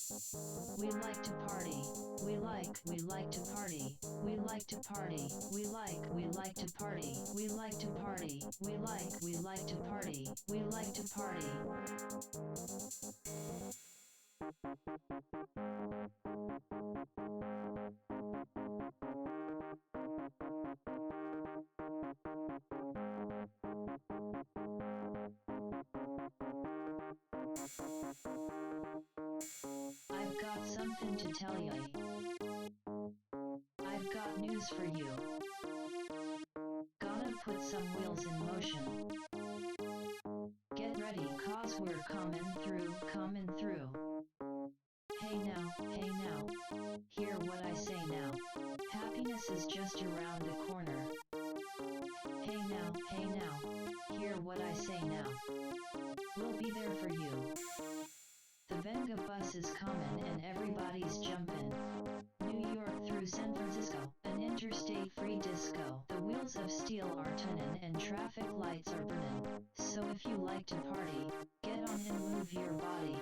We like to party. We like to party. We like to party. We like to party. We like to party. We like to party. We like to party. I've got something to tell you. I've got news for you. Gonna put some wheels in motion. Get ready, cause we're coming through, coming through. Hey now, hear what I say now. Happiness is just around the corner. Hey now, hear what I say now. We'll be there for you. The Venga bus is coming and everybody's jumping. New York through San Francisco, an interstate free disco. The wheels of steel are turning and traffic lights are burning. So if you like to party, get on and move your body.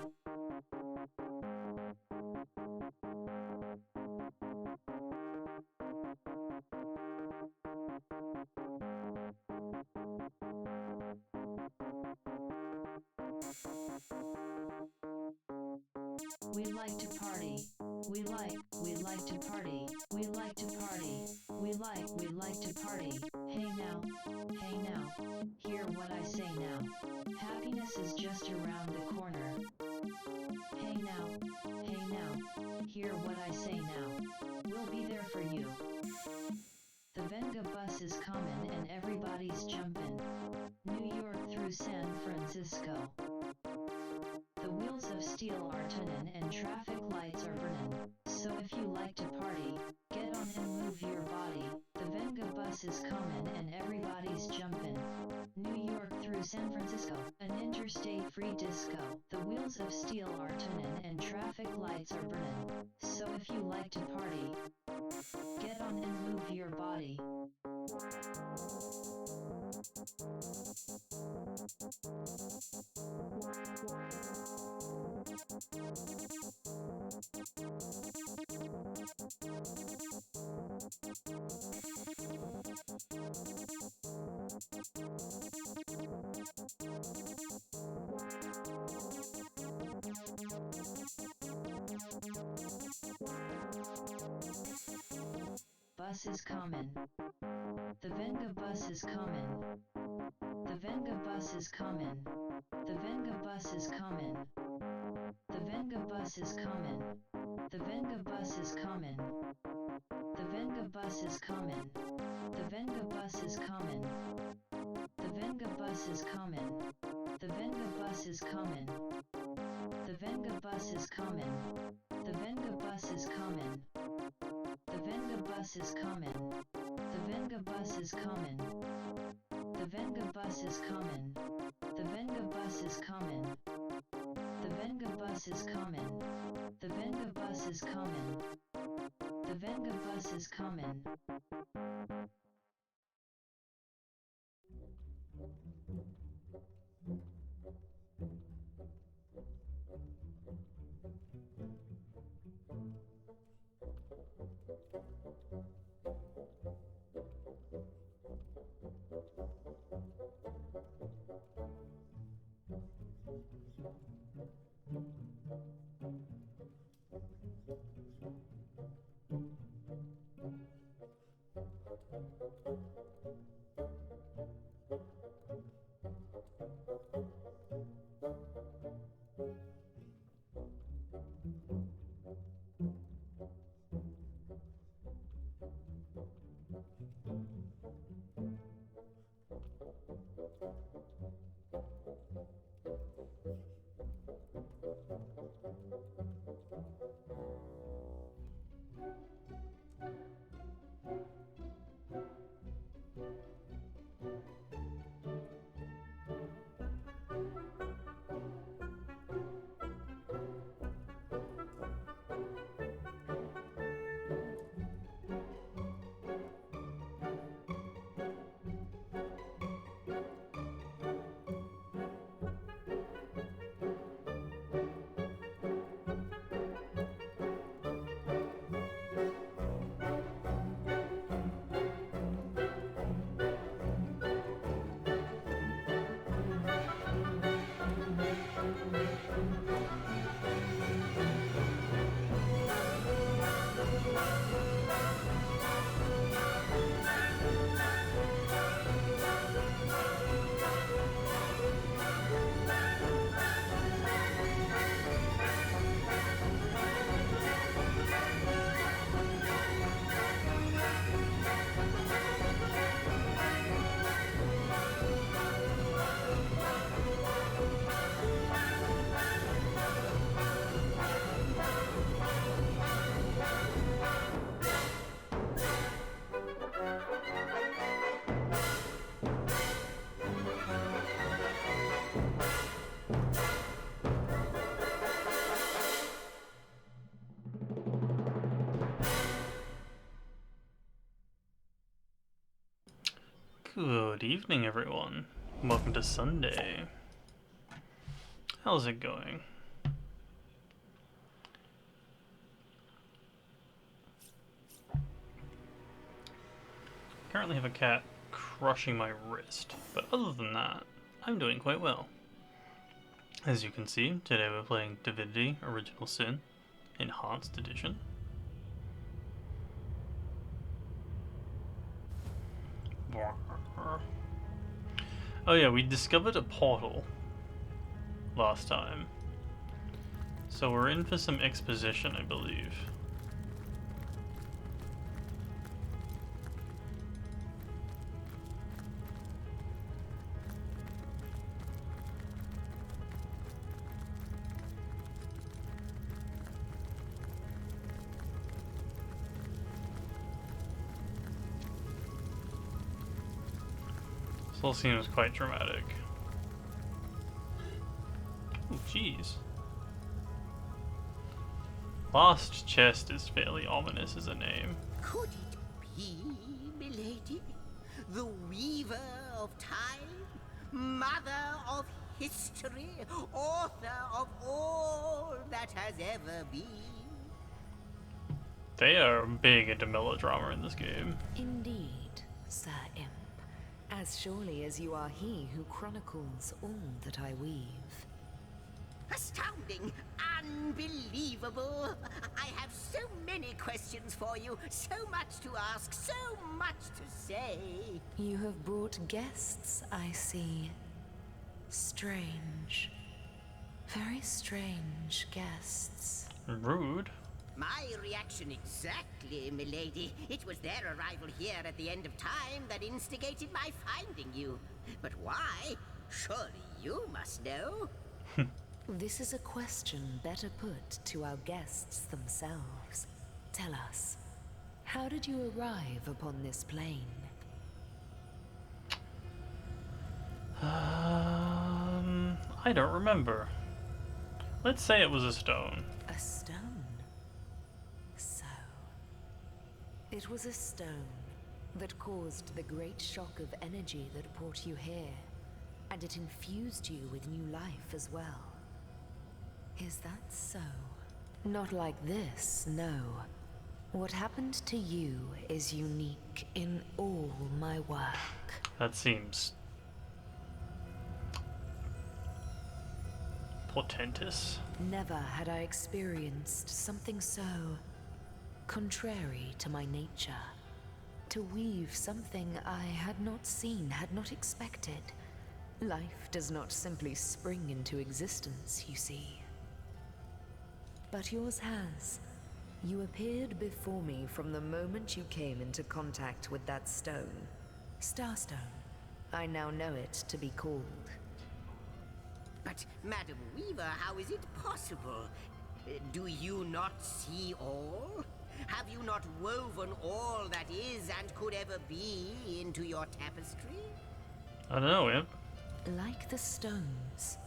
We like to party. We like to party. We like to party. We like to party. Hey now, hear what I say now. Happiness is just around the corner. Hey now, hear what I say now. We'll be there for you. The Venga bus is coming and everybody's jumping. New York through San Francisco. The wheels of steel are turning and traffic lights are burning. So if you like to party, get on and move your body. The Venga bus is coming and everybody's jumping. New York through San Francisco, an interstate free disco. The wheels of steel are turning and traffic lights are burning. So if you like to party, get on and move your body. Bus is coming. The Venga bus is coming. The Venga bus is coming. The Venga bus is coming. The Venga bus is coming. The Venga bus is coming. The Venga bus is coming. The Venga bus is coming. The Venga bus is coming. The Venga bus is coming. The Venga bus is coming. The Venga bus is coming. The Venga bus is coming. The Venga bus is coming. The Venga bus is coming. The Venga bus is coming. The Venga bus is coming. The Venga bus is coming. The Venga bus is coming. Good evening, everyone. Welcome to Sunday. How's it going? Currently have a cat crushing my wrist, but other than that, I'm doing quite well. As you can see, today we're playing Divinity Original Sin Enhanced Edition. Oh yeah, we discovered a portal last time. So we're in for some exposition, I believe. This all seems quite dramatic. Oh, jeez. Last Chest is fairly ominous as a name. Could it be, milady? The weaver of time? Mother of history? Author of all that has ever been? They are big into melodrama in this game. Indeed, Sir Imp. As surely as you are he who chronicles all that I weave. Astounding! Unbelievable! I have so many questions for you, so much to ask, so much to say. You have brought guests, I see. Strange. Very strange guests. Rude. My reaction exactly, milady. It was their arrival here at the end of time that instigated my finding you. But why? Surely you must know. This is a question better put to our guests themselves. Tell us, how did you arrive upon this plane? I don't remember. Let's say it was a stone. A stone? So, it was a stone that caused the great shock of energy that brought you here, and it infused you with new life as well. Is that so? Not like this, no. What happened to you is unique in all my work. That seems portentous. Never had I experienced something so contrary to my nature. To weave something I had not seen, had not expected. Life does not simply spring into existence, you see. But yours has. You appeared before me from the moment you came into contact with that stone. Starstone. I now know it to be called. But, Madam Weaver, how is it possible? Do you not see all? Have you not woven all that is and could ever be into your tapestry? I don't know, Imp. Like the stones,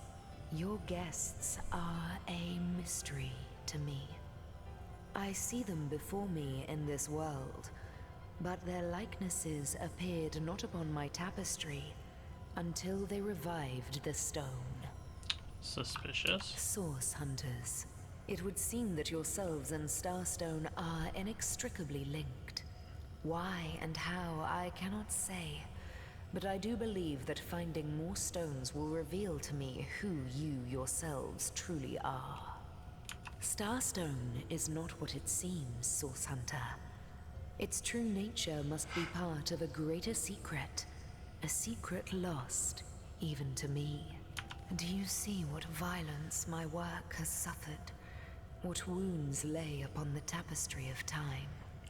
your guests are a mystery to me. I see them before me in this world, but their likenesses appeared not upon my tapestry until they revived the stone. Suspicious. Source hunters. It would seem that yourselves and Starstone are inextricably linked. Why and how, I cannot say. But I do believe that finding more stones will reveal to me who you yourselves truly are. Starstone is not what it seems, Source Hunter. Its true nature must be part of a greater secret. A secret lost, even to me. Do you see what violence my work has suffered? What wounds lay upon the tapestry of time?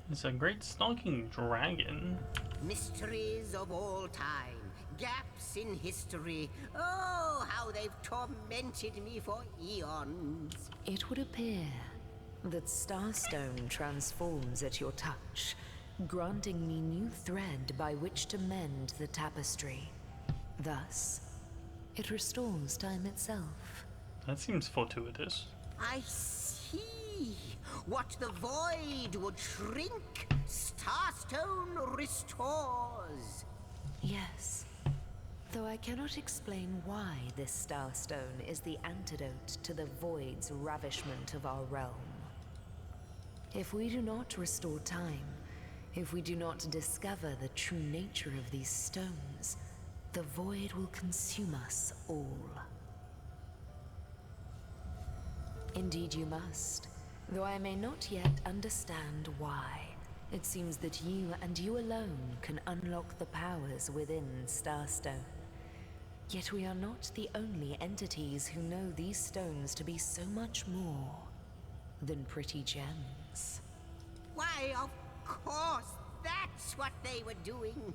It's a great stalking dragon. Mysteries of all time, gaps in history. Oh, how they've tormented me for eons. It would appear that Starstone transforms at your touch, granting me new thread by which to mend the tapestry. Thus, it restores time itself. That seems fortuitous. I see. What the void would shrink, Starstone restores. Yes. Though I cannot explain why this starstone is the antidote to the void's ravishment of our realm. If we do not restore time, if we do not discover the true nature of these stones, the void will consume us all. Indeed you must, though I may not yet understand why. It seems that you and you alone can unlock the powers within Starstone. Yet we are not the only entities who know these stones to be so much more than pretty gems. Why, of course, that's what they were doing.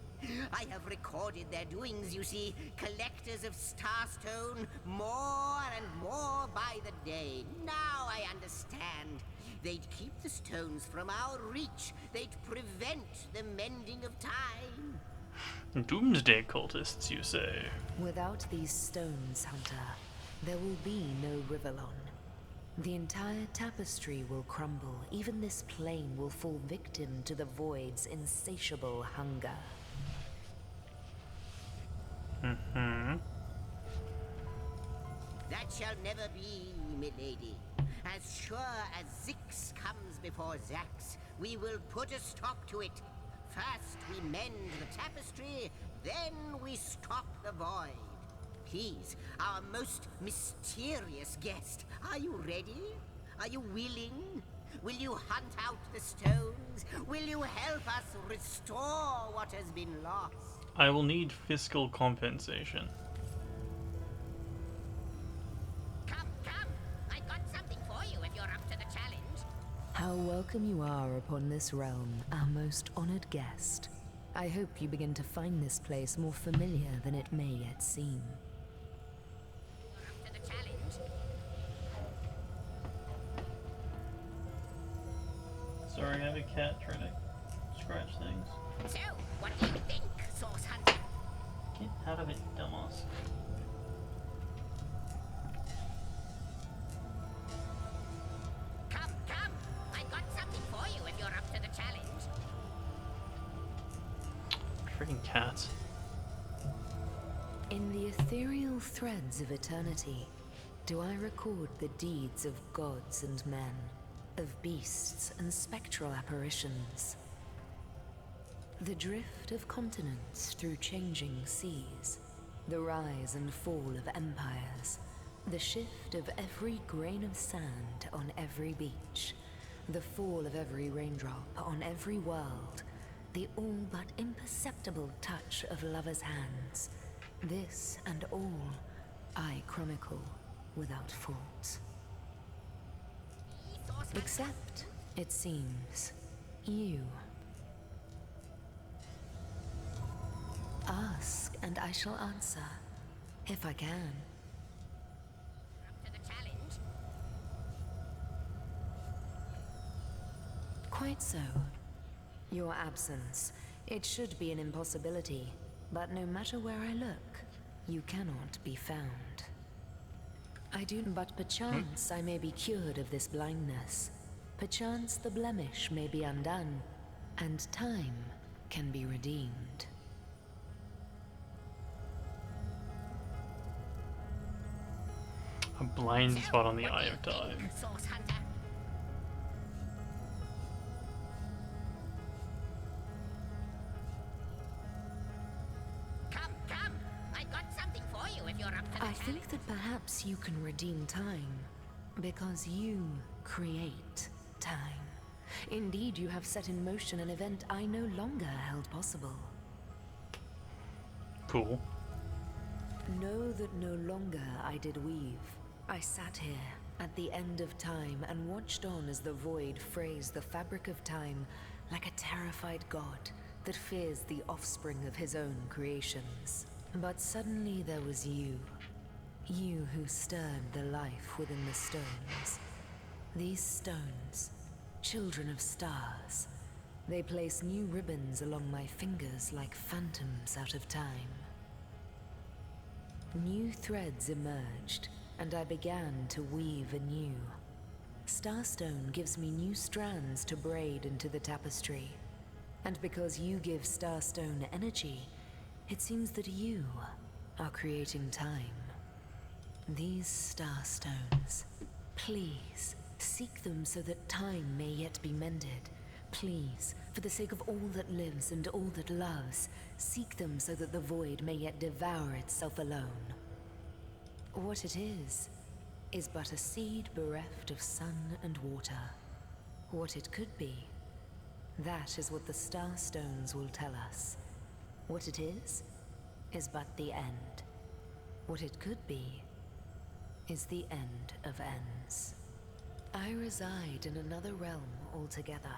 I have recorded their doings, you see. Collectors of Starstone, more and more by the day. Now I understand. They'd keep the stones from our reach. They'd prevent the mending of time. Doomsday cultists, you say? Without these stones, Hunter, there will be no Rivellon. The entire tapestry will crumble. Even this plane will fall victim to the void's insatiable hunger. That shall never be, milady. As sure as Zix comes before Zax, we will put a stop to it. First we mend the tapestry, then we stop the void. Please, our most mysterious guest, are you ready? Are you willing? Will you hunt out the stones? Will you help us restore what has been lost? I will need fiscal compensation. Come, I got something for you if you're up to the challenge. How welcome you are upon this realm, our most honored guest. I hope you begin to find this place more familiar than it may yet seem. You're up to the challenge. Sorry, I have a cat trying to scratch things. So, what do you think, Source Hunter? Get out of it, dumbass. Come, I got something for you if you're up to the challenge. Freaking cats. In the ethereal threads of eternity, do I record the deeds of gods and men, of beasts and spectral apparitions? The drift of continents through changing seas, the rise and fall of empires, the shift of every grain of sand on every beach, the fall of every raindrop on every world, the all but imperceptible touch of lovers' hands. This and all I chronicle without fault. Except, it seems, you. Ask and I shall answer, if I can. Up to the challenge. Quite so. Your absence, it should be an impossibility, but no matter where I look, you cannot be found. I do, but perchance I may be cured of this blindness. Perchance the blemish may be undone, and time can be redeemed. A blind spot on the Eye of Time. Source Hunter. Come, I got something for you if you're up to the I challenge. think that perhaps you can redeem time, because you create time. Indeed, you have set in motion an event I no longer held possible. Cool. Know that no longer I did weave. I sat here at the end of time and watched on as the void frays the fabric of time like a terrified god that fears the offspring of his own creations. But suddenly there was you. You who stirred the life within the stones. These stones, children of stars, they place new ribbons along my fingers like phantoms out of time. New threads emerged, and I began to weave anew. Starstone gives me new strands to braid into the tapestry. And because you give Starstone energy, it seems that you are creating time. These star stones, please, seek them so that time may yet be mended. Please, for the sake of all that lives and all that loves, seek them so that the void may yet devour itself alone. What it is but a seed bereft of sun and water. What it could be, that is what the star stones will tell us. What it is but the end. What it could be is the end of ends. I reside in another realm altogether.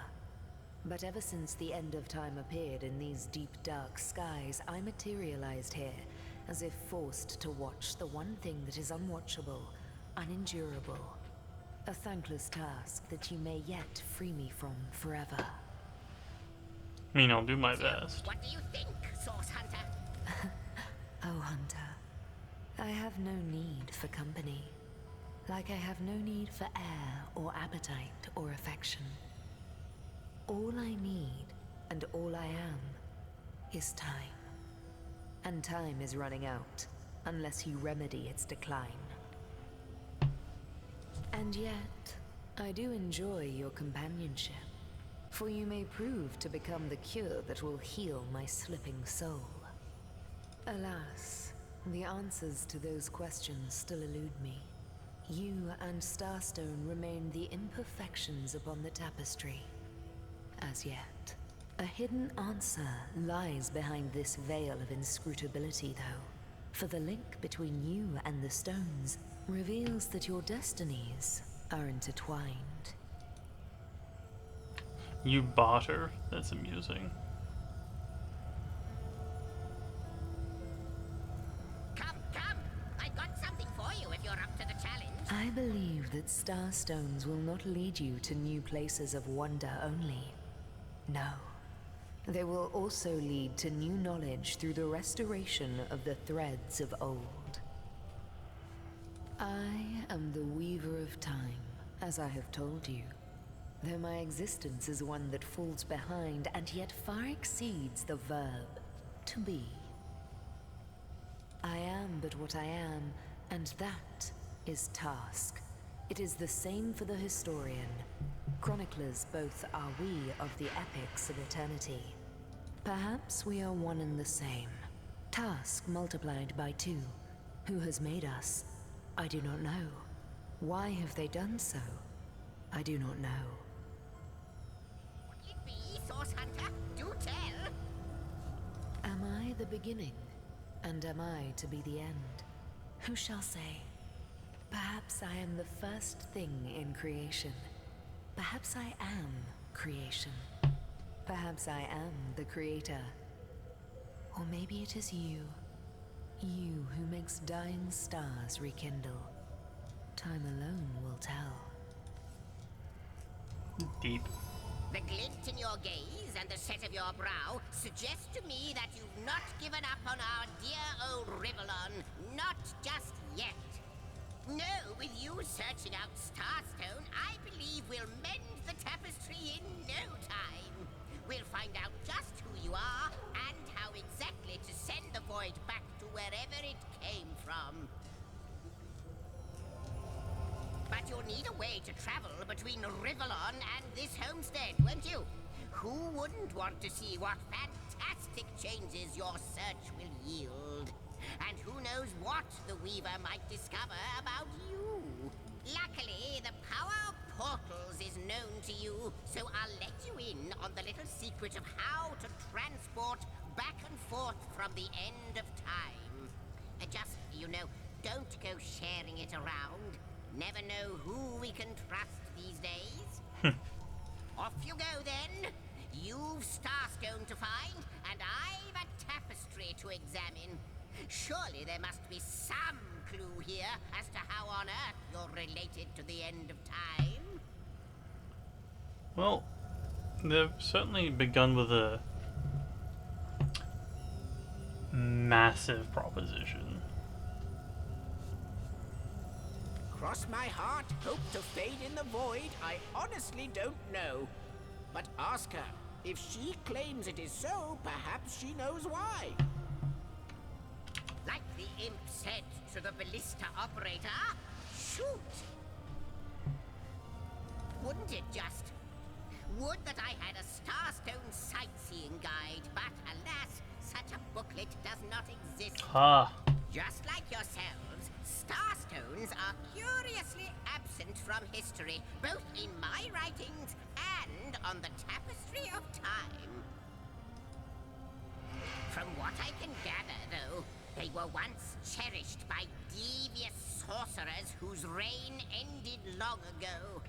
But ever since the end of time appeared in these deep dark skies, I materialized here, as if forced to watch the one thing that is unwatchable, unendurable. A thankless task that you may yet free me from forever. I mean, I'll do my best. What do you think, Source Hunter? Oh, Hunter, I have no need for company. Like I have no need for air or appetite or affection. All I need, and all I am, is time. And time is running out, unless you remedy its decline. And yet, I do enjoy your companionship, for you may prove to become the cure that will heal my slipping soul. Alas, the answers to those questions still elude me. You and Starstone remain the imperfections upon the tapestry. As yet. A hidden answer lies behind this veil of inscrutability, though. For the link between you and the stones reveals that your destinies are intertwined. You barter? That's amusing. Come, I got something for you if you're up to the challenge. I believe that starstones will not lead you to new places of wonder only. No. They will also lead to new knowledge through the restoration of the threads of old. I am the Weaver of Time, as I have told you. Though my existence is one that falls behind and yet far exceeds the verb, to be. I am but what I am, and that is task. It is the same for the historian. Chroniclers both are we of the epics of eternity. Perhaps we are one and the same. Task multiplied by 2. Who has made us? I do not know. Why have they done so? I do not know. Would it be, Source Hunter? Do tell! Am I the beginning? And am I to be the end? Who shall say? Perhaps I am the first thing in creation. Perhaps I am creation. Perhaps I am the creator. Or maybe it is you. You who makes dying stars rekindle. Time alone will tell. Deep. The glint in your gaze and the set of your brow suggest to me that you've not given up on our dear old Rivellon. Not just yet. No, with you searching out Starstone, I believe we'll mend the tapestry in no time. We'll find out just who you are and how exactly to send the void back to wherever it came from. But you'll need a way to travel between Rivellon and this homestead, won't you? Who wouldn't want to see what fantastic changes your search will yield? And who knows what the Weaver might discover about you? Luckily, the power of portals is known to you, so I'll let you in on the little secret of how to transport back and forth from the end of time. Just, don't go sharing it around. Never know who we can trust these days. Off you go then. You've Starstone to find, and I've a tapestry to examine. Surely there must be some clue here as to how on earth you're related to the end of time. Well, they've certainly begun with a massive proposition. Cross my heart, hope to fade in the void, I honestly don't know. But ask her. If she claims it is so, perhaps she knows why. the imp said to the ballista operator, shoot! Wouldn't it just? Would that I had a Starstone sightseeing guide, but alas, such a booklet does not exist. Ah. Just like yourselves, Starstones are curiously absent from history, both in my writings and on the tapestry of time. From what I can gather, though, they were once cherished by devious sorcerers whose reign ended long ago.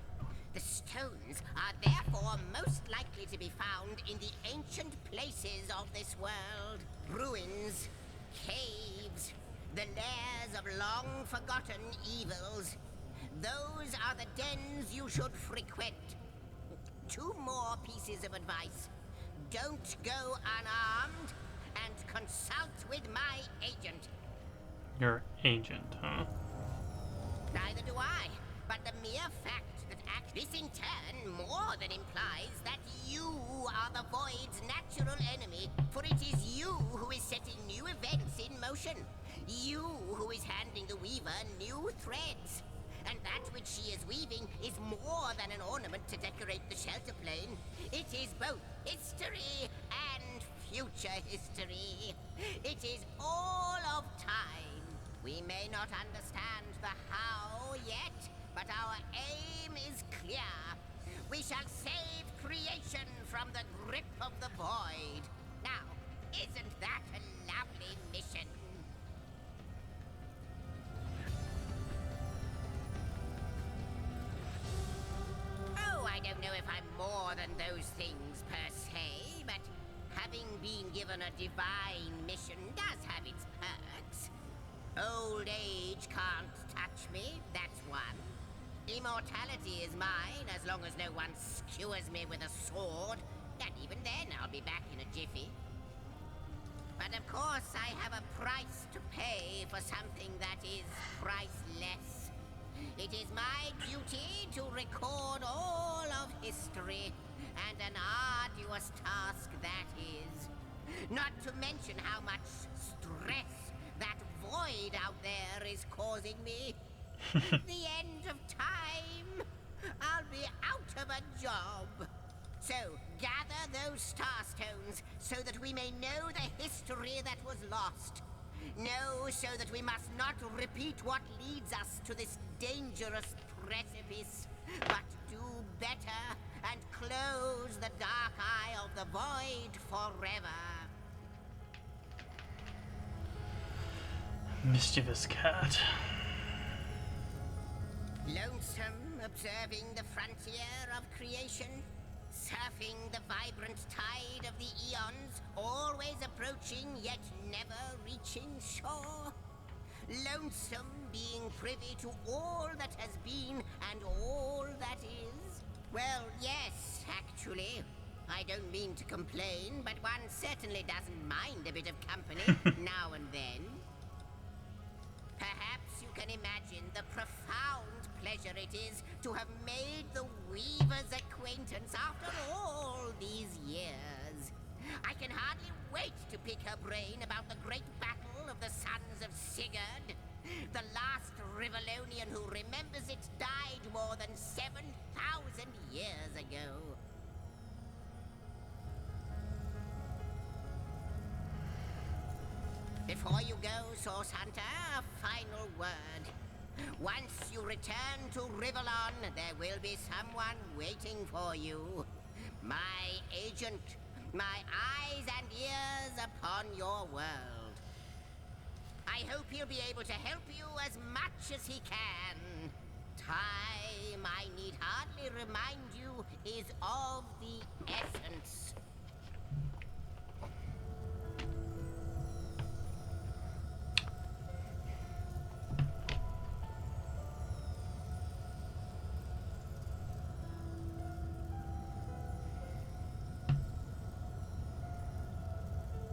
The stones are therefore most likely to be found in the ancient places of this world. Ruins, caves, the lairs of long-forgotten evils. Those are the dens you should frequent. 2 more pieces of advice. Don't go unarmed, and consult with my agent. Your agent, huh? Neither do I, but the mere fact that this in turn more than implies that you are the Void's natural enemy, for it is you who is setting new events in motion. You who is handing the Weaver new threads. And that which she is weaving is more than an ornament to decorate the shelter plane. It is both history and future history. It is all of time. We may not understand the how yet, but our aim is clear. We shall save creation from the grip of the Void. Now, isn't that a lovely mission? Oh, I don't know if I'm more than those things per se, but having been given a divine mission does have its perks. Old age can't touch me, that's one. Immortality is mine as long as no one skewers me with a sword, and even then I'll be back in a jiffy. But of course I have a price to pay for something that is priceless. It is my duty to record all of history, and an arduous task that is. Not to mention how much stress that void out there is causing me. The end of time. I'll be out of a job. So, gather those Starstones so that we may know the history that was lost. Know so that we must not repeat what leads us to this dangerous precipice, but do better and close the dark eye of the Void forever. Mischievous cat. Lonesome, observing the frontier of creation, surfing the vibrant tide of the eons, always approaching yet never reaching shore. Lonesome, being privy to all that has been and all that is. Well, yes, actually. I don't mean to complain, but one certainly doesn't mind a bit of company now and then. Perhaps you can imagine the profound pleasure it is to have made the Weaver's acquaintance after all these years. I can hardly wait to pick her brain about the great battle of the Sons of Sigurd. The last Rivalonian who remembers it died more than 7,000 years ago. Before you go, Source Hunter, a final word. Once you return to Rivalon, there will be someone waiting for you. My agent, my eyes and ears upon your world. I hope he'll be able to help you as much as he can. Time, I need hardly remind you, is of the essence.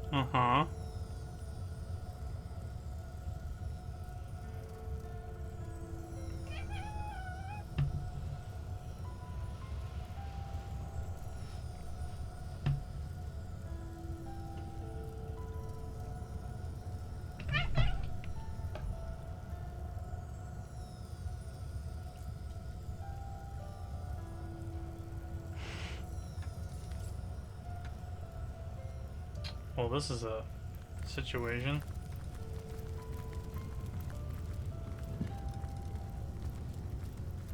Uh-huh. Well, this is a situation.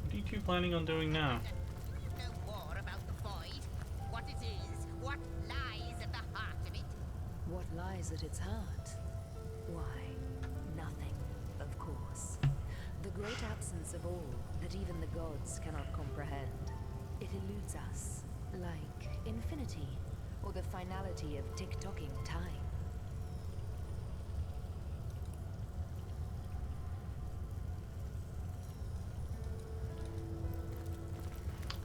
What are you two planning on doing now? No more about the void. What it is, what lies at the heart of it. What lies at its heart? Why, nothing, of course. The great absence of all that even the gods cannot comprehend. It eludes us, like infinity, or the finality of tick-tocking time.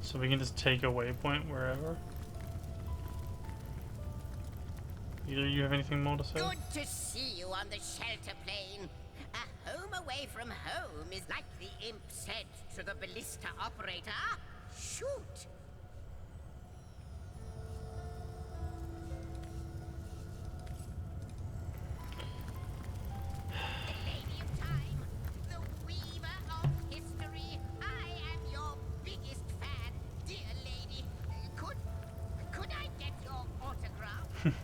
So we can just take a waypoint wherever? Either you have anything more to say? Good to see you on the shelter plane. A home away from home is like the imp said to the ballista operator. Shoot! The Lady of Time, the weaver of history. I am your biggest fan, dear lady. Could I get your autograph?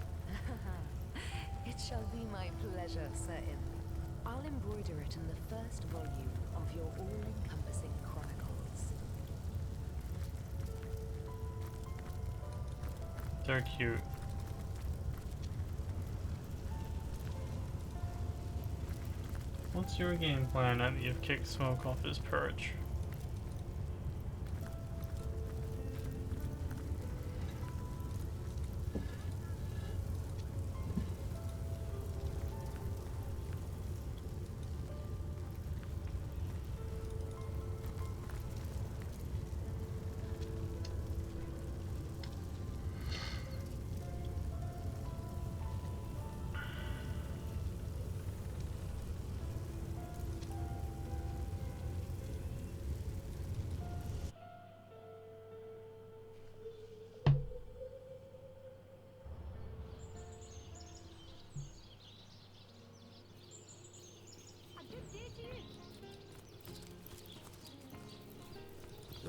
It shall be my pleasure, Sir Imp. I'll embroider it in the first volume of your all-encompassing chronicles. They're cute. What's your game plan now that you've kicked Smoke off his perch?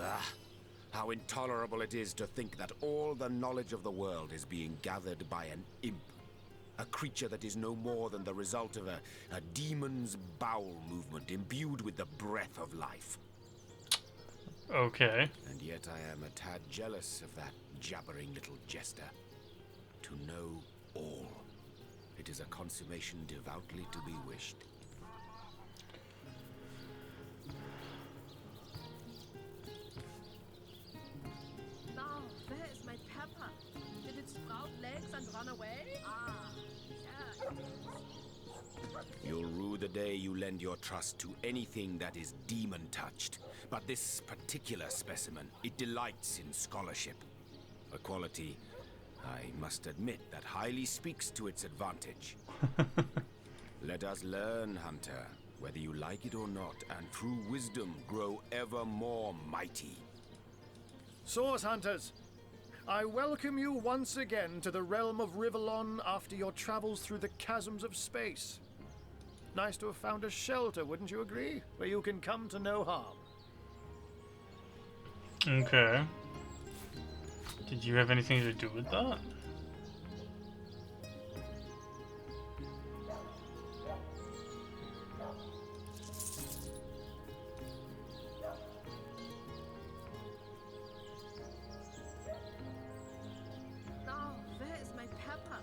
Ah, how intolerable it is to think that all the knowledge of the world is being gathered by an imp. A creature that is no more than the result of a demon's bowel movement imbued with the breath of life. Okay. And yet I am a tad jealous of that jabbering little jester. To know all. It is a consummation devoutly to be wished. Now, where is my pepper? Did it sprout legs and run away? Ah, there it is. You'll rue the day you lend your trust to anything that is demon-touched. But this particular specimen, it delights in scholarship. A quality, I must admit, that highly speaks to its advantage. Let us learn, Hunter, whether you like it or not, and through wisdom grow ever more mighty. Source Hunters, I welcome you once again to the realm of Rivellon after your travels through the chasms of space. Nice to have found a shelter, wouldn't you agree? Where you can come to no harm. Okay. Did you have anything to do with that? Now, where is my pepper?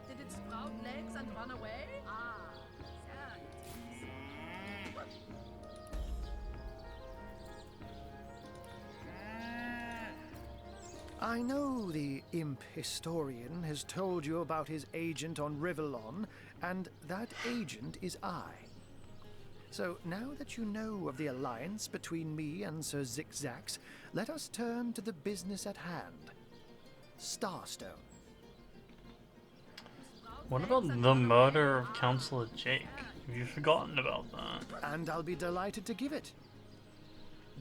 Did it sprout legs and run away? Ah, there it is. I know the imp historian has told you about his agent on Rivellon, and that agent is I. So now that you know of the alliance between me and Sir Zigzax, let us turn to the business at hand. Starstone. What about the murder of Counselor Jake? Have you forgotten about that? And I'll be delighted to give it.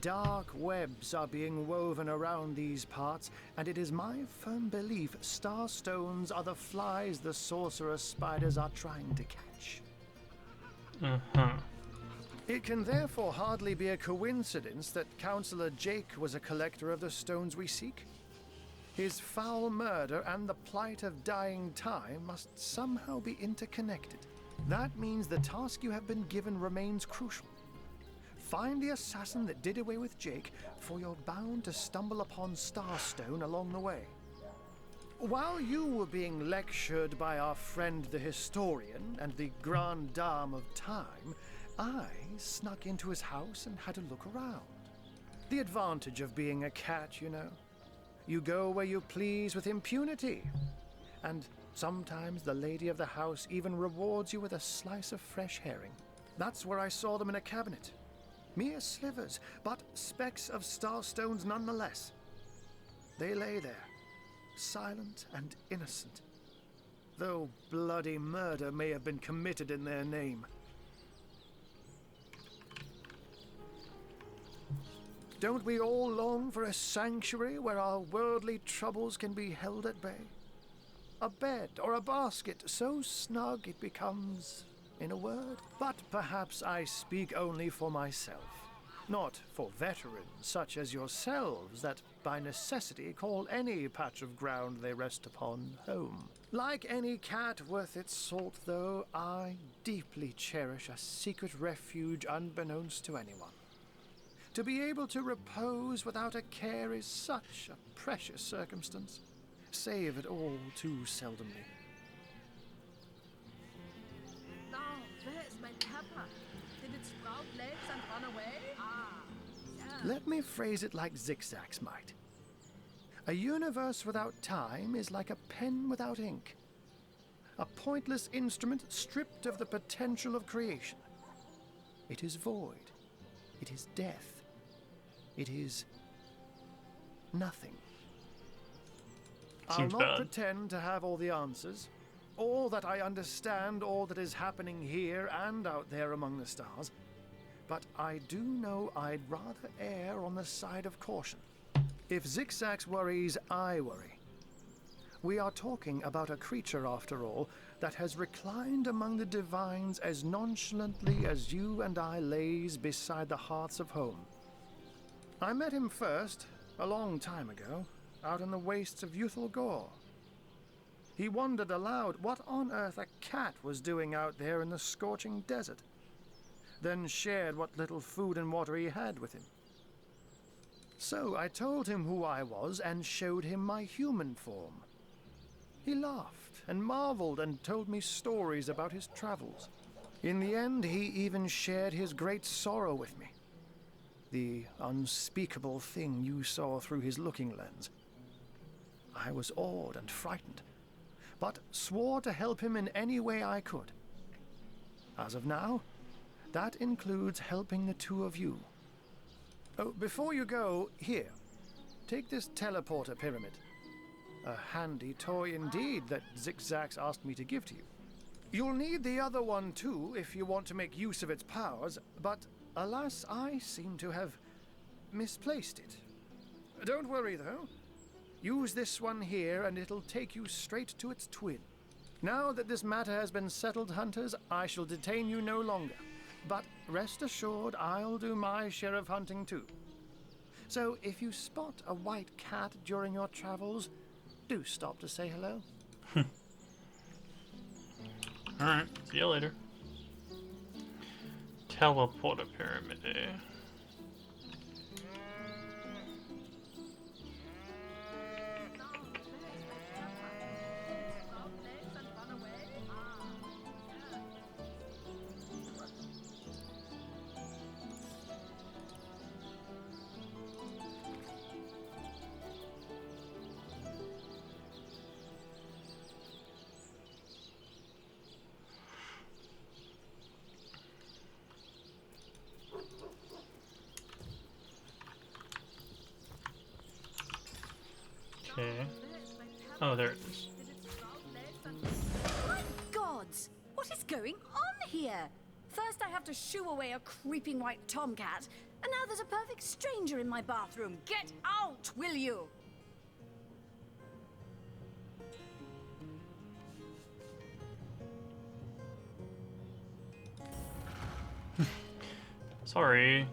Dark webs are being woven around these parts, and it is my firm belief starstones are the flies the sorcerer spiders are trying to catch. Uh-huh. It can therefore hardly be a coincidence that Counselor Jake was a collector of the stones we seek. His foul murder and the plight of dying time must somehow be interconnected. That means the task you have been given remains crucial. Find the assassin that did away with Jake, for you're bound to stumble upon Starstone along the way. While you were being lectured by our friend the historian and the grande dame of time, I snuck into his house and had a look around. The advantage of being a cat, you know. You go where you please with impunity. And sometimes the lady of the house even rewards you with a slice of fresh herring. That's where I saw them in a cabinet. Mere slivers, but specks of starstones nonetheless. They lay there, silent and innocent, though bloody murder may have been committed in their name. Don't we all long for a sanctuary where our worldly troubles can be held at bay? A bed or a basket so snug it becomes, in a word. But perhaps I speak only for myself, not for veterans such as yourselves that by necessity call any patch of ground they rest upon home. Like any cat worth its salt, though, I deeply cherish a secret refuge unbeknownst to anyone. To be able to repose without a care is such a precious circumstance, save it all too seldomly. Now, where is my pepper? Did it sprout legs and run away? Yeah. Let me phrase it like Zigzags might. A universe without time is like a pen without ink. A pointless instrument stripped of the potential of creation. It is void. It is death. It is nothing. Seems I'll not bad. pretend to have all the answers, or that I understand all that is happening here and out there among the stars, but I do know I'd rather err on the side of caution. If Zigzags worries, I worry. We are talking about a creature, after all, that has reclined among the divines as nonchalantly as you and I laze beside the hearths of home. I met him first, a long time ago, out in the wastes of Youthful Gore. He wondered aloud what on earth a cat was doing out there in the scorching desert, then shared what little food and water he had with him. So I told him who I was and showed him my human form. He laughed and marveled and told me stories about his travels. In the end, he even shared his great sorrow with me. The unspeakable thing you saw through his looking lens. I was awed and frightened, but swore to help him in any way I could. As of now, that includes helping the two of you. Oh, before you go, here, take this teleporter pyramid. A handy toy indeed that Zigzags asked me to give to you. You'll need the other one too if you want to make use of its powers, but alas, I seem to have misplaced it. Don't worry, though. Use this one here, and it'll take you straight to its twin. Now that this matter has been settled, hunters, I shall detain you no longer. But rest assured, I'll do my share of hunting, too. So if you spot a white cat during your travels, do stop to say hello. Alright, see you later. Teleporter pyramid, eh? Now, where is my pepper? Did it sprout legs and run away? Yeah. Okay. Where is my pepper? Oh, there it is. Did it sprout legs and... My gods! What is going on here? First I have to shoo away a creeping white tomcat, and now there's a perfect stranger in my bathroom. Get out, will you? Sorry.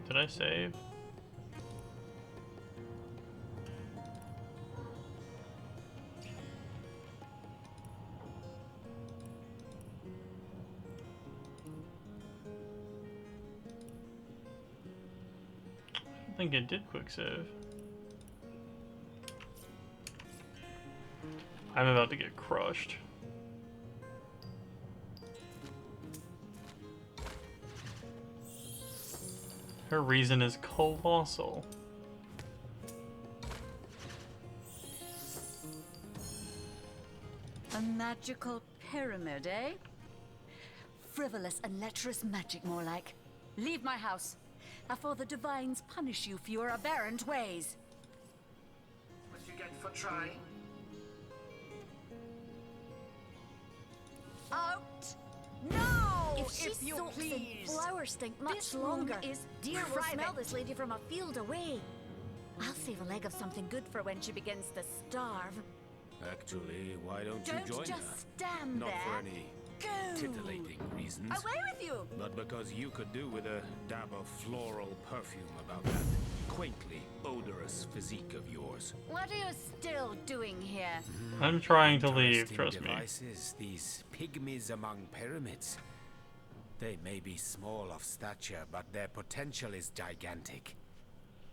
Did I save? I think it did quick save. I'm about to get crushed. Her reason is colossal. A magical pyramid, eh? Frivolous and lecherous magic, more like. Leave my house, afore the divines punish you for your aberrant ways. What you get for trying? Out! No! If she you soaks in please. flower stink much This longer, room is deer will smell private. this lady from a field away. I'll save a leg of something good for when she begins to starve. Actually, why don't you Don't join just her? stand Not there. for any Go! titillating reasons, Away with you! but because you could do with a dab of floral perfume about that quaintly odorous physique of yours. What are you still doing here? I'm trying to leave, Interesting trust me. devices, these pygmies among pyramids. They may be small of stature, but their potential is gigantic.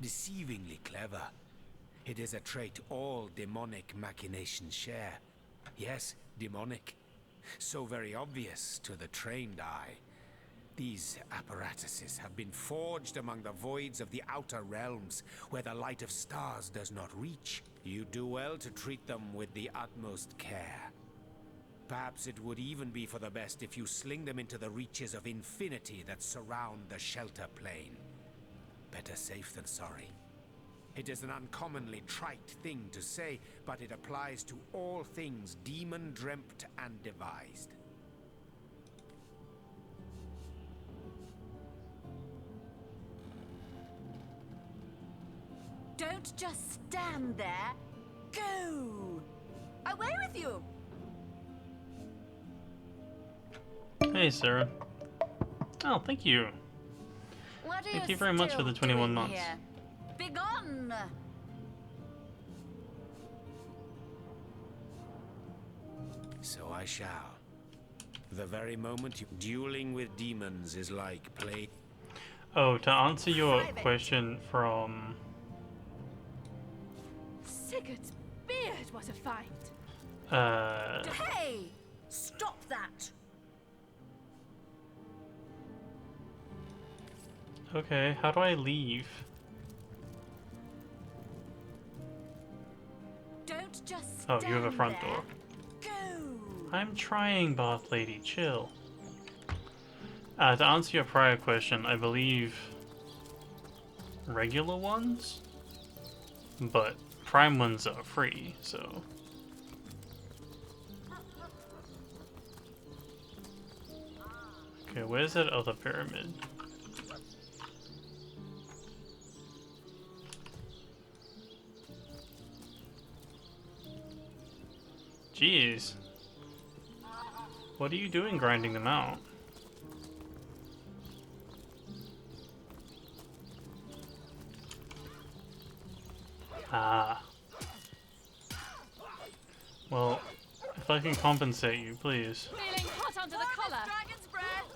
Deceivingly clever. It is a trait all demonic machinations share. Yes, demonic. So very obvious to the trained eye. These apparatuses have been forged among the voids of the outer realms, where the light of stars does not reach. You do well to treat them with the utmost care. Perhaps it would even be for the best if you sling them into the reaches of infinity that surround the shelter plane. Better safe than sorry. It is an uncommonly trite thing to say, but it applies to all things demon-dreamt and devised. Don't just stand there. Go! Away with you! Hey, Sarah. Oh, thank you. What are Thank you very much for the 21 doing months. Here? Begone! So I shall. The very moment you dueling with demons is like play. Oh, to answer your Private. question from... Sigurd's beard was a find. Hey! Stop that! Okay, how do I leave? Don't just Oh, you have a stand front there. door. Go! I'm trying, Bath Lady, chill. To answer your prior question, I believe regular ones, but prime ones are free, so... Okay, where's that other pyramid? Jeez. What are you doing grinding them out? Ah. Well, if I can compensate you, please. Feeling hot under the collar. Dragon's breath!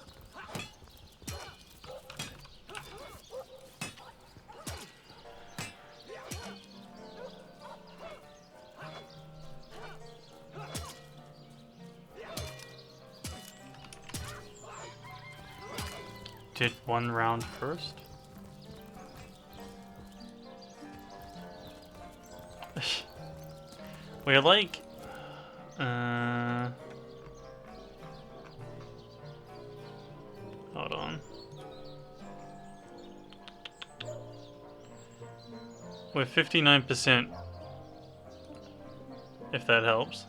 Did one round first? We're like... Hold on. We're 59%. If that helps.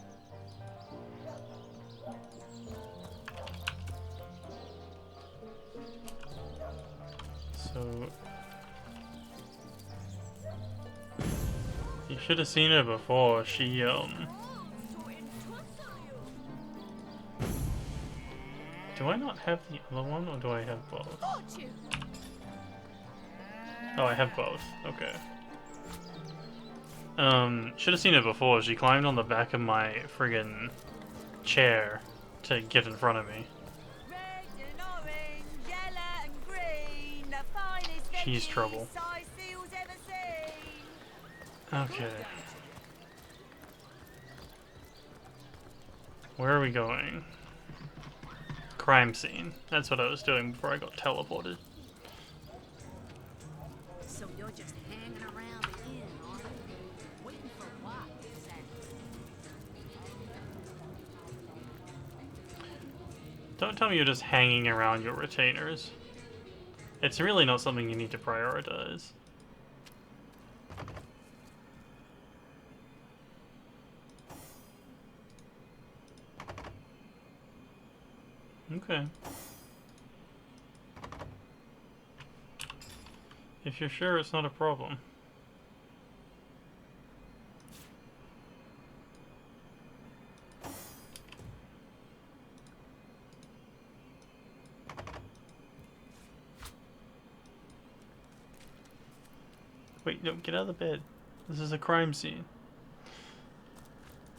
So... You should have seen her before. She, Do I not have the other one, or do I have both? Got you. Oh, I have both. Okay. Should have seen it before. She climbed on the back of my friggin' chair to get in front of me. Red and orange, yellow and green, the finest She's veggies trouble. size seals ever seen. Okay. Where are we going? Crime scene. That's what I was doing before I got teleported. So you're just hanging around the inn, are you? Waiting for what, exactly? Don't tell me you're just hanging around your retainers. It's really not something you need to prioritize. Okay. If you're sure it's not a problem. Wait, no, get out of the bed. This is a crime scene.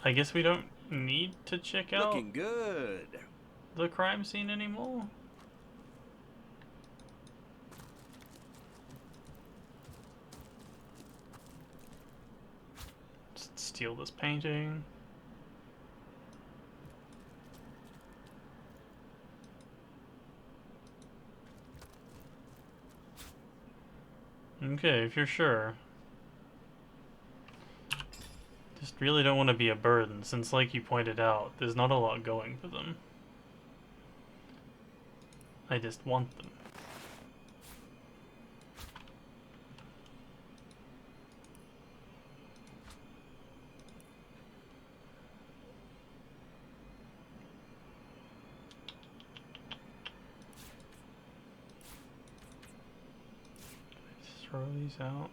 I guess we don't need to check out Looking good. the crime scene anymore. Just steal this painting. Okay, if you're sure. Just really don't want to be a burden, since like you pointed out, there's not a lot going for them. I just want them. Throw these out.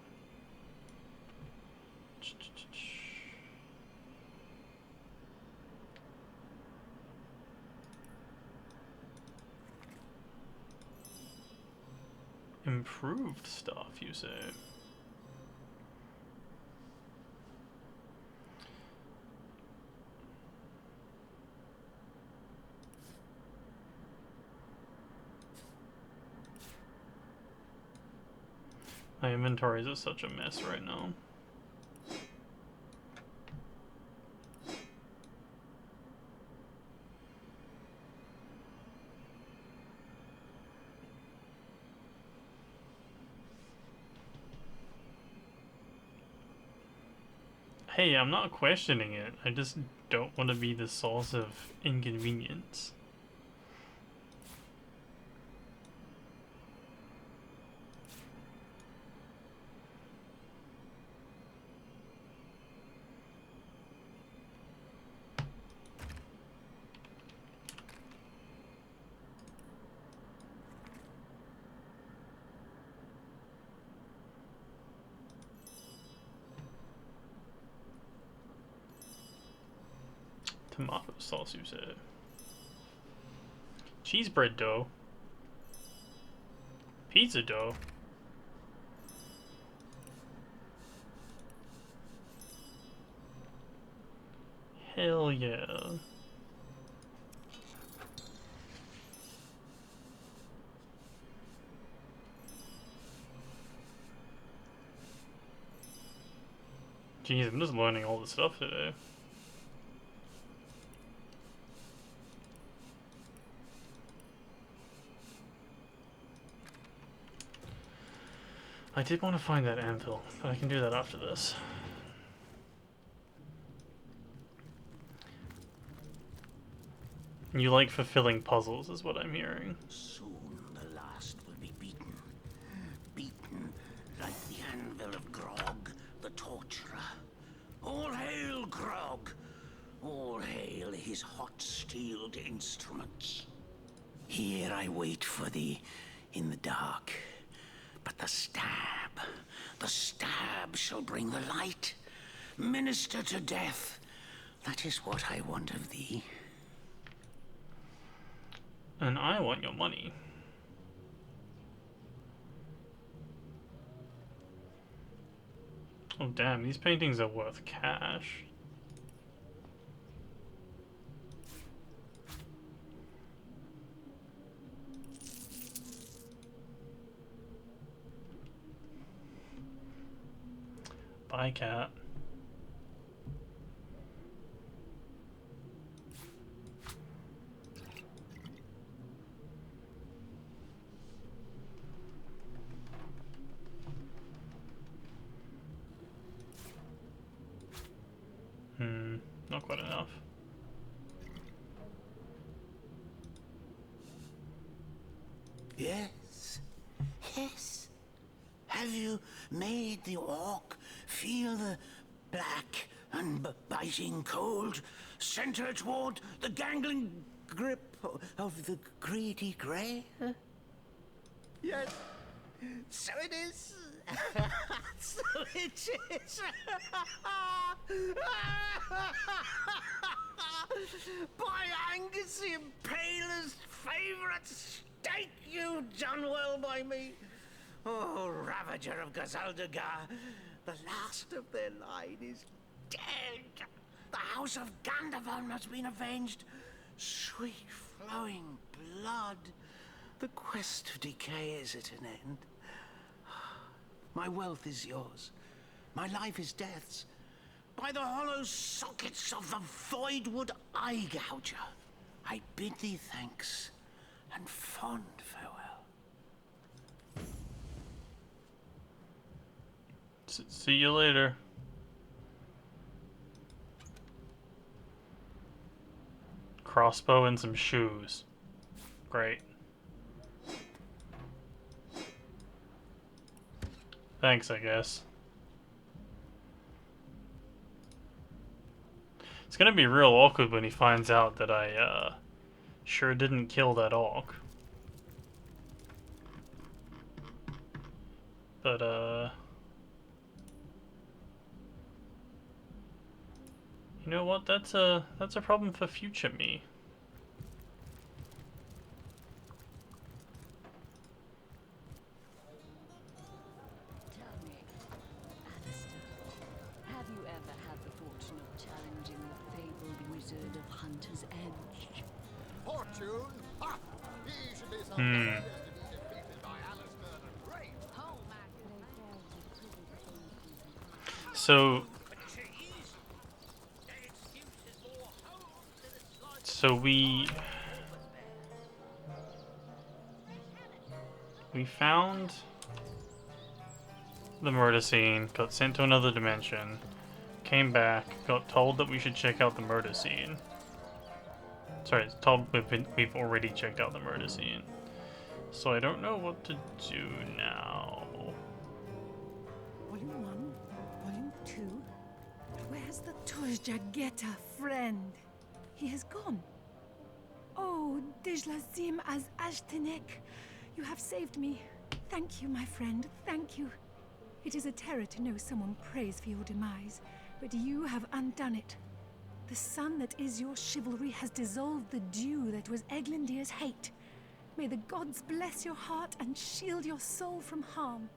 Improved stuff, you say? My inventories is such a mess right now. Hey, I'm not questioning it. I just don't want to be the source of inconvenience. Tomato sauce, you said. Cheese bread dough. Pizza dough. Hell yeah. Jeez, I'm just learning all this stuff today. I did want to find that anvil, but I can do that after this. You like fulfilling puzzles, is what I'm hearing. Soon the last will be beaten. Beaten like the anvil of Grog, the torturer. All hail Grog! All hail his hot-steeled instruments. Here I wait for thee in the dark. But the stab shall bring the light. Minister to death. That is what I want of thee. And I want your money. Oh damn, these paintings are worth cash. Bye, cat. Not quite enough. Yes, yes. Have you made the orc feel the black and biting cold center toward the gangling grip of the greedy grey? Yes, so it is. So it is. By Angus the Impaler's favourite steak, you've done well by me. Oh, Ravager of Gazaldagar, the last of their line is dead. The House of Gandavon has been avenged. Sweet flowing blood. The quest of decay is at an end. My wealth is yours. My life is death's. By the hollow sockets of the Voidwood Eye Gouger, I bid thee thanks and fond farewell. See you later. Crossbow and some shoes. Great. Thanks, I guess. It's gonna be real awkward when he finds out that I, sure didn't kill that orc. But, you know what? That's a problem for future me. Tell me, Alistair, have you ever had the fortune of challenging the fabled wizard of Hunter's Edge? Fortune? Ha! Easily sometimes to be defeated by Alistair the Great. So we found the murder scene, got sent to another dimension, came back, got told that we should check out the murder scene. Sorry, told we've already checked out the murder scene. So I don't know what to do now. Volume 1, Volume 2. Where's the Tojjageta friend? He has gone. Oh, Dijlazim az Ashtanek, you have saved me. Thank you, my friend, thank you. It is a terror to know someone prays for your demise, but you have undone it. The sun that is your chivalry has dissolved the dew that was Eglandir's hate. May the gods bless your heart and shield your soul from harm.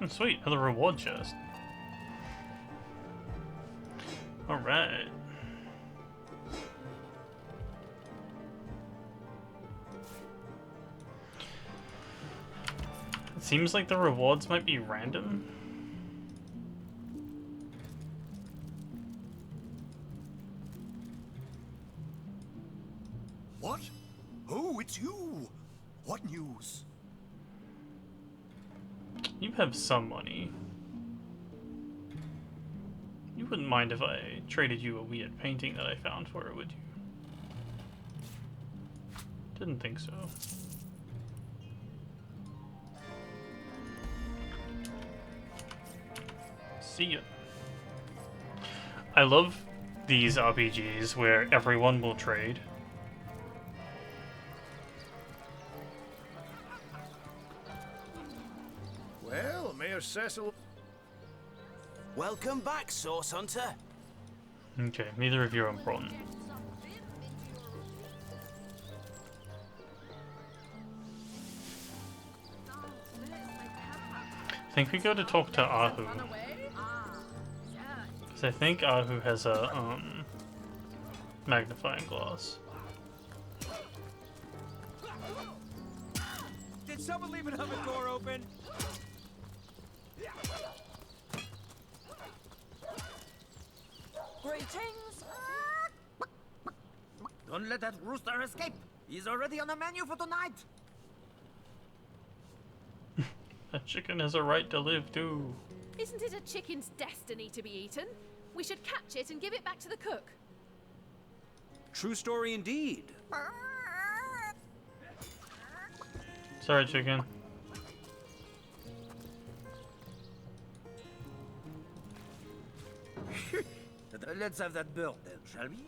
Sweet, another reward chest. Alright. It seems like the rewards might be random. What? Oh, it's you! What news? You have some money. You wouldn't mind if I traded you a weird painting that I found for it, would you? Didn't think so. See ya. I love these RPGs where everyone will trade. Well, Mayor Cecil... Welcome back, Source Hunter. Okay, neither of you are important. I think we go to talk to Ahu. Run away? Yeah. Because I think Ahu has a magnifying glass. Did someone leave another door open? Greetings. Don't let that rooster escape. He's already on the menu for tonight. That chicken has a right to live too. Isn't it a chicken's destiny to be eaten? We should catch it and give it back to the cook. True story indeed. Sorry, chicken. Let's have that bird then, shall we?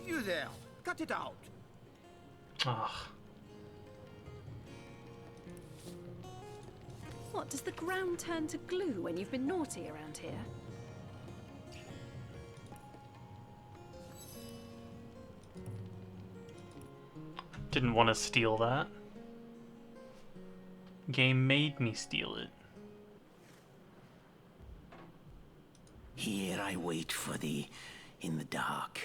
You there, cut it out. Ah. What, does the ground turn to glue when you've been naughty around here? Didn't want to steal that. Game made me steal it. Here I wait for thee in the dark.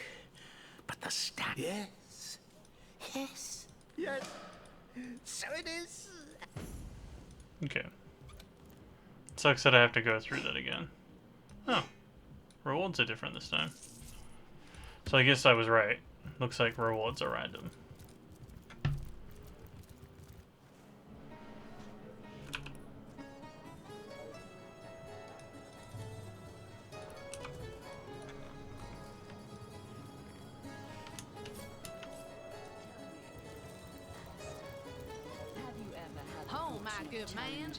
But the stand. Yes. Yes. Yes. So it is. Okay. Sucks that I have to go through that again. Oh. Rewards are different this time. So I guess I was right. Looks like rewards are random. Oh, my good man.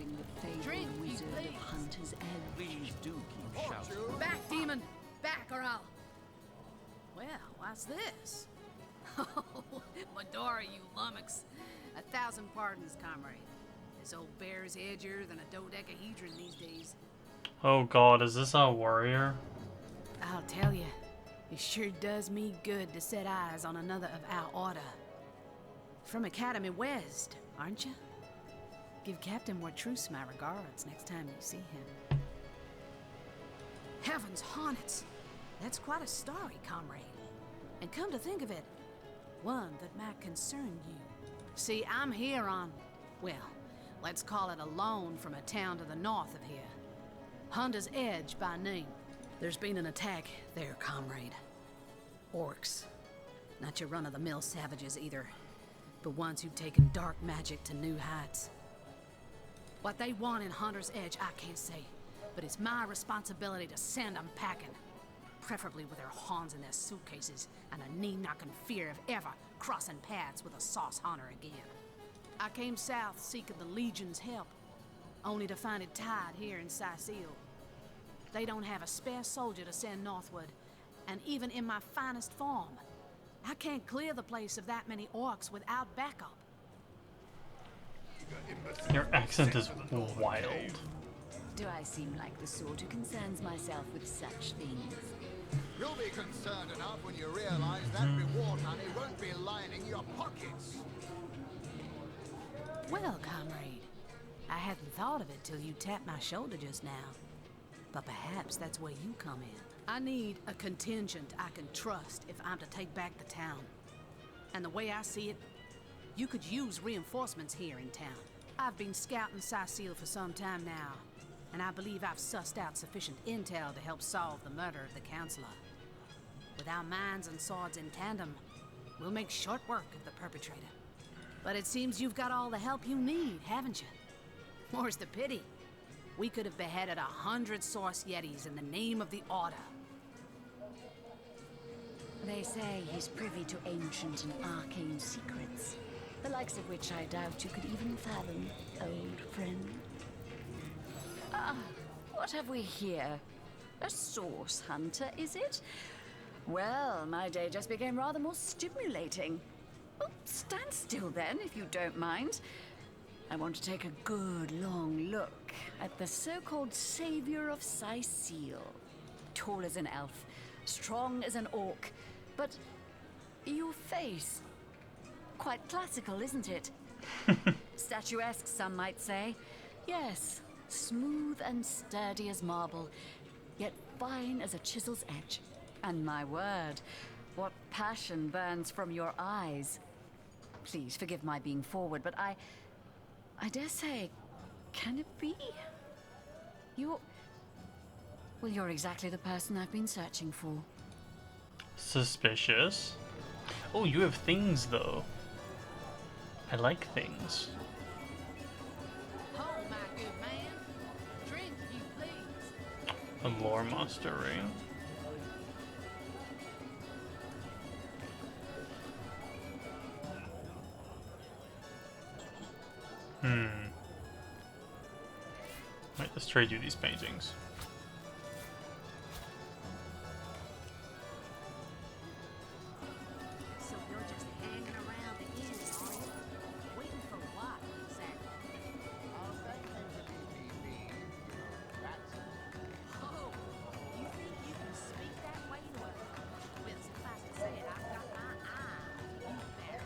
Drink, you please. Hunter's Edge. Please do keep shouting. Back, demon. Back, or I'll... Well, what's this? Oh, Medora, you lummox. 1,000 pardons, comrade. This old bear's edgier than a dodecahedron these days. Oh god, is this our warrior? I'll tell you, it sure does me good to set eyes on another of our order. From Academy West, aren't you? Give Captain Wartruce my regards next time you see him. Heavens hornets! That's quite a story, comrade. And come to think of it, one that might concern you. See, I'm here on, well, let's call it a loan from a town to the north of here. Hunter's Edge by name. There's been an attack there, comrade. Orcs. Not your run-of-the-mill savages either, but ones who've taken dark magic to new heights. What they want in Hunter's Edge, I can't say, but it's my responsibility to send them packing. Preferably with their horns in their suitcases and a knee-knocking fear of ever crossing paths with a sauce hunter again. I came south seeking the Legion's help, only to find it tied here in Sicile. They don't have a spare soldier to send northward, and even in my finest form, I can't clear the place of that many orcs without backup. Your accent is wild. Do I seem like the sort who concerns myself with such things? You'll be concerned enough when you realize that reward money won't be lining your pockets. Well, comrade, I hadn't thought of it till you tapped my shoulder just now. But perhaps that's where you come in. I need a contingent I can trust if I'm to take back the town. And the way I see it, you could use reinforcements here in town. I've been scouting Sicile for some time now, and I believe I've sussed out sufficient intel to help solve the murder of the Counselor. With our minds and swords in tandem, we'll make short work of the perpetrator. But it seems you've got all the help you need, haven't you? More's the pity. We could have beheaded 100 Source Yetis in the name of the Order. They say he's privy to ancient and arcane secrets, the likes of which I doubt you could even fathom, old friend. Ah, what have we here? A source hunter, is it? Well, my day just became rather more stimulating. Oh, stand still then, if you don't mind. I want to take a good long look at the so-called savior of Sicile. Tall as an elf, strong as an orc, but your face, quite classical, isn't it? Statuesque, some might say. Yes, smooth and sturdy as marble, yet fine as a chisel's edge. And my word, what passion burns from your eyes. Please forgive my being forward, but I dare say, can it be? Well, you're exactly the person I've been searching for. Suspicious. Oh, you have things though. I like things. Oh, my good man. Drink, you please. A lore master ring. Right, let's trade you these paintings. So you're just hanging around again, are you? Waiting for what, exactly? Oh, you think you can speak that way to a... Well, suffice to say, I've got my eye on you there.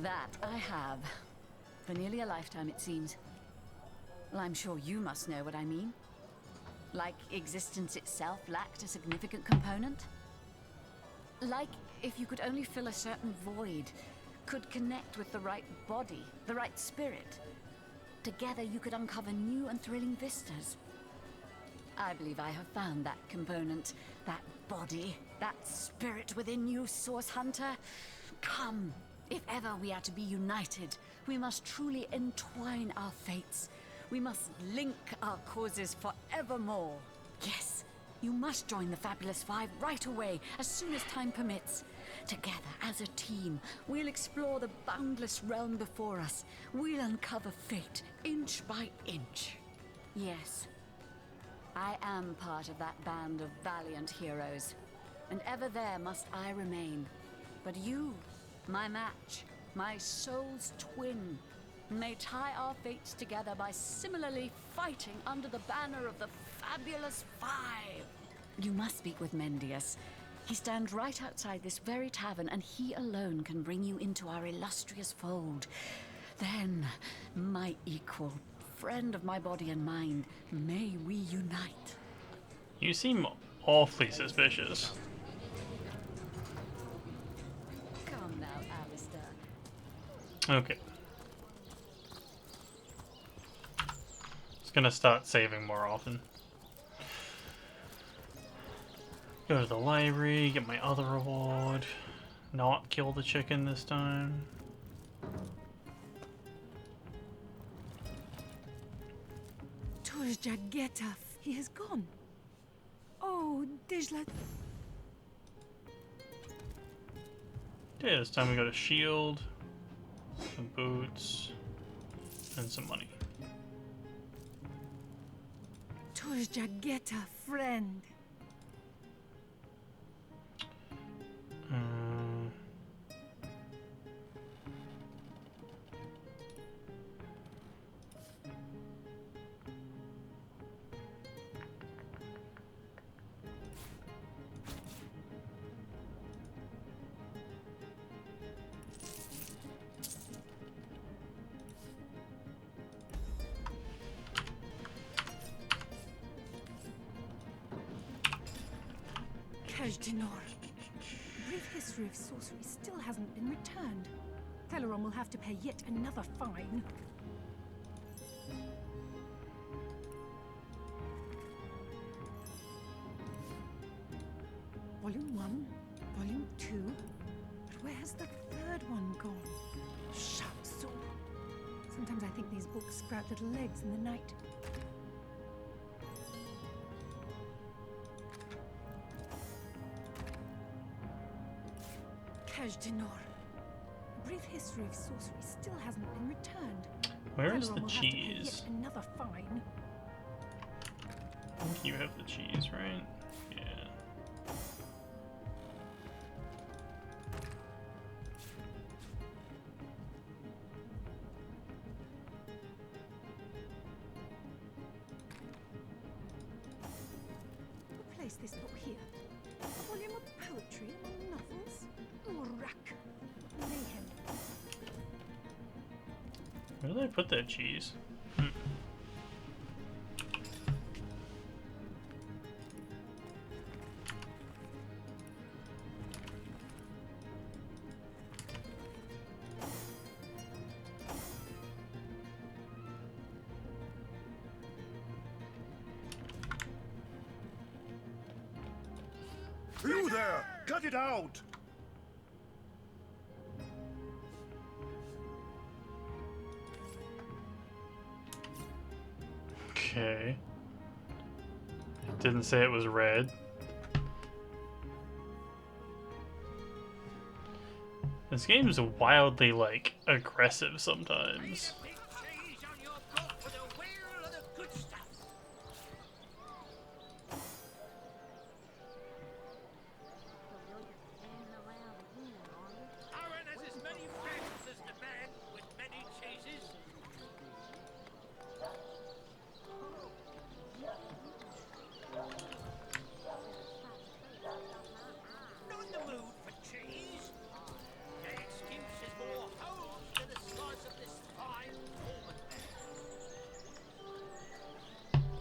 That I have. For nearly a lifetime, it seems. Well, I'm sure you must know what I mean. Like existence itself lacked a significant component. Like if you could only fill a certain void, could connect with the right body, the right spirit. Together you could uncover new and thrilling vistas. I believe I have found that component, that body, that spirit within you, Source Hunter. Come. If ever we are to be united, we must truly entwine our fates. We must link our causes forevermore. Yes, you must join the Fabulous Five right away, as soon as time permits. Together, as a team, we'll explore the boundless realm before us. We'll uncover fate, inch by inch. Yes, I am part of that band of valiant heroes, and ever there must I remain. But you, my match, my soul's twin, may tie our fates together by similarly fighting under the banner of the Fabulous Five. You must speak with Mendius. He stands right outside this very tavern, and he alone can bring you into our illustrious fold. Then, my equal, friend of my body and mind, may we unite. You seem awfully suspicious. Come now, Alistair. Okay. Just gonna start saving more often. Go to the library, get my other reward. Not kill the chicken this time. Jageta, he has gone. Oh, Dijla. Yeah, this time we got a shield, some boots, and some money. Jageta, friend. Dinor. The brief history of sorcery still hasn't been returned. Teleron will have to pay yet another fine. Volume 1, Volume 2. But where has the third one gone? Shucks. Sometimes I think these books sprout little legs in the night. Dinor. A brief history of sorcery still hasn't been returned. Where is Teleron the will have to pay cheese? yet another fine. I think you have the cheese, right? Yeah. Where did I put that cheese? Hmm. You there! Cut it out! Okay. It didn't say it was red. This game is wildly, like, aggressive sometimes.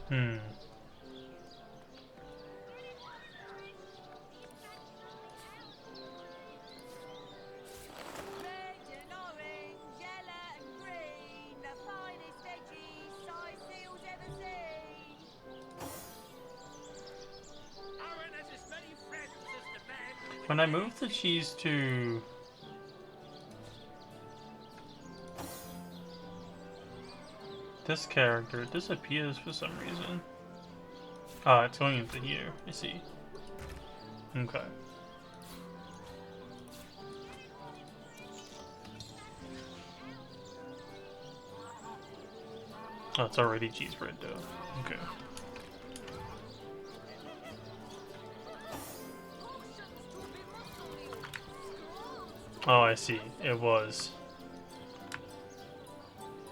Hmm. When I move the cheese to... this character, it disappears for some reason. Ah, it's going into here. I see. Okay. Oh, it's already cheese bread dough. Okay. Oh, I see. It was.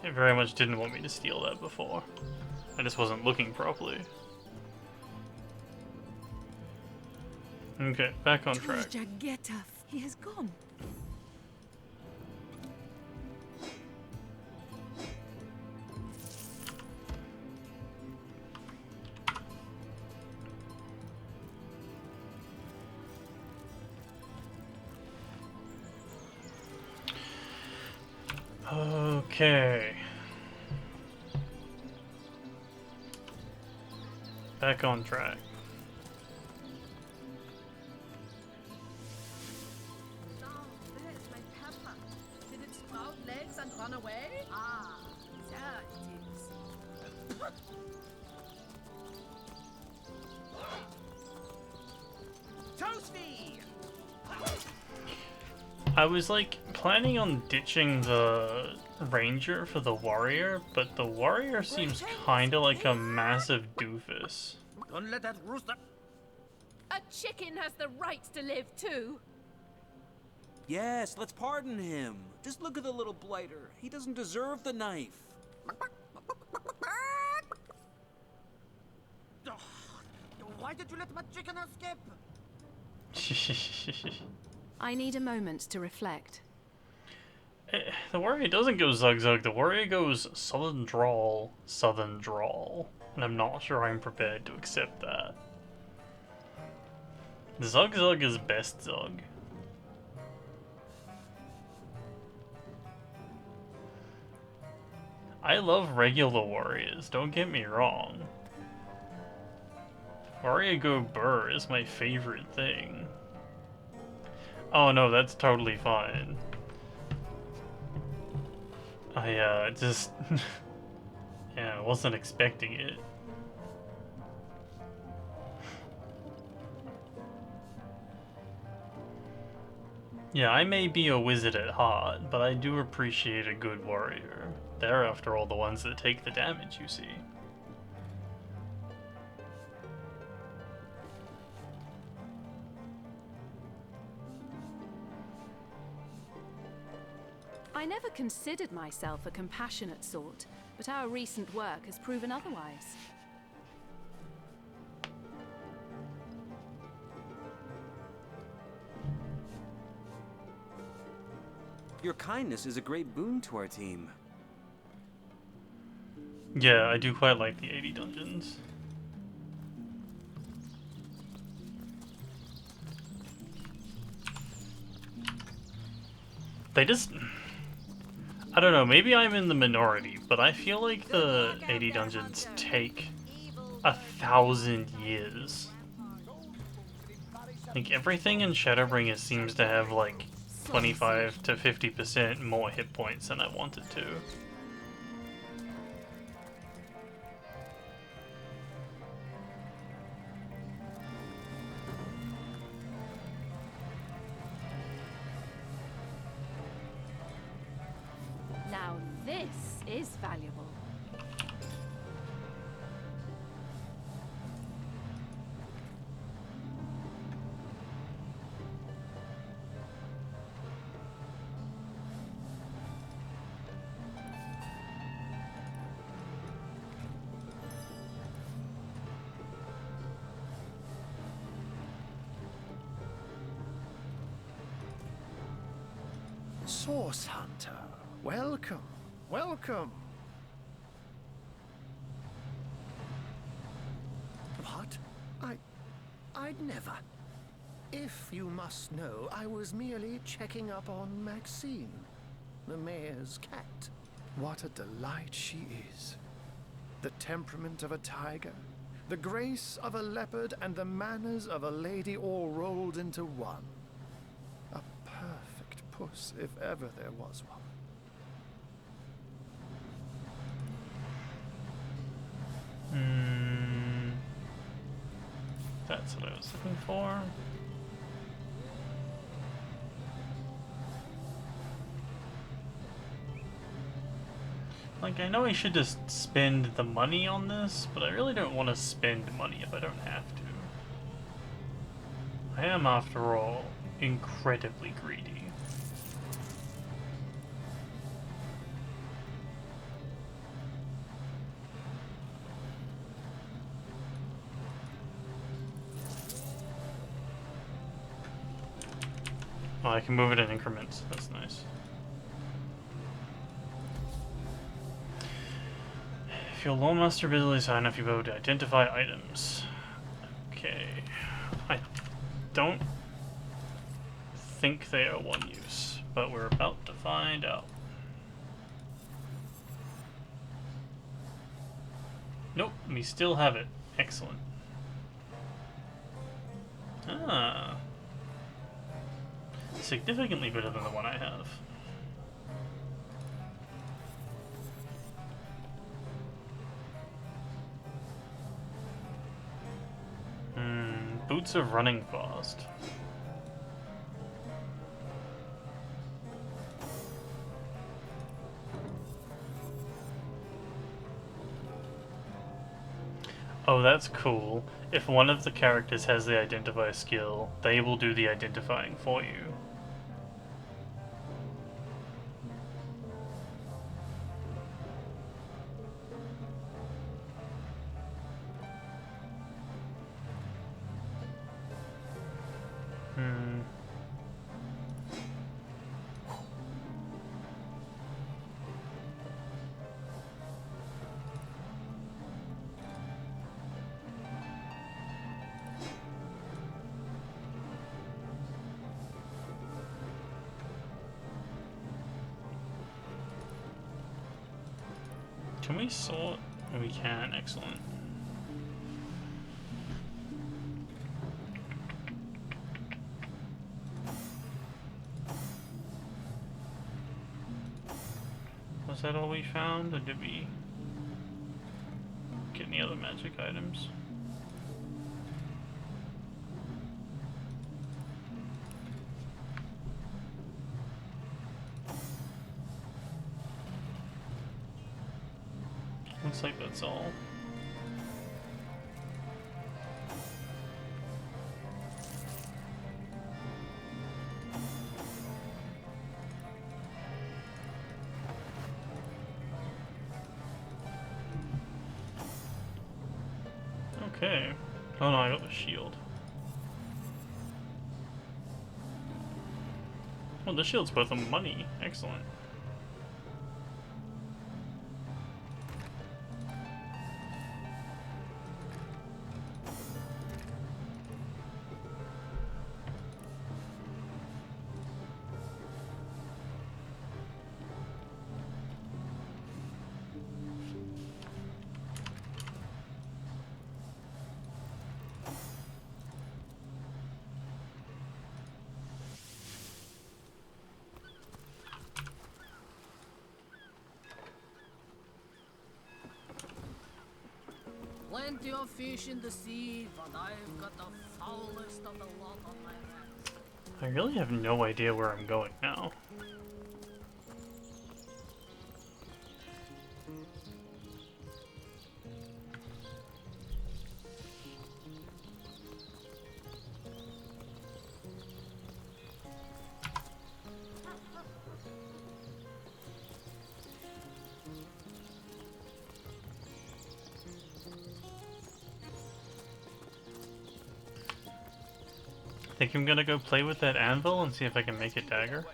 It very much didn't want me to steal that before. I just wasn't looking properly. Okay, back on track. Jageta, he has gone. Okay. Back on track. Did it sprout legs and run away? Ah, there it is. Toasty! I was like planning on ditching the ranger for the warrior, but the warrior seems kinda like a massive doofus. Don't let that rooster... A chicken has the right to live too. Yes, let's pardon him. Just look at the little blighter. He doesn't deserve the knife. Why did you let my chicken escape? I need a moment to reflect. The warrior doesn't go zug zug, the warrior goes southern drawl, and I'm not sure I'm prepared to accept that. Zug zug is best zug. I love regular warriors, don't get me wrong. Warrior go burr is my favorite thing. Oh no, that's totally fine. I just yeah, I wasn't expecting it. Yeah, I may be a wizard at heart, but I do appreciate a good warrior. They're after all the ones that take the damage, you see. I never considered myself a compassionate sort, but our recent work has proven otherwise. Your kindness is a great boon to our team. Yeah, I do quite like the 80 dungeons. They just... I don't know, maybe I'm in the minority, but I feel like the 80 dungeons take 1,000 years. Like, everything in Shadowbringers seems to have, like, 25 to 50% more hit points than I wanted to. Now this is valuable. Source Hunter, welcome, welcome. What? I'd never. If you must know, I was merely checking up on Maxine, the mayor's cat. What a delight she is. The temperament of a tiger, the grace of a leopard, and the manners of a lady all rolled into one. A perfect puss, if ever there was one. That's what I was looking for. Like, I know I should just spend the money on this, but I really don't want to spend money if I don't have to. I am, after all, incredibly greedy. Oh, I can move it in increments. That's nice. If your Lore Master ability is high enough, you'll be able to identify items. Okay. I don't think they are one use, but we're about to find out. Nope, we still have it. Excellent. Ah. Significantly better than the one I have. Boots of running fast. Oh, that's cool. If one of the characters has the identify skill, they will do the identifying for you. Can we sort? We can, excellent. Was that all we found, or did we get any other magic items? Looks like that's all. Okay. Oh no, I got the shield. Oh, the shield's both of money. Excellent. plenty of fish in the sea, but I've got the foulest of the lot on my hands. I really have no idea where I'm going now. Think I'm gonna go play with that anvil and see if I can make a dagger.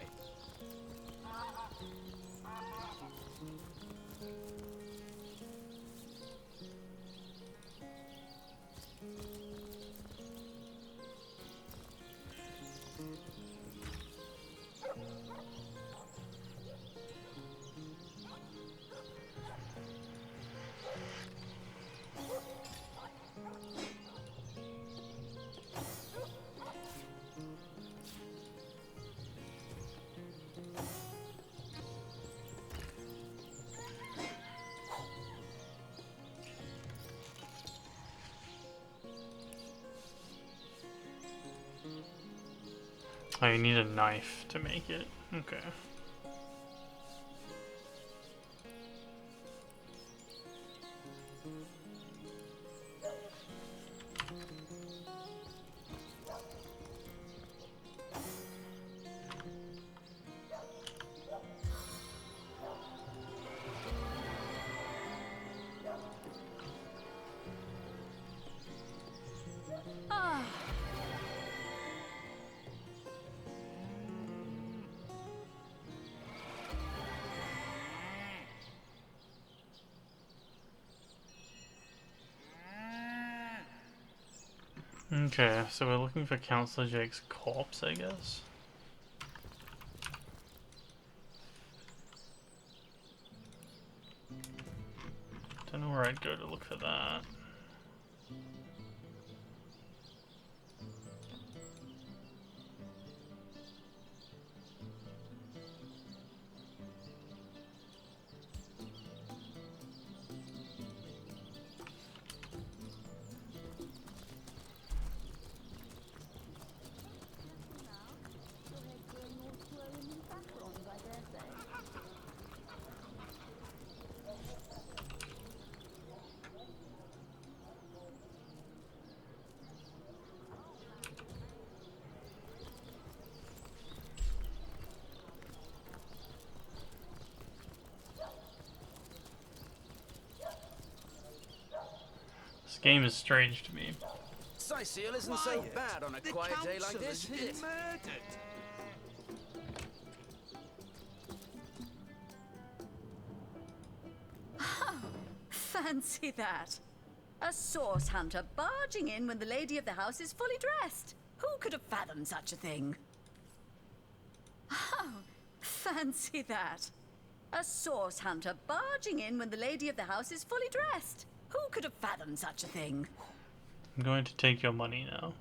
Oh, you need a knife to make it. Okay. Ah. Okay, so we're looking for Counselor Jake's corpse, I guess. Don't know where I'd go to look for that. This game is strange to me. Syceal isn't so bad on a quiet day like this, is it? Fancy that. A source hunter barging in when the lady of the house is fully dressed. Who could have fathomed such a thing? Oh, fancy that. A source hunter barging in when the lady of the house is fully dressed. Who could have fathomed such a thing? I'm going to take your money now.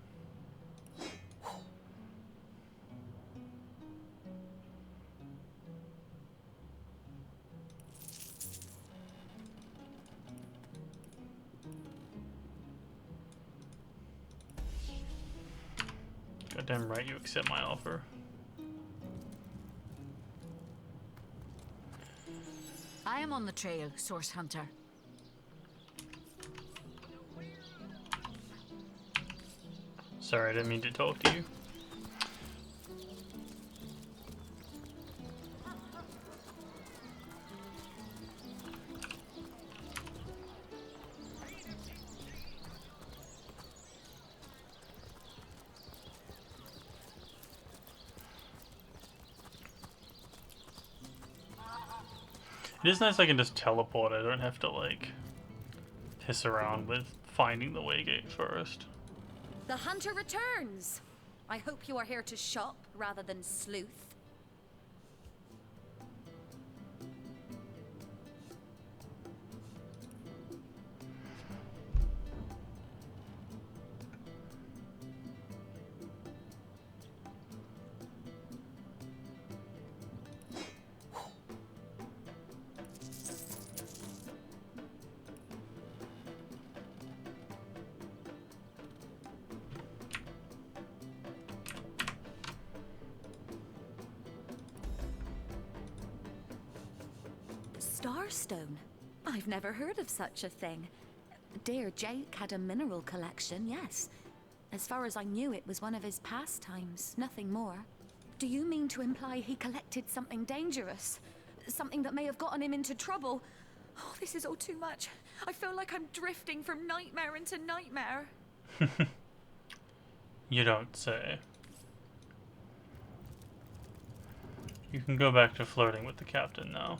Goddamn right you accept my offer. I am on the trail, Source Hunter. Sorry, I didn't mean to talk to you. It is nice I can just teleport. I don't have to, like, piss around with finding the waygate first. The hunter returns. I hope you are here to shop rather than sleuth. Starstone? I've never heard of such a thing. Dear Jake had a mineral collection, yes. As far as I knew, it was one of his pastimes, nothing more. Do you mean to imply he collected something dangerous? Something that may have gotten him into trouble? Oh, this is all too much. I feel like I'm drifting from nightmare into nightmare. You don't say. You can go back to flirting with the captain now.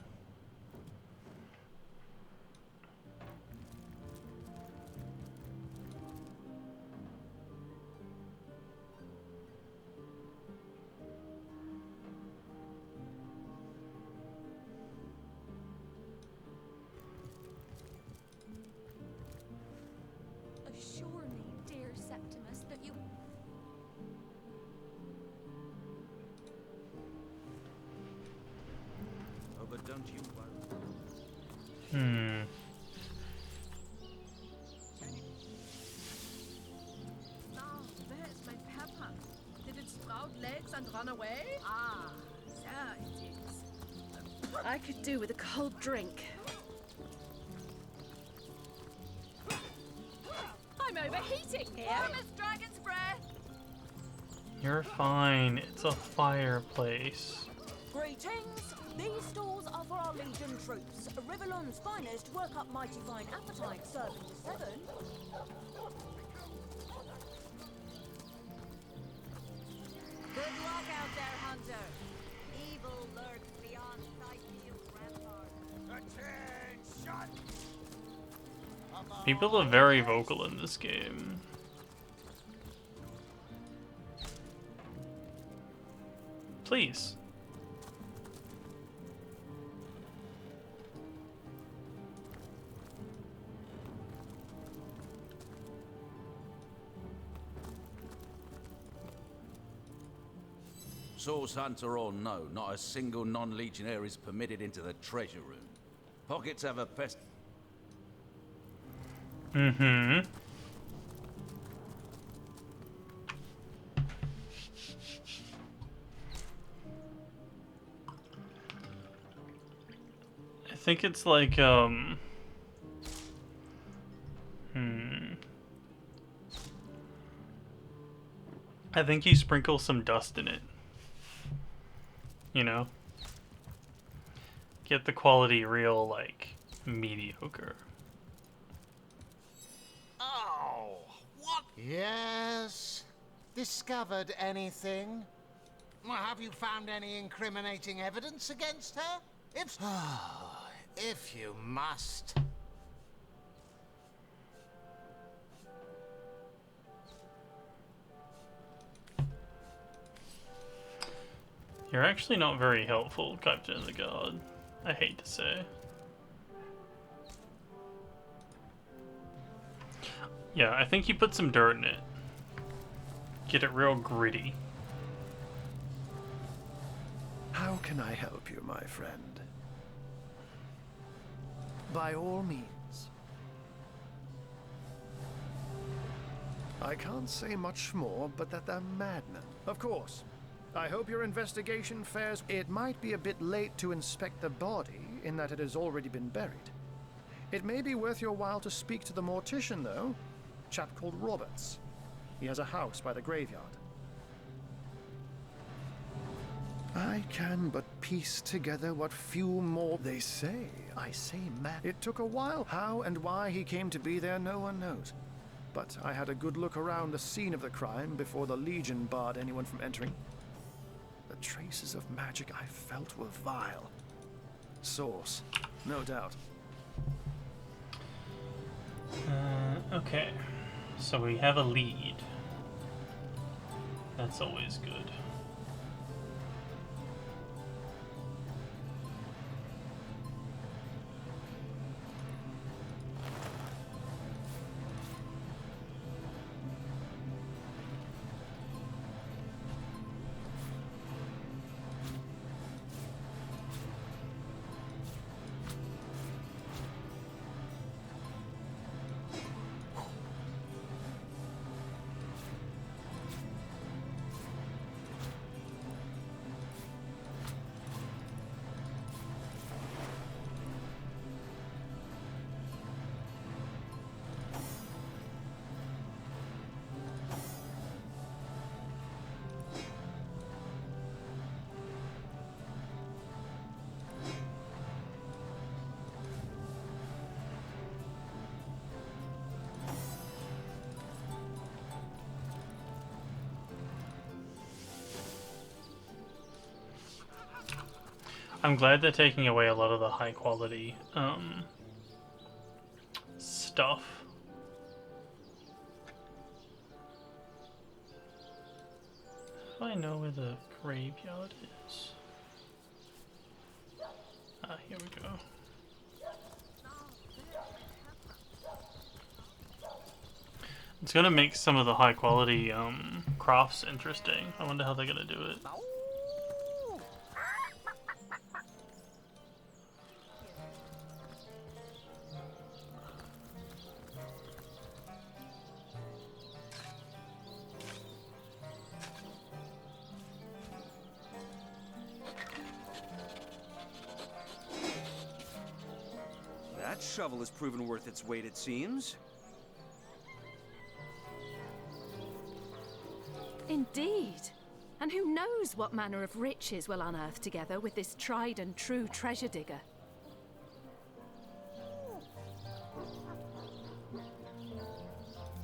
Assure me, dear Septimus, that you... Oh, but don't you worry. Now, where is my pepper? Did it sprout legs and run away? Ah, there it is. I could do with a cold drink. I'm overheating here. Miss Dragon's Breath! You're fine. It's a fireplace. Greetings! These stalls are for our Legion troops. Rivellon's finest work up mighty fine appetite, serving to 7. Good luck out there, Hunter. Evil lurks beyond Sightfield's ramparts. Attention! People are very vocal in this game. Please. Source hunter or no, not a single non-legionnaire is permitted into the treasure room. Pockets have a pest... Mm-hmm. I think it's like, I think you sprinkle some dust in it. You know? Get the quality real, like, mediocre. Oh, what? Yes. Discovered anything? Well, have you found any incriminating evidence against her? If you must. You're actually not very helpful, Captain of the Guard. I hate to say. Yeah, I think you put some dirt in it. Get it real gritty. How can I help you, my friend? By all means. I can't say much more, but that they're madmen. Of course. I hope your investigation fares... It might be a bit late to inspect the body, in that it has already been buried. It may be worth your while to speak to the mortician, though. A chap called Roberts. He has a house by the graveyard. I can but piece together what few more they say. I say, man. It took a while. How and why he came to be there, no one knows. But I had a good look around the scene of the crime before the Legion barred anyone from entering. The traces of magic I felt were vile. Source, no doubt. Okay. So we have a lead. That's always good. I'm glad they're taking away a lot of the high quality stuff. Do I know where the graveyard is? Ah, here we go. It's gonna make some of the high quality crafts interesting. I wonder how they're gonna do it. That shovel has proven worth its weight, it seems. Indeed. And who knows what manner of riches we'll unearth together with this tried and true treasure digger.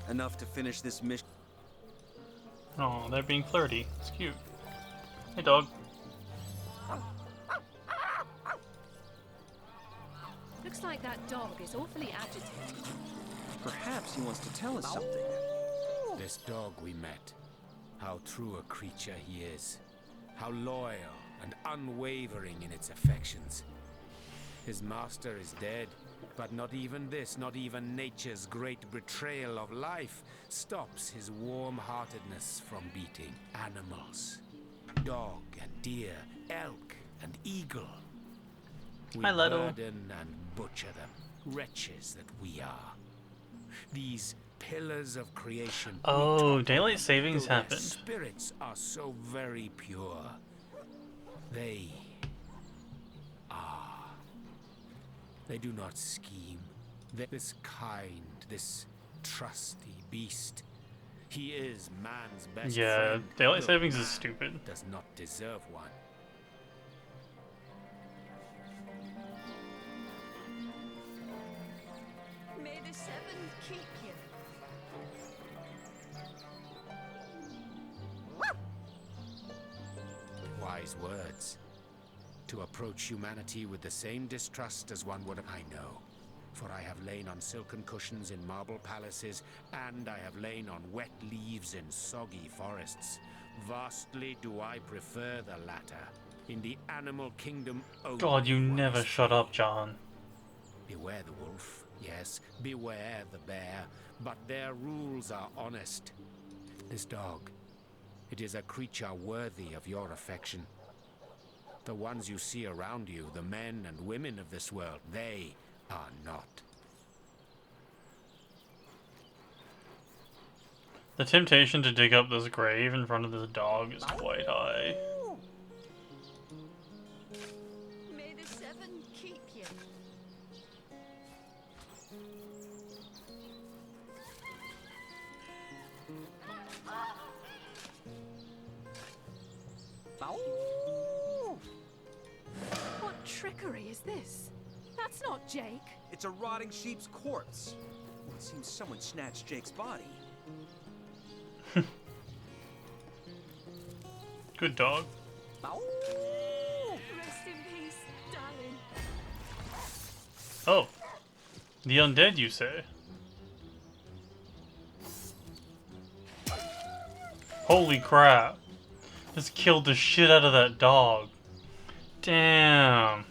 Enough to finish this mission. Oh, they're being flirty. It's cute. Hey, dog. Looks like that dog is awfully agitated. Perhaps he wants to tell us something. This dog we met, how true a creature he is. How loyal and unwavering in its affections. His master is dead, but not even this, not even nature's great betrayal of life, stops his warm-heartedness from beating. Animals. Dog and deer, elk and eagle. We Hi, Leto. burden and butcher them, wretches that we are. These pillars of creation. Oh, daylight savings though their happened. spirits are so very pure. They are. They do not scheme. This kind, this trusty beast. He is man's best Yeah, friend. daylight though savings is man stupid. Does not deserve one. May the seven keep you. Wise words. To approach humanity with the same distrust as one would. I know. For I have lain on silken cushions in marble palaces, and I have lain on wet leaves in soggy forests. Vastly do I prefer the latter. In the animal kingdom only. God, you one never is shut free. up, John. Beware the wolf, yes, beware the bear, but their rules are honest. This dog, it is a creature worthy of your affection. The ones you see around you, the men and women of this world, they are not. The temptation to dig up this grave in front of this dog is quite high. May the seven keep you. What trickery is this? That's not Jake. It's a rotting sheep's corpse. Well, it seems someone snatched Jake's body. Good dog. Rest in peace, darling. Oh. The undead, you say? Holy crap. Just killed the shit out of that dog. Damn.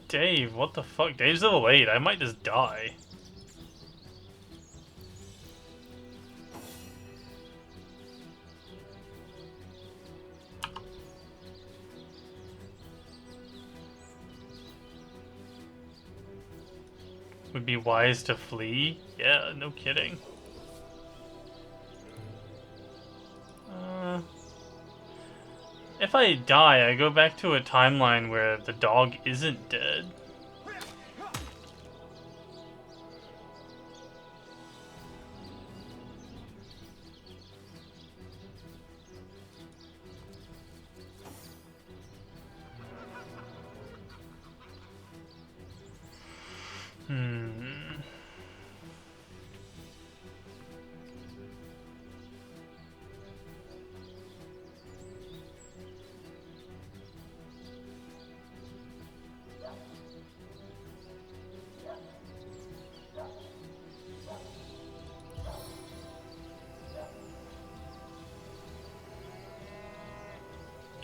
Dave, what the fuck? Dave's level 8. I might just die. Would be wise to flee? Yeah, no kidding. If I die, I go back to a timeline where the dog isn't dead.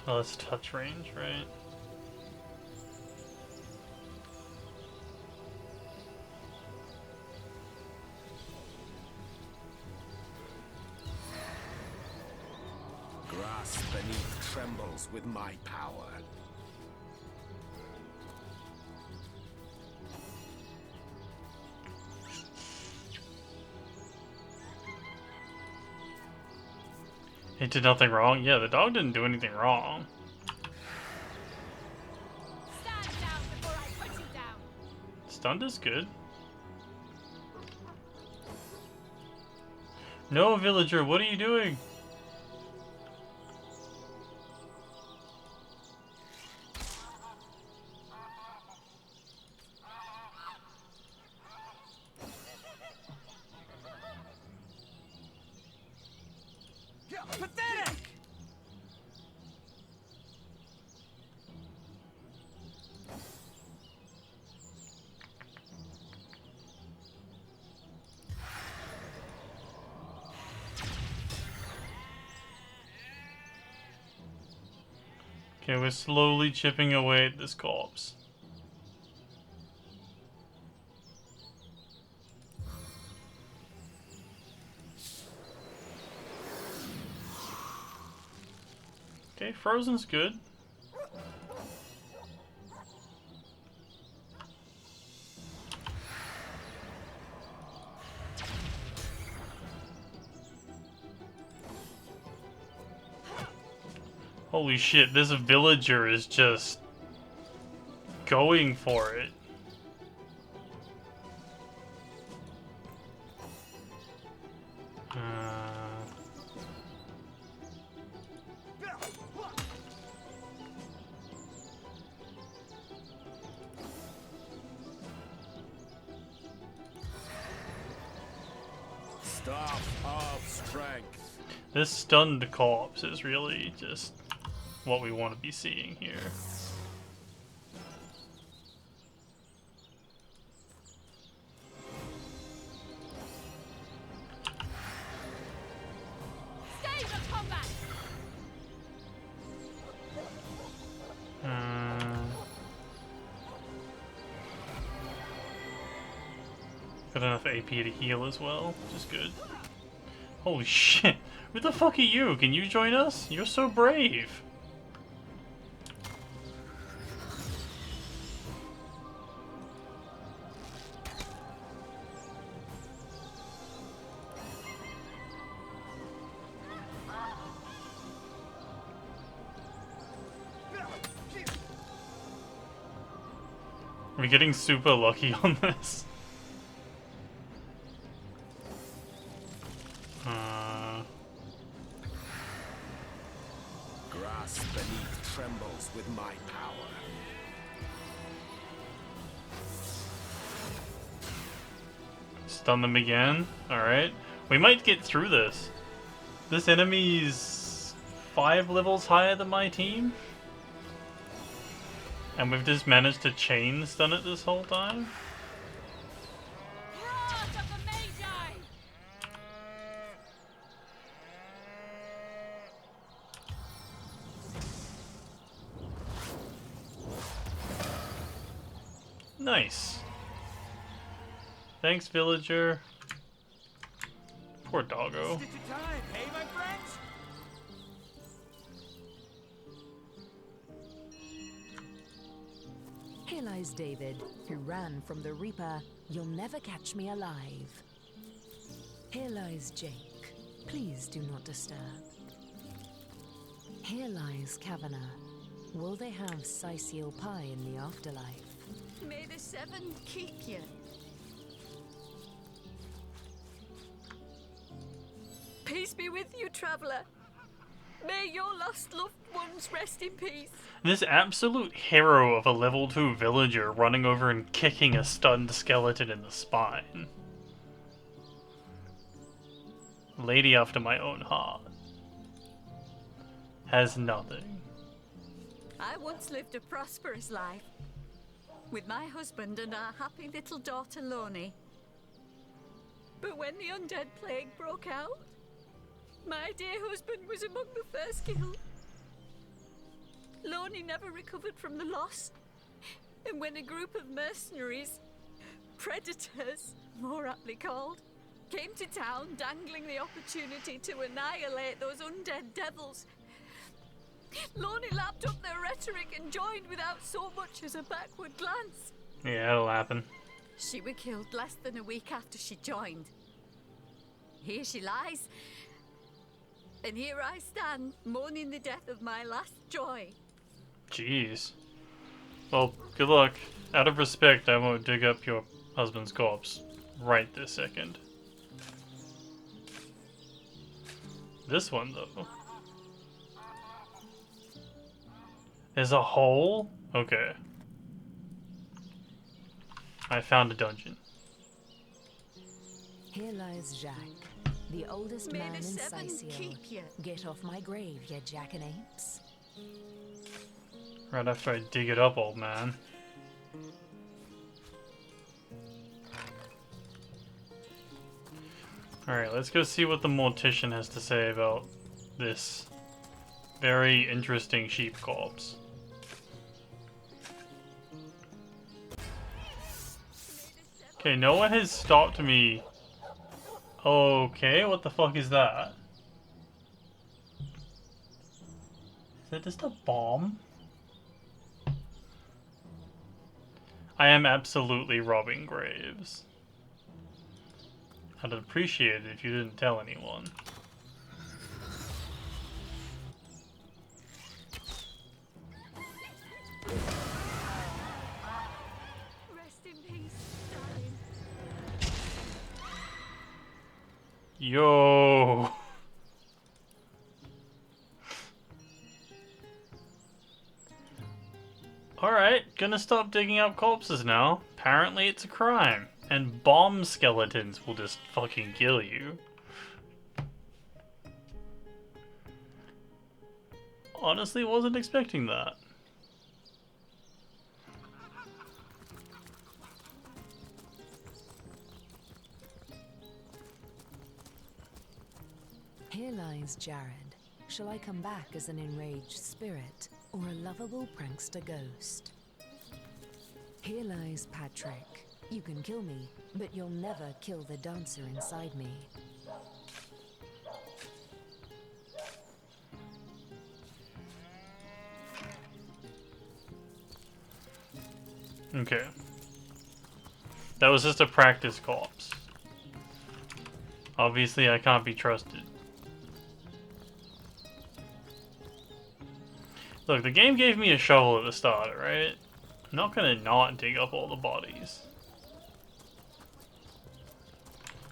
Oh, that's touch range, right? Grass beneath trembles with my power. He did nothing wrong? Yeah, the dog didn't do anything wrong. Stand down before I put you down. Stunned is good. No, villager, what are you doing? Pathetic! Okay, we're slowly chipping away at this corpse. Okay, Frozen's good. Holy shit, this villager is just going for it. Staff of strength. This stunned corpse is really just what we want to be seeing here. Stay the combat. Got enough AP to heal as well, which is good. Holy shit! Who the fuck are you? Can you join us? You're so brave! We're getting super lucky on this. Grass beneath trembles with my power. Stun them again. Alright. We might get through this. This enemy's 5 levels higher than my team. And we've just managed to chain stun it this whole time. Wrath of the Magi. Nice. Thanks, villager. Poor doggo. Stitch of time, hey, my friends? Here lies David, who ran from the Reaper. You'll never catch me alive. Here lies Jake. Please do not disturb. Here lies Kavanagh. Will they have Sicil pie in the afterlife? May the seven keep you. Peace be with you, traveler. May your lost loved ones rest in peace. This absolute hero of a level 2 villager running over and kicking a stunned skeleton in the spine. Lady after my own heart. Has nothing. I once lived a prosperous life with my husband and our happy little daughter Loni. But when the undead plague broke out, my dear husband was among the first killed. Lorne never recovered from the loss. And when a group of mercenaries, predators, more aptly called, came to town dangling the opportunity to annihilate those undead devils, Lorne lapped up their rhetoric and joined without so much as a backward glance. Yeah, it'll happen. She were killed less than a week after she joined. Here she lies, and here I stand, mourning the death of my last joy. Jeez. Well, good luck. Out of respect, I won't dig up your husband's corpse right this second. This one, though. There's a hole? Okay. I found a dungeon. Here lies Jacques, the oldest man in Sicil. Get off my grave, you jackanapes. Right after I dig it up, old man. Alright, let's go see what the mortician has to say about this very interesting sheep corpse. Okay, no one has stopped me. Okay, what the fuck is that? Is that just a bomb? I am absolutely robbing graves. I'd appreciate it if you didn't tell anyone. Rest in peace, darling. Yo! Alright, gonna stop digging up corpses now. Apparently it's a crime. And bomb skeletons will just fucking kill you. Honestly, wasn't expecting that. Here lies Jared. Shall I come back as an enraged spirit or a lovable prankster ghost? Here lies Patrick. You can kill me, but you'll never kill the dancer inside me. Okay. That was just a practice corpse. Obviously, I can't be trusted. Look, the game gave me a shovel at the start, right? I'm not gonna not dig up all the bodies.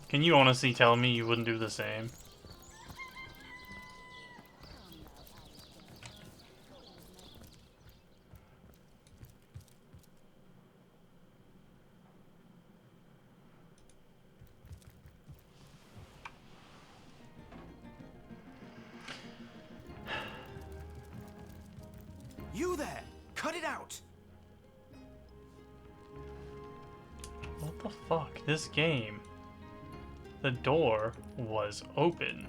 Can you honestly tell me you wouldn't do the same? You there! Cut it out! What the fuck? This game. The door was open.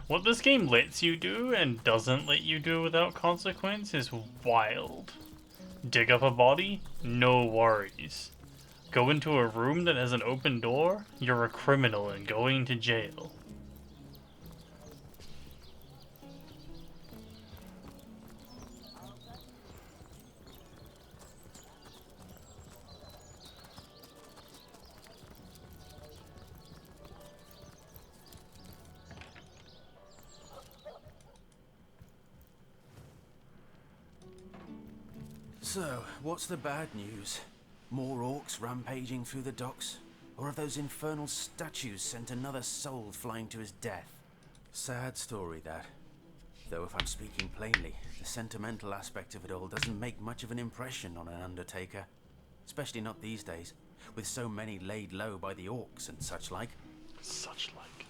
What this game lets you do and doesn't let you do without consequence is wild. Dig up a body? No worries. Go into a room that has an open door? You're a criminal and going to jail. So, what's the bad news? More orcs rampaging through the docks? Or have those infernal statues sent another soul flying to his death? Sad story, that. Though if I'm speaking plainly, the sentimental aspect of it all doesn't make much of an impression on an undertaker. Especially not these days, with so many laid low by the orcs and such like. Such like.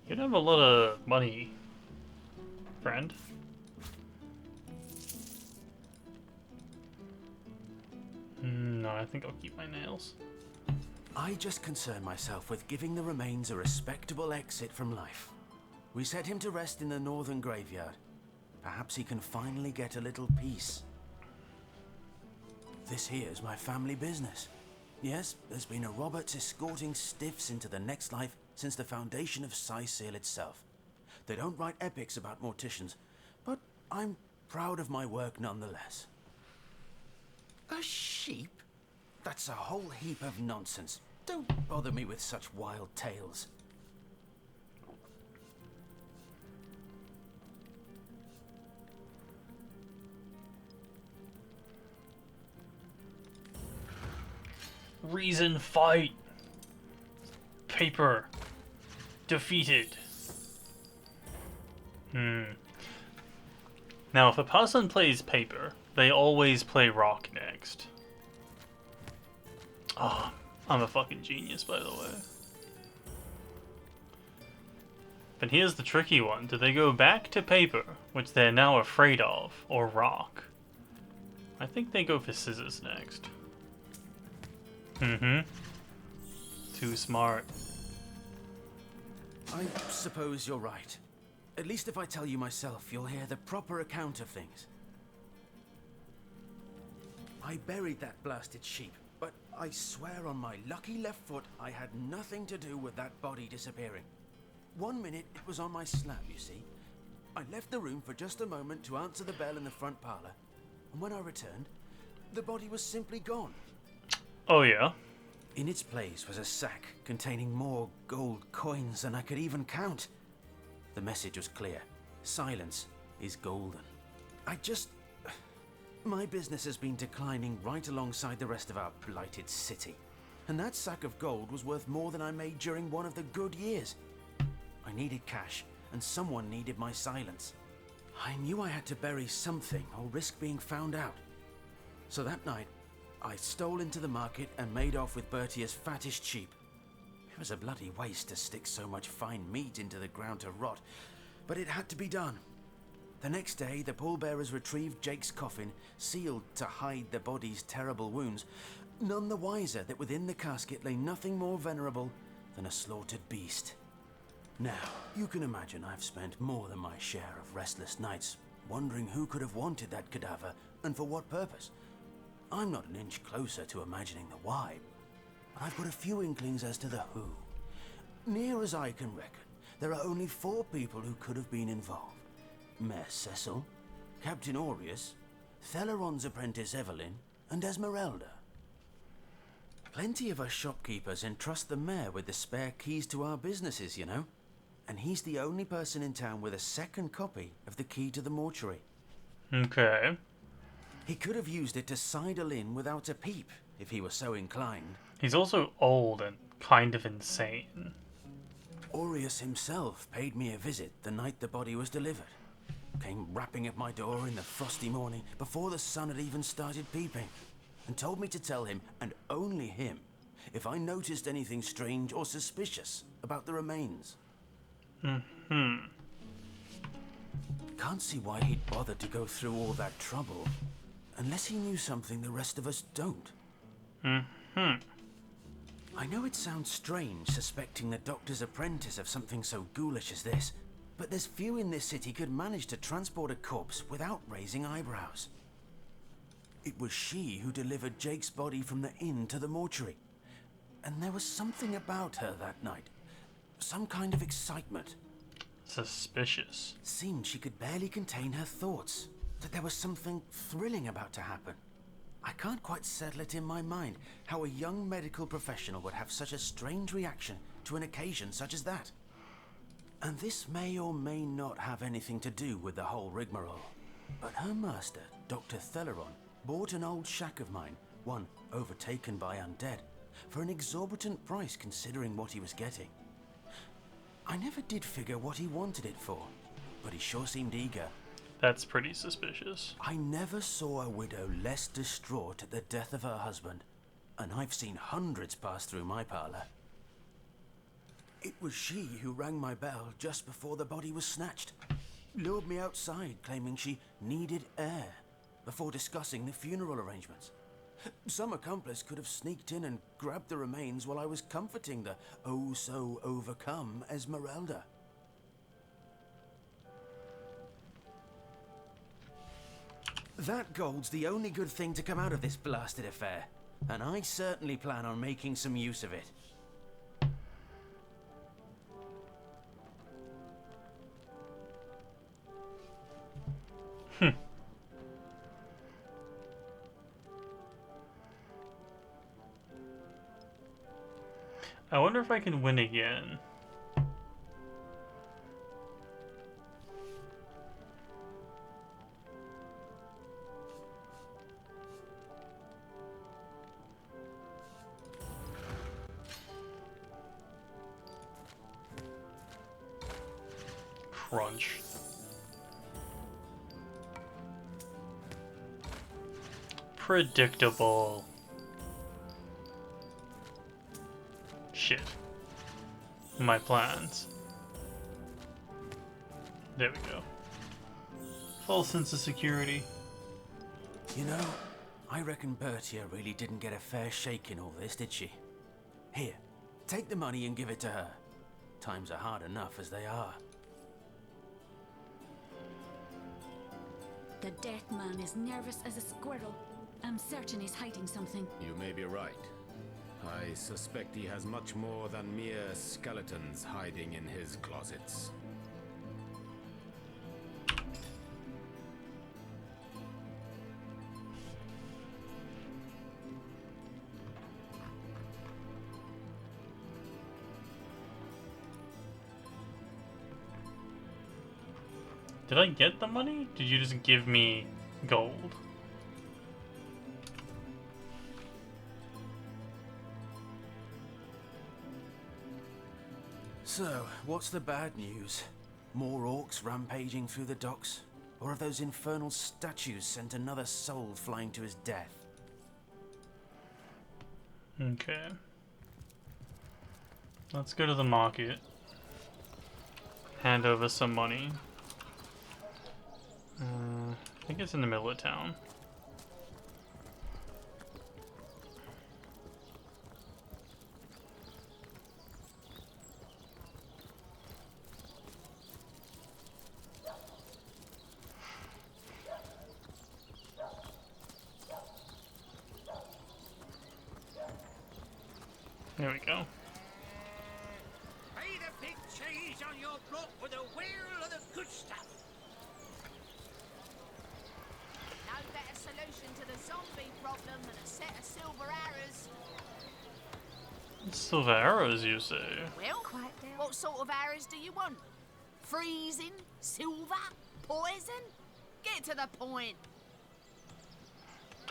You'd have a lot of money, friend. no, I think I'll keep my nails. I just concern myself with giving the remains a respectable exit from life. We set him to rest in the northern graveyard. Perhaps he can finally get a little peace. This here's my family business. Yes, there's been a Roberts escorting stiffs into the next life since the foundation of Seal itself. They don't write epics about morticians, but I'm proud of my work nonetheless. A sheep? That's a whole heap of nonsense. Don't bother me with such wild tales. Reason fight. Paper. Defeated. Now, if a person plays paper, they always play rock next. Oh, I'm a fucking genius, by the way. But here's the tricky one. Do they go back to paper, which they're now afraid of, or rock? I think they go for scissors next. Too smart. I suppose you're right. At least if I tell you myself, you'll hear the proper account of things. I buried that blasted sheep, but I swear on my lucky left foot I had nothing to do with that body disappearing. 1 minute it was on my slab, you see. I left the room for just a moment to answer the bell in the front parlor, and when I returned, the body was simply gone. Oh yeah? In its place was a sack containing more gold coins than I could even count. The message was clear. Silence is golden. My business has been declining right alongside the rest of our blighted city. And that sack of gold was worth more than I made during one of the good years. I needed cash, and someone needed my silence. I knew I had to bury something or risk being found out. So that night, I stole into the market and made off with Bertia's fattest sheep. It was a bloody waste to stick so much fine meat into the ground to rot, but it had to be done. The next day, the pallbearers retrieved Jake's coffin, sealed to hide the body's terrible wounds, none the wiser that within the casket lay nothing more venerable than a slaughtered beast. Now, you can imagine I've spent more than my share of restless nights, wondering who could have wanted that cadaver and for what purpose. I'm not an inch closer to imagining the why, but I've got a few inklings as to the who. Near as I can reckon, there are only 4 people who could have been involved. Mayor Cecil, Captain Aureus, Theleron's apprentice Evelyn, and Esmeralda. Plenty of us shopkeepers entrust the mayor with the spare keys to our businesses, you know. And he's the only person in town with a second copy of the key to the mortuary. Okay. He could have used it to sidle in without a peep, if he were so inclined. He's also old and kind of insane. Aureus himself paid me a visit the night the body was delivered. Came rapping at my door in the frosty morning before the sun had even started peeping, and told me to tell him, and only him, if I noticed anything strange or suspicious about the remains. Can't see why he'd bothered to go through all that trouble, unless he knew something the rest of us don't. I know it sounds strange suspecting the doctor's apprentice of something so ghoulish as this, but there's few in this city could manage to transport a corpse without raising eyebrows. It was she who delivered Jake's body from the inn to the mortuary, and there was something about her that night. Some kind of excitement. Suspicious. Seemed she could barely contain her thoughts, that there was something thrilling about to happen. I can't quite settle it in my mind how a young medical professional would have such a strange reaction to an occasion such as that. And this may or may not have anything to do with the whole rigmarole. But her master, Dr. Theleron, bought an old shack of mine, one overtaken by undead, for an exorbitant price considering what he was getting. I never did figure what he wanted it for, but he sure seemed eager. That's pretty suspicious. I never saw a widow less distraught at the death of her husband, and I've seen hundreds pass through my parlor. It was she who rang my bell just before the body was snatched, lured me outside claiming she needed air, before discussing the funeral arrangements. Some accomplice could have sneaked in and grabbed the remains while I was comforting the oh-so-overcome Esmeralda. That gold's the only good thing to come out of this blasted affair, and I certainly plan on making some use of it. I wonder if I can win again. Crunch. Predictable. Shit. My plans. There we go. False sense of security. You know, I reckon Bertia really didn't get a fair shake in all this, did she? Here, take the money and give it to her. Times are hard enough as they are. The death man is nervous as a squirrel. I'm certain he's hiding something. You may be right. I suspect he has much more than mere skeletons hiding in his closets. Did I get the money? Did you just give me gold? So, what's the bad news? More orcs rampaging through the docks? Or have those infernal statues sent another soul flying to his death? Okay. Let's go to the market. Hand over some money. I think it's in the middle of town. There we go. Pay the big cheese on your block with a wheel of the good stuff. No better solution to the zombie problem than a set of silver arrows. Silver arrows, you say? Well, what sort of arrows do you want? Freezing? Silver? Poison? Get to the point.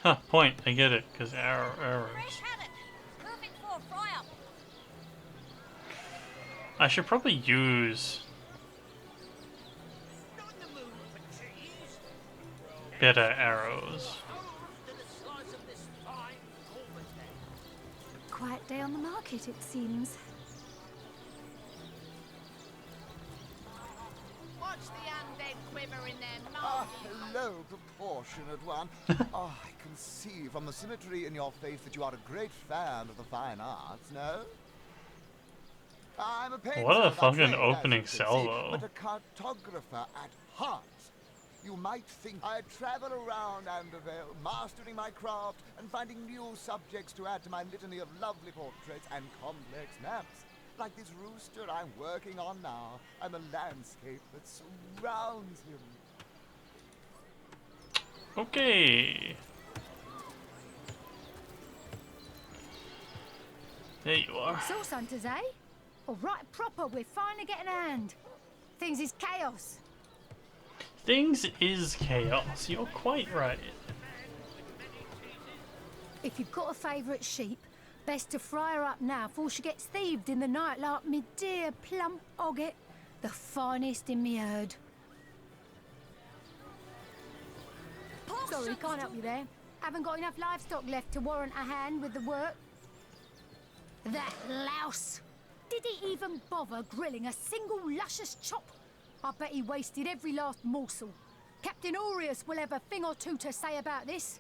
Huh, point. I get it, because arrows. Fresh haddock. Perfect for a fry-up. I should probably use better arrows. Quiet day on the market, it seems. Watch the undead quiver in their Ah, mouth. hello, proportionate one. Oh, I can see from the symmetry in your face that you are a great fan of the fine arts, no? I'm a painter What a by fucking trade, as opening you can see, salvo. but a cartographer at heart. You might think I travel around Andervale, mastering my craft and finding new subjects to add to my litany of lovely portraits and complex maps. Like this rooster I'm working on now, and the landscape that surrounds him. Okay. There you are. Source hunters, eh? All right, proper, we're finally getting a hand. Things is chaos. Things is chaos. You're quite right. If you've got a favourite sheep, best to fry her up now before she gets thieved in the night like me dear plump Ogget, the finest in me herd. Sorry, can't help you there. Haven't got enough livestock left to warrant a hand with the work. That louse! Did he even bother grilling a single luscious chop? I bet he wasted every last morsel. Captain Aureus will have a thing or two to say about this.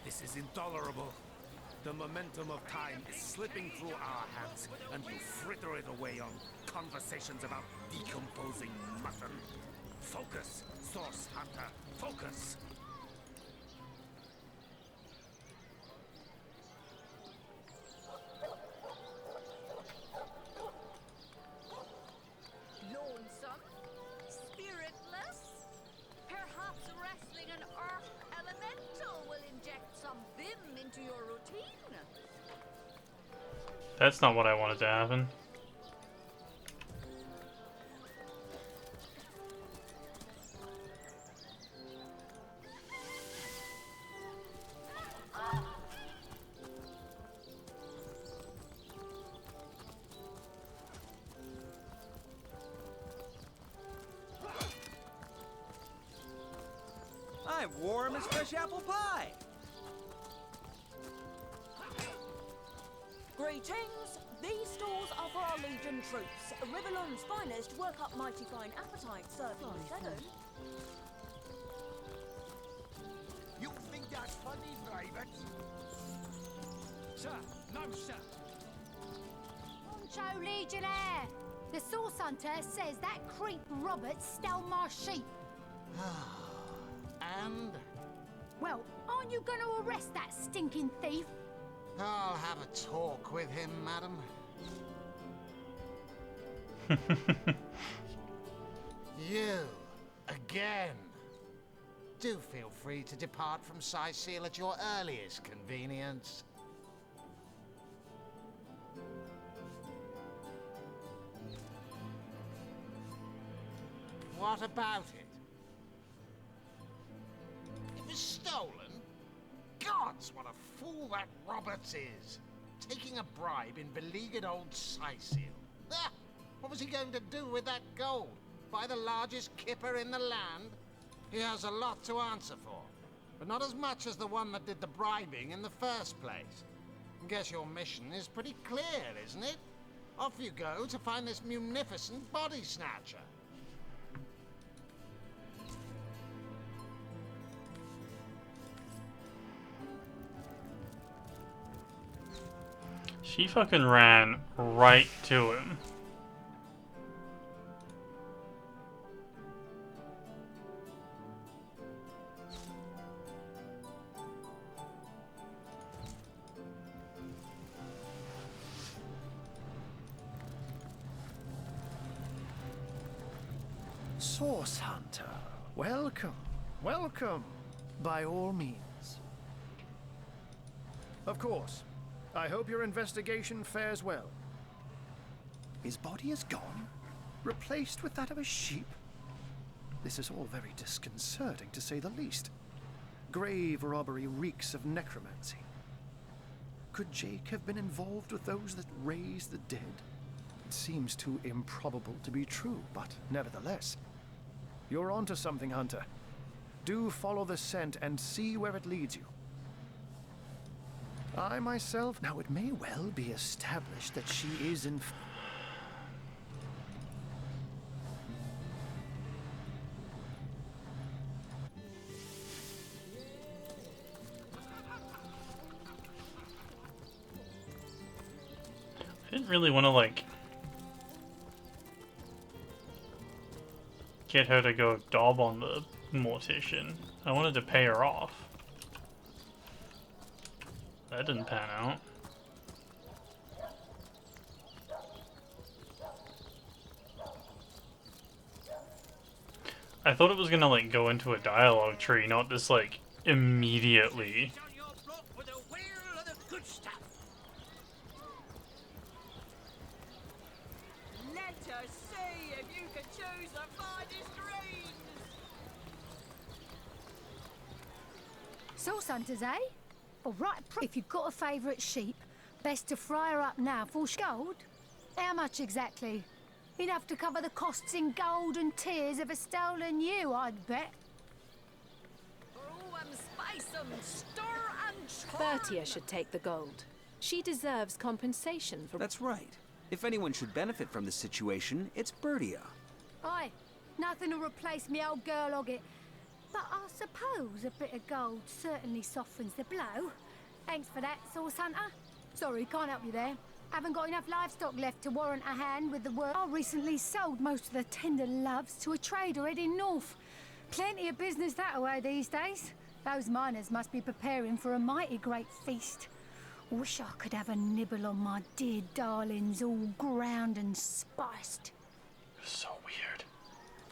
This is intolerable. The momentum of time is slipping through our hands, and you fritter it away on conversations about decomposing mutton. Focus, Source Hunter, focus! Lonesome? Spiritless? Perhaps wrestling an earth elemental will inject some vim into your routine? That's not what I wanted to happen. I'm warm as fresh apple pie. Greetings! These stalls are for our Legion troops. Rivellon's finest work up mighty fine appetite served in the cellar. You think that's funny, Private? Sir, no, sir. Poncho Legionnaire! The Source Hunter says that creep Robert stole my sheep. And? Well, aren't you going to arrest that stinking thief? I'll have a talk with him, madam. You, again. Do feel free to depart from Seal at your earliest convenience. What about it? It was stolen? Gods, what a fool that Roberts is! Taking a bribe in beleaguered old Seal. Ah, what was he going to do with that gold? Buy the largest kipper in the land? He has a lot to answer for, but not as much as the one that did the bribing in the first place. Guess your mission is pretty clear, isn't it? Off you go to find this munificent body snatcher. She fucking ran right to him. Source Hunter, welcome, welcome, by all means. Of course, I hope your investigation fares well. His body is gone, replaced with that of a sheep. This is all very disconcerting, to say the least. Grave robbery reeks of necromancy. Could Jake have been involved with those that raise the dead? It seems too improbable to be true, but nevertheless, you're onto something, Hunter. Do follow the scent and see where it leads you. I myself, now it may well be established that she is in I didn't really want to, like, get her to go dob on the mortician. I wanted to pay her off. That didn't pan out. I thought it was gonna, like, go into a dialogue tree, not just, like, immediately. Let us see if you can choose the finest greens. Source Hunters, eh? All right, if you've got a favourite sheep, best to fry her up now for gold. How much exactly? Enough to cover the costs in gold and tears of a stolen ewe, I'd bet. Brew 'em, spice 'em, stir and char. Bertia should take the gold. She deserves compensation for... That's right. If anyone should benefit from this situation, it's Bertia. Aye, nothing to replace me old girl Hoggett. But I suppose a bit of gold certainly softens the blow. Thanks for that, Source Hunter. Sorry, can't help you there. Haven't got enough livestock left to warrant a hand with the work. I recently sold most of the tender loves to a trader heading north. Plenty of business that way these days. Those miners must be preparing for a mighty great feast. Wish I could have a nibble on my dear darlings, all ground and spiced. So weird.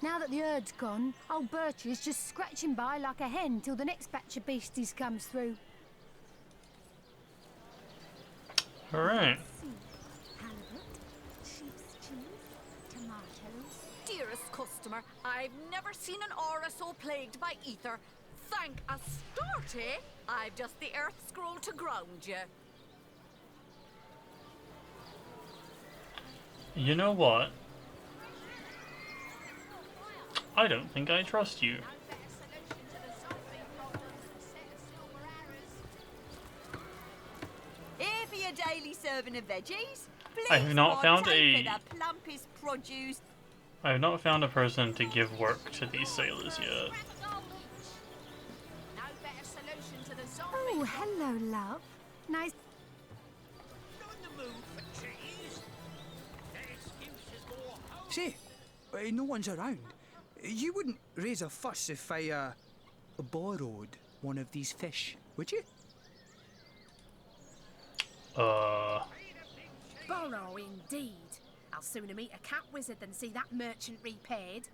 Now that the herd's gone, old Birch is just scratching by like a hen till the next batch of beasties comes through. Alright. Halibut, sheep's cheese, tomatoes. Dearest customer, I've never seen an aura so plagued by ether. Thank Astarte, I've just the earth scroll to ground you. You know what? I don't think I trust you. Here for your daily serving of veggies. I have not found the plumpest produce. I have not found a person to give work to these sailors yet. Oh, hello, love. Nice. Say, no one's around. You wouldn't raise a fuss if I, borrowed one of these fish, would you? Borrow indeed. I'll sooner meet a cat wizard than see that merchant repaid.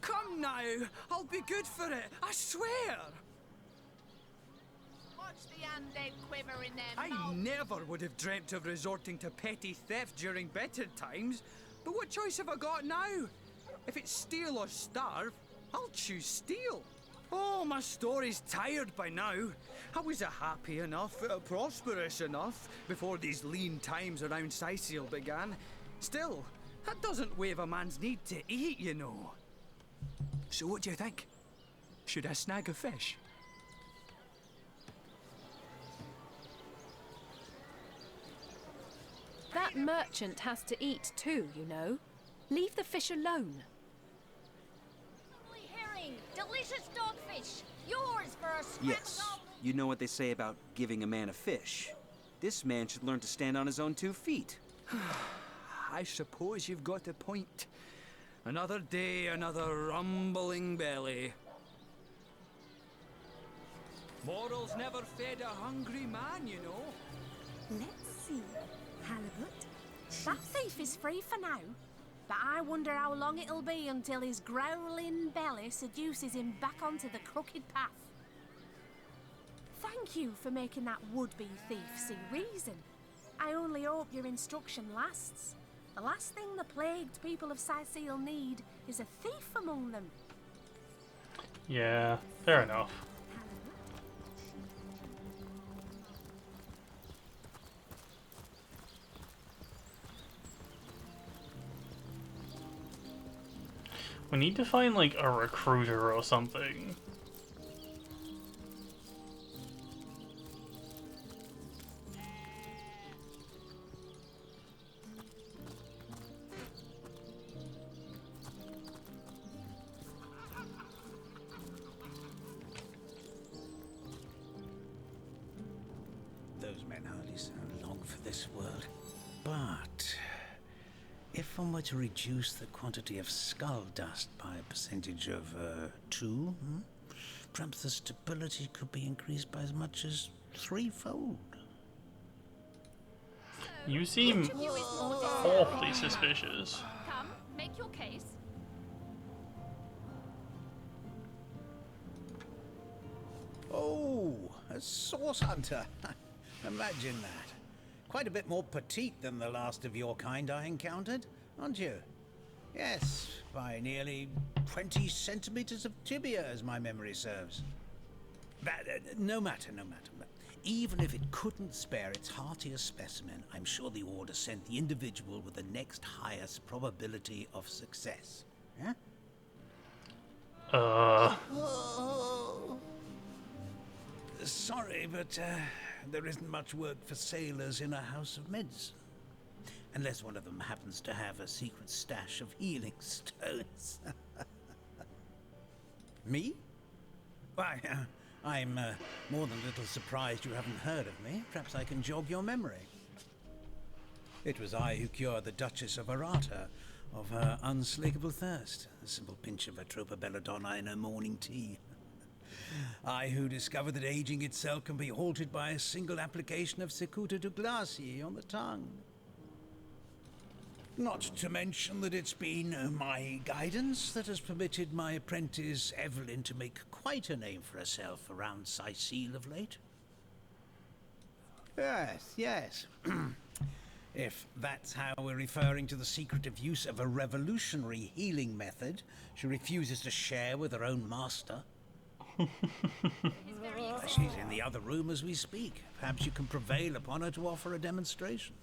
Come now, I'll be good for it, I swear! Watch the undead quiver in their I never would have dreamt of resorting to petty theft during better times, but what choice have I got now? If it's steal or starve, I'll choose steal. Oh, my story's tired by now. I was happy enough, prosperous enough, before these lean times around Sicil began. Still, that doesn't waive a man's need to eat, you know. So what do you think? Should I snag a fish? That merchant has to eat too, you know. Leave the fish alone. Herring, delicious dogfish. Yours for a scrap Yes, you know what they say about giving a man a fish. This man should learn to stand on his own 2 feet. I suppose you've got a point. Another day, another rumbling belly. Morals never fed a hungry man, you know. Let's see. Halibut. That thief is free for now, but I wonder how long it'll be until his growling belly seduces him back onto the crooked path. Thank you for making that would-be thief see reason. I only hope your instruction lasts. The last thing the plagued people of Sicil need is a thief among them. Yeah, fair enough. We need to find like a recruiter or something. Those men hardly sound long for this world. But if one were to reduce the quantity of skull dust by a percentage of 2, perhaps the stability could be increased by as much as 3-fold. You seem awfully suspicious. Come, make your case. Oh, a source hunter. Imagine that. Quite a bit more petite than the last of your kind I encountered, aren't you? Yes, by nearly 20 centimeters of tibia, as my memory serves. But no matter. Even if it couldn't spare its heartiest specimen, I'm sure the Order sent the individual with the next highest probability of success. Yeah? Sorry, but there isn't much work for sailors in a house of medicine. Unless one of them happens to have a secret stash of healing stones. Me? Why, I'm more than a little surprised you haven't heard of me. Perhaps I can jog your memory. It was I who cured the Duchess of Arata of her unslakable thirst. A simple pinch of Atropa belladonna in her morning tea. I who discovered that aging itself can be halted by a single application of Cicuta Douglasii on the tongue. Not to mention that it's been my guidance that has permitted my apprentice Evelyn to make quite a name for herself around Sicile of late. Yes. If that's how we're referring to the secretive use of a revolutionary healing method she refuses to share with her own master. She's in the other room as we speak. Perhaps you can prevail upon her to offer a demonstration.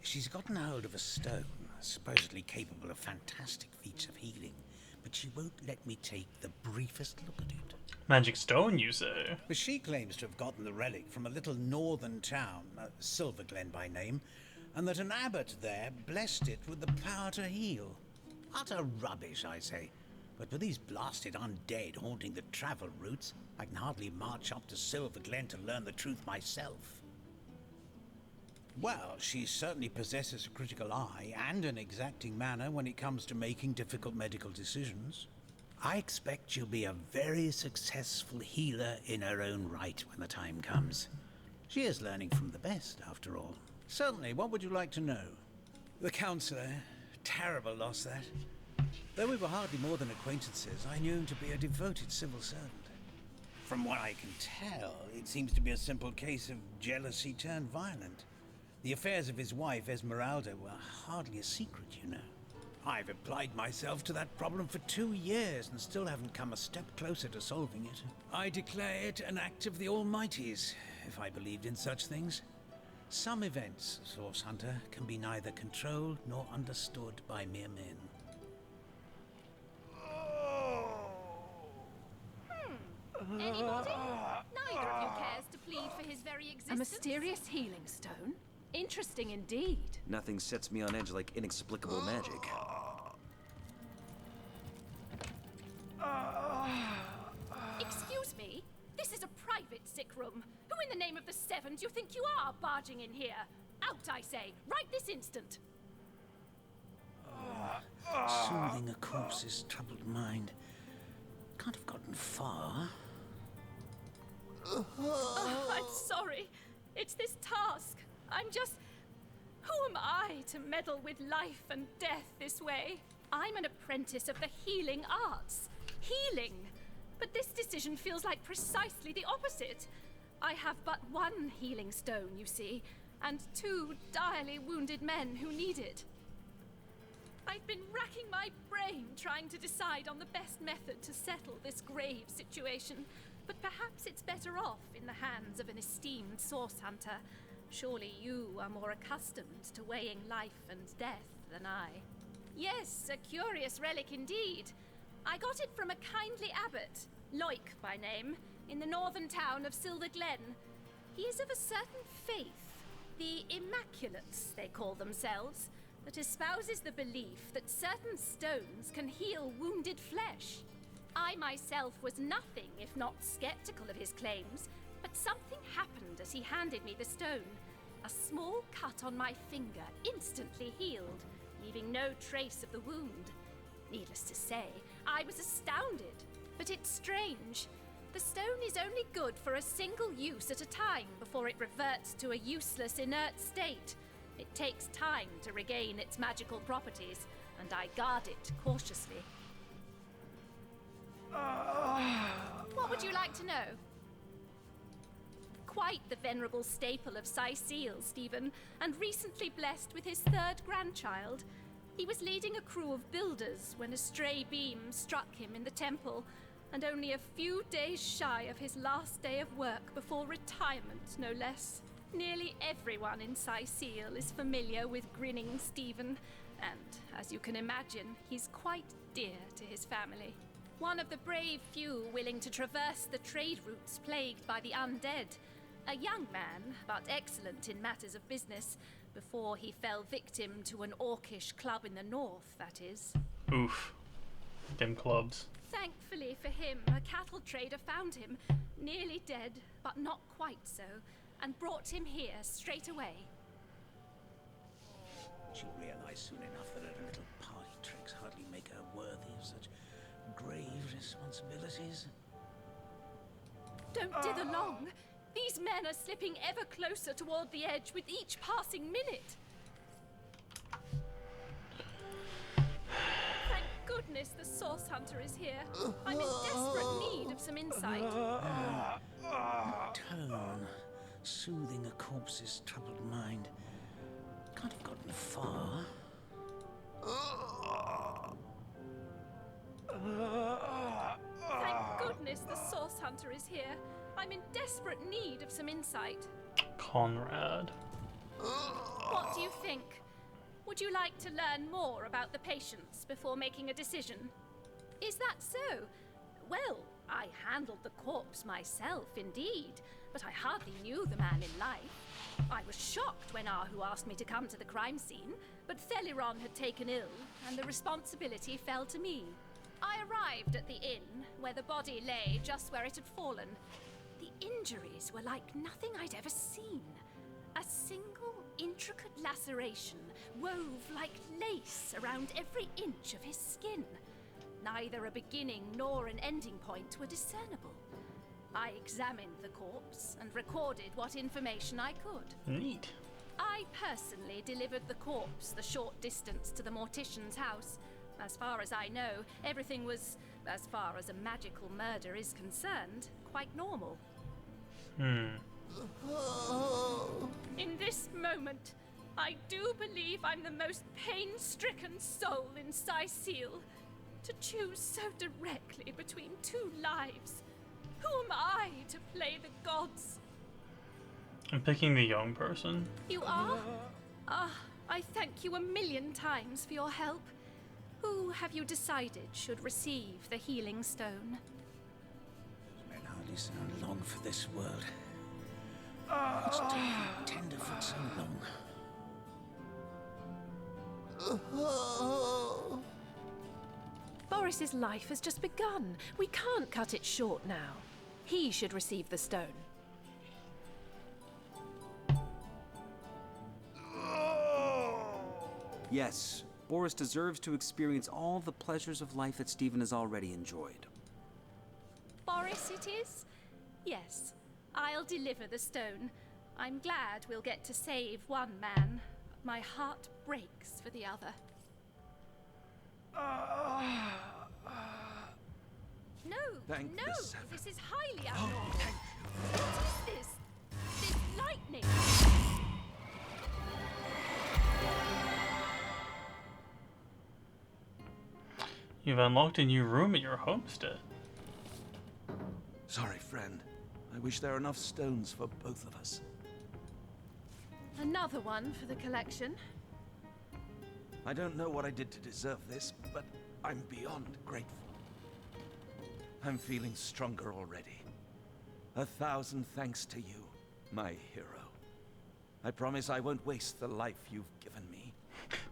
She's gotten hold of a stone, supposedly capable of fantastic feats of healing, but she won't let me take the briefest look at it. Magic stone, you say? But she claims to have gotten the relic from a little northern town, Silverglen by name, and that an abbot there blessed it with the power to heal. Utter rubbish, I say. But with these blasted undead haunting the travel routes, I can hardly march up to Silverglen to learn the truth myself. Well, she certainly possesses a critical eye and an exacting manner when it comes to making difficult medical decisions. I expect she'll be a very successful healer in her own right when the time comes. She is learning from the best, after all. Certainly, what would you like to know? The counsellor. Terrible loss, that. Though we were hardly more than acquaintances, I knew him to be a devoted civil servant. From what I can tell, it seems to be a simple case of jealousy turned violent. The affairs of his wife, Esmeralda, were hardly a secret, you know. I've applied myself to that problem for 2 years and still haven't come a step closer to solving it. I declare it an act of the Almighty's, if I believed in such things. Some events, Source Hunter, can be neither controlled nor understood by mere men. Anybody? Neither of you cares to plead for his very existence. A mysterious healing stone? Interesting indeed. Nothing sets me on edge like inexplicable magic. Excuse me? This is a private sick room. Who in the name of the Seven do you think you are barging in here? Out, I say, right this instant. Soothing a corpse's troubled mind. Can't have gotten far. I'm sorry. It's this task. I'm just... Who am I to meddle with life and death this way? I'm an apprentice of the healing arts. Healing. But this decision feels like precisely the opposite. I have but one healing stone, you see, and 2 direly wounded men who need it. I've been racking my brain trying to decide on the best method to settle this grave situation, but perhaps it's better off in the hands of an esteemed source hunter. Surely you are more accustomed to weighing life and death than I. Yes, a curious relic indeed. I got it from a kindly abbot, Loic by name, in the northern town of Silverglen. He is of a certain faith, the Immaculates they call themselves, that espouses the belief that certain stones can heal wounded flesh. I myself was nothing if not skeptical of his claims, but something happened as he handed me the stone. A small cut on my finger instantly healed, leaving no trace of the wound. Needless to say, I was astounded, but it's strange. The stone is only good for a single use at a time before it reverts to a useless, inert state. It takes time to regain its magical properties, and I guard it cautiously. What would you like to know? Quite the venerable staple of Sicile, Stephen, and recently blessed with his 3rd grandchild. He was leading a crew of builders when a stray beam struck him in the temple, and only a few days shy of his last day of work before retirement, no less. Nearly everyone in Sicile is familiar with Grinning Stephen, and, as you can imagine, he's quite dear to his family. One of the brave few willing to traverse the trade routes plagued by the undead. A young man, but excellent in matters of business, before he fell victim to an orcish club in the north, that is. Oof. Them clubs. Thankfully for him, a cattle trader found him, nearly dead, but not quite so, and brought him here straight away. She'll realize soon enough that her little party tricks hardly make her worthy of such grave responsibilities. Don't dither long. These men are slipping ever closer toward the edge with each passing minute. Thank goodness the Source Hunter is here. I'm in desperate need of some insight. Tone, soothing a corpse's troubled mind. Can't have gotten far. Thank goodness the Source Hunter is here. I'm in desperate need of some insight. Conrad. What do you think? Would you like to learn more about the patients before making a decision? Is that so? Well, I handled the corpse myself, indeed, but I hardly knew the man in life. I was shocked when Ahu asked me to come to the crime scene, but Theliron had taken ill, and the responsibility fell to me. I arrived at the inn, where the body lay just where it had fallen. The injuries were like nothing I'd ever seen. A single intricate laceration wove like lace around every inch of his skin. Neither a beginning nor an ending point were discernible. I examined the corpse and recorded what information I could. Neat. I personally delivered the corpse the short distance to the mortician's house. As far as I know, everything was, as far as a magical murder is concerned, quite normal. In this moment, I do believe I'm the most pain-stricken soul in Cyseal. To choose so directly between two lives. Who am I to play the gods? I'm picking the young person. You are? I thank you a million times for your help. Who have you decided should receive the healing stone? Men hardly sound long for this world. It's taken tenderfoot so long. Boris's life has just begun. We can't cut it short now. He should receive the stone. Yes, Boris deserves to experience all the pleasures of life that Stephen has already enjoyed. Boris it is? Yes, I'll deliver the stone. I'm glad we'll get to save one man. My heart breaks for the other. No, Thank no, the seven. this is highly abnormal. What is this? This lightning? You've unlocked a new room at your homestead. Sorry, friend. I wish there were enough stones for both of us. Another one for the collection. I don't know what I did to deserve this, but I'm beyond grateful. I'm feeling stronger already. 1,000 thanks to you, my hero. I promise I won't waste the life you've given me.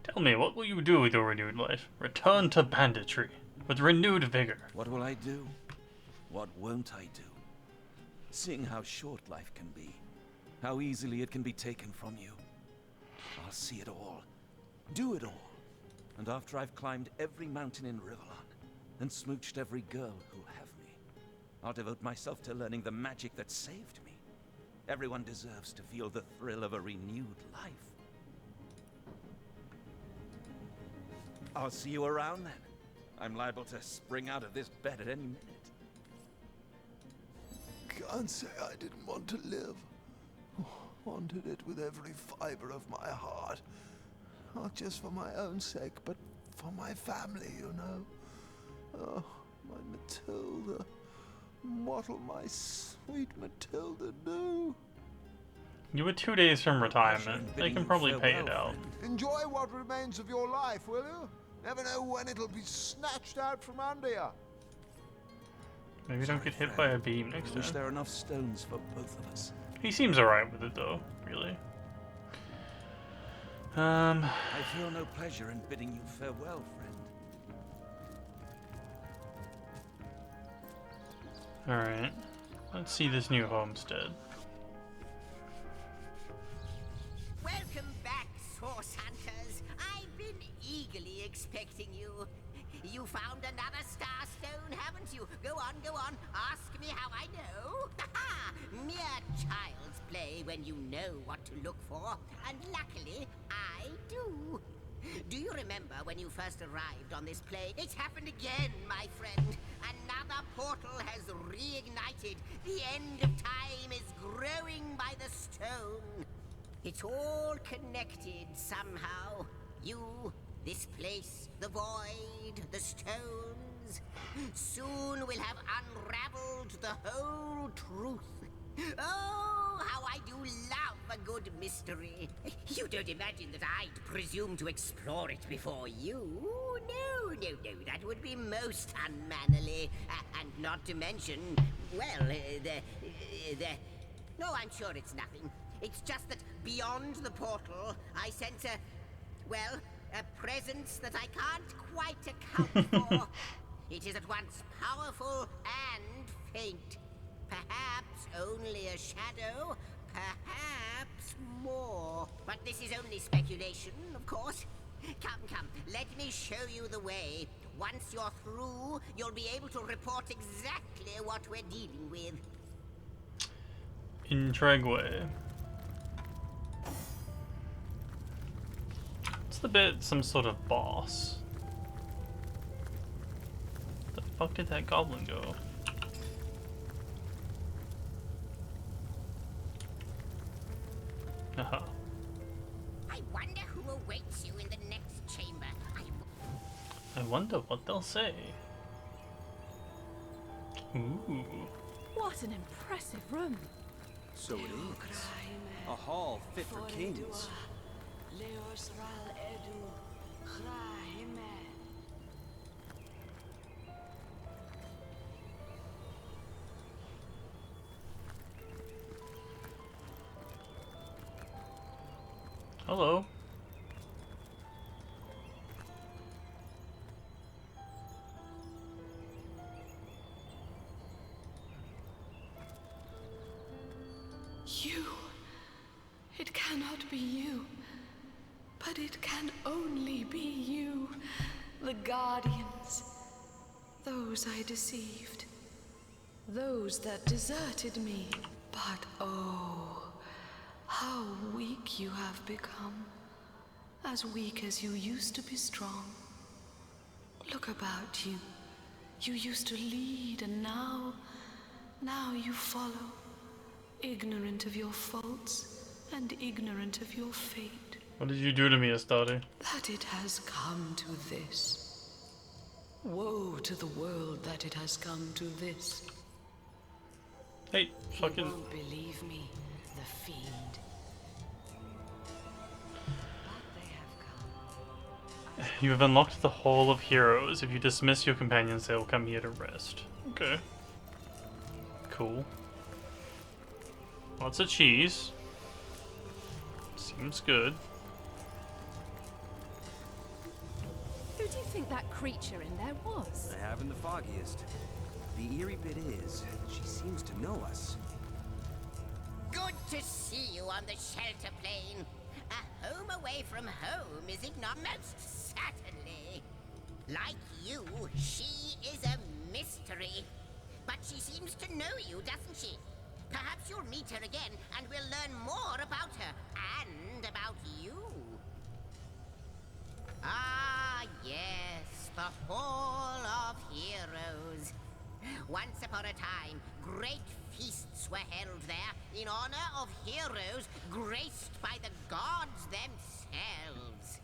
Tell me, what will you do with your renewed life? Return to banditry with renewed vigor. What will I do? What won't I do? Seeing how short life can be, how easily it can be taken from you, I'll see it all, do it all. And after I've climbed every mountain in Rivellon and smooched every girl who'll have me, I'll devote myself to learning the magic that saved me. Everyone deserves to feel the thrill of a renewed life. I'll see you around then. I'm liable to spring out of this bed at any minute. Can't say I didn't want to live. Wanted it with every fiber of my heart. Not just for my own sake, but for my family, you know. Oh, my Matilda. What'll my sweet Matilda do? You were 2 days from retirement. They can probably pay it out. Enjoy what remains of your life, will you? Never know when it'll be snatched out from under you. Maybe don't get hit by a beam next I wish time. there were enough stones for both of us. He seems alright with it though, really. I feel no pleasure in bidding you farewell, friend. Alright. Let's see this new homestead. Welcome back, Source Hunters. I've been eagerly expecting you. You found another starstone, haven't you? Go on, go on. Ask me how I know. Mere child's play when you know what to look for. And luckily, I do. Do you remember when you first arrived on this plane? It's happened again, my friend. Another portal has reignited. The end of time is growing by the stone. It's all connected somehow. You, this place, the void, the stones. Soon we'll have unraveled the whole truth. Oh, how I do love a good mystery. You don't imagine that I'd presume to explore it before you? No, no, no, that would be most unmannerly. And not to mention, well, no, I'm sure it's nothing. It's just that beyond the portal, I sense a presence that I can't quite account for. It is at once powerful and faint. Perhaps only a shadow, perhaps more. But this is only speculation, of course. Come, come, let me show you the way. Once you're through, you'll be able to report exactly what we're dealing with. In Tregway. It's the bit some sort of boss. The fuck did that goblin go? Haha. I wonder who awaits you in the next chamber. I wonder what they'll say. Ooh. What an impressive room. So it is. A hall fit for kings. Hello. You. It cannot be you. But it can only be you. The Guardians. Those I deceived. Those that deserted me. But oh, how weak you have become. As weak as you used to be strong. Look about you. You used to lead, and now you follow. Ignorant of your faults, and ignorant of your fate. What did you do to me, Astarte? That it has come to this. Woe to the world that it has come to this. Hey, fucking... He won't believe me, the fiend. You have unlocked the Hall of Heroes. If you dismiss your companions, they will come here to rest. Okay. Cool. Lots of cheese. Seems good. Who do you think that creature in there was? I haven't the foggiest. The eerie bit is, she seems to know us. Good to see you on the shelter plane. A home away from home, is it not? Most certainly. Like you, she is a mystery. But she seems to know you, doesn't she? Perhaps you'll meet her again, and we'll learn more about her, and about you. Ah, yes, the Hall of Heroes. Once upon a time, great feasts were held there in honor of heroes graced by the gods themselves.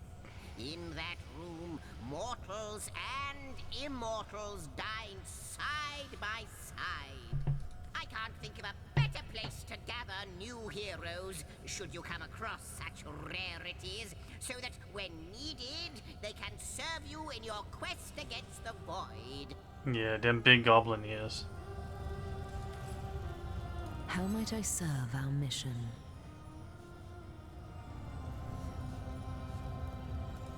In that room, mortals and immortals dined side by side. I can't think of a better place to gather new heroes, should you come across such rarities, so that when needed, they can serve you in your quest against the void. Yeah, them big goblin ears. How might I serve our mission?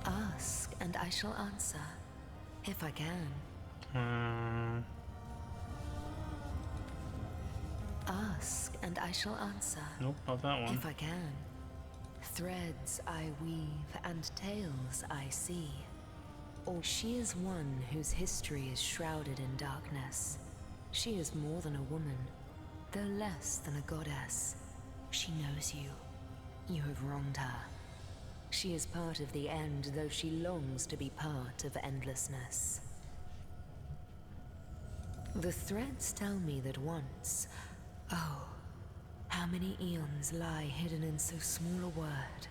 Ask, and I shall answer, if I can. Ask, and I shall answer. Nope, not that one. If I can. Threads I weave, and tales I see. Or she is one whose history is shrouded in darkness. She is more than a woman, though less than a goddess. She knows you. You have wronged her. She is part of the end, though she longs to be part of endlessness. The threads tell me that once, oh, how many eons lie hidden in so small a word.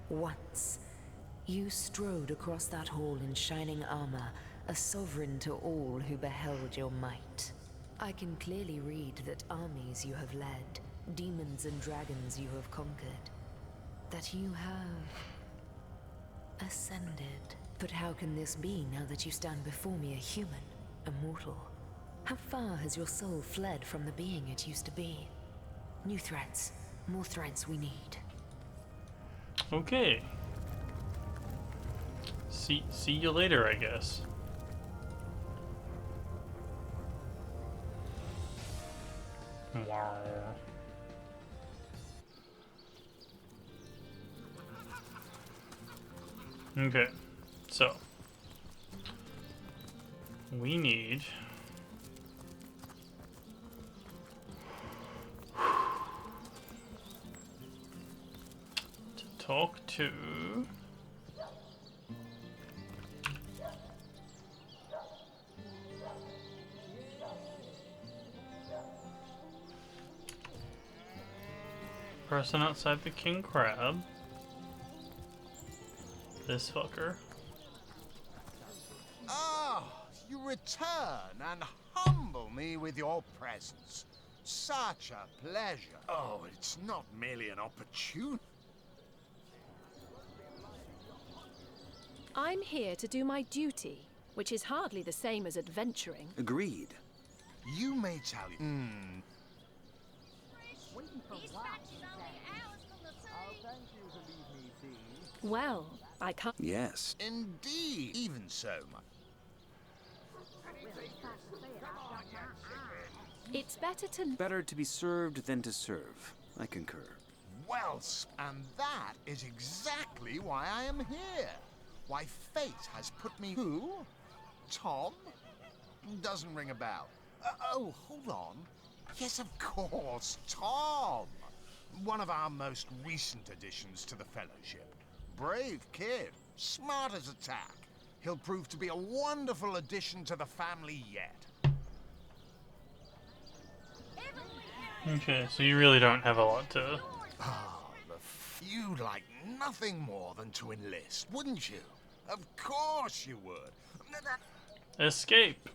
Once, you strode across that hall in shining armor, a sovereign to all who beheld your might. I can clearly read that armies you have led, demons and dragons you have conquered, that you have ascended. But how can this be now that you stand before me a human, a mortal? How far has your soul fled from the being it used to be? New threads, more threads we need. Okay. See you later, I guess. Wow. Okay, so we need to talk to person outside the King Crab. This fucker. Ah, you return and humble me with your presence. Such a pleasure. Oh, it's not merely an opportunity. I'm here to do my duty, which is hardly the same as adventuring. Agreed. You may tell you. Well, I can't. Yes. Indeed. Even so much. It's better to be served than to serve. I concur. Well, and that is exactly why I am here. Why fate has put me... Who? Tom? Doesn't ring a bell. Oh, hold on. Yes, of course, Tom. One of our most recent additions to the Fellowship. Brave kid, smart as a tack. He'll prove to be a wonderful addition to the family yet. Okay, so you really don't have a lot to... Ah, you'd like nothing more than to enlist, wouldn't you? Of course you would. Escape!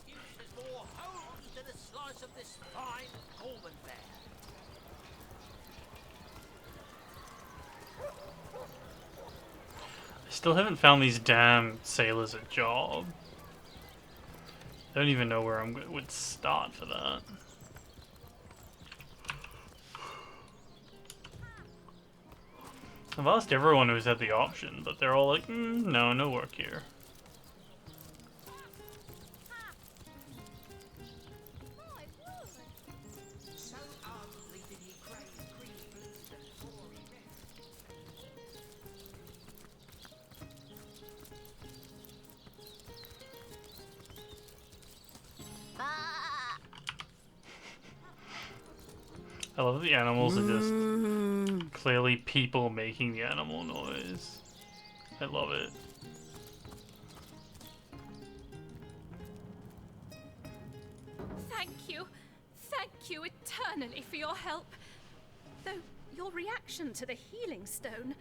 I still haven't found these damn sailors a job. I don't even know where I would start for that. I've asked everyone who's had the option, but they're all like, no, no work here. I love that the animals are just clearly people making the animal noise. I love it. Thank you eternally for your help. Though your reaction to the healing stone,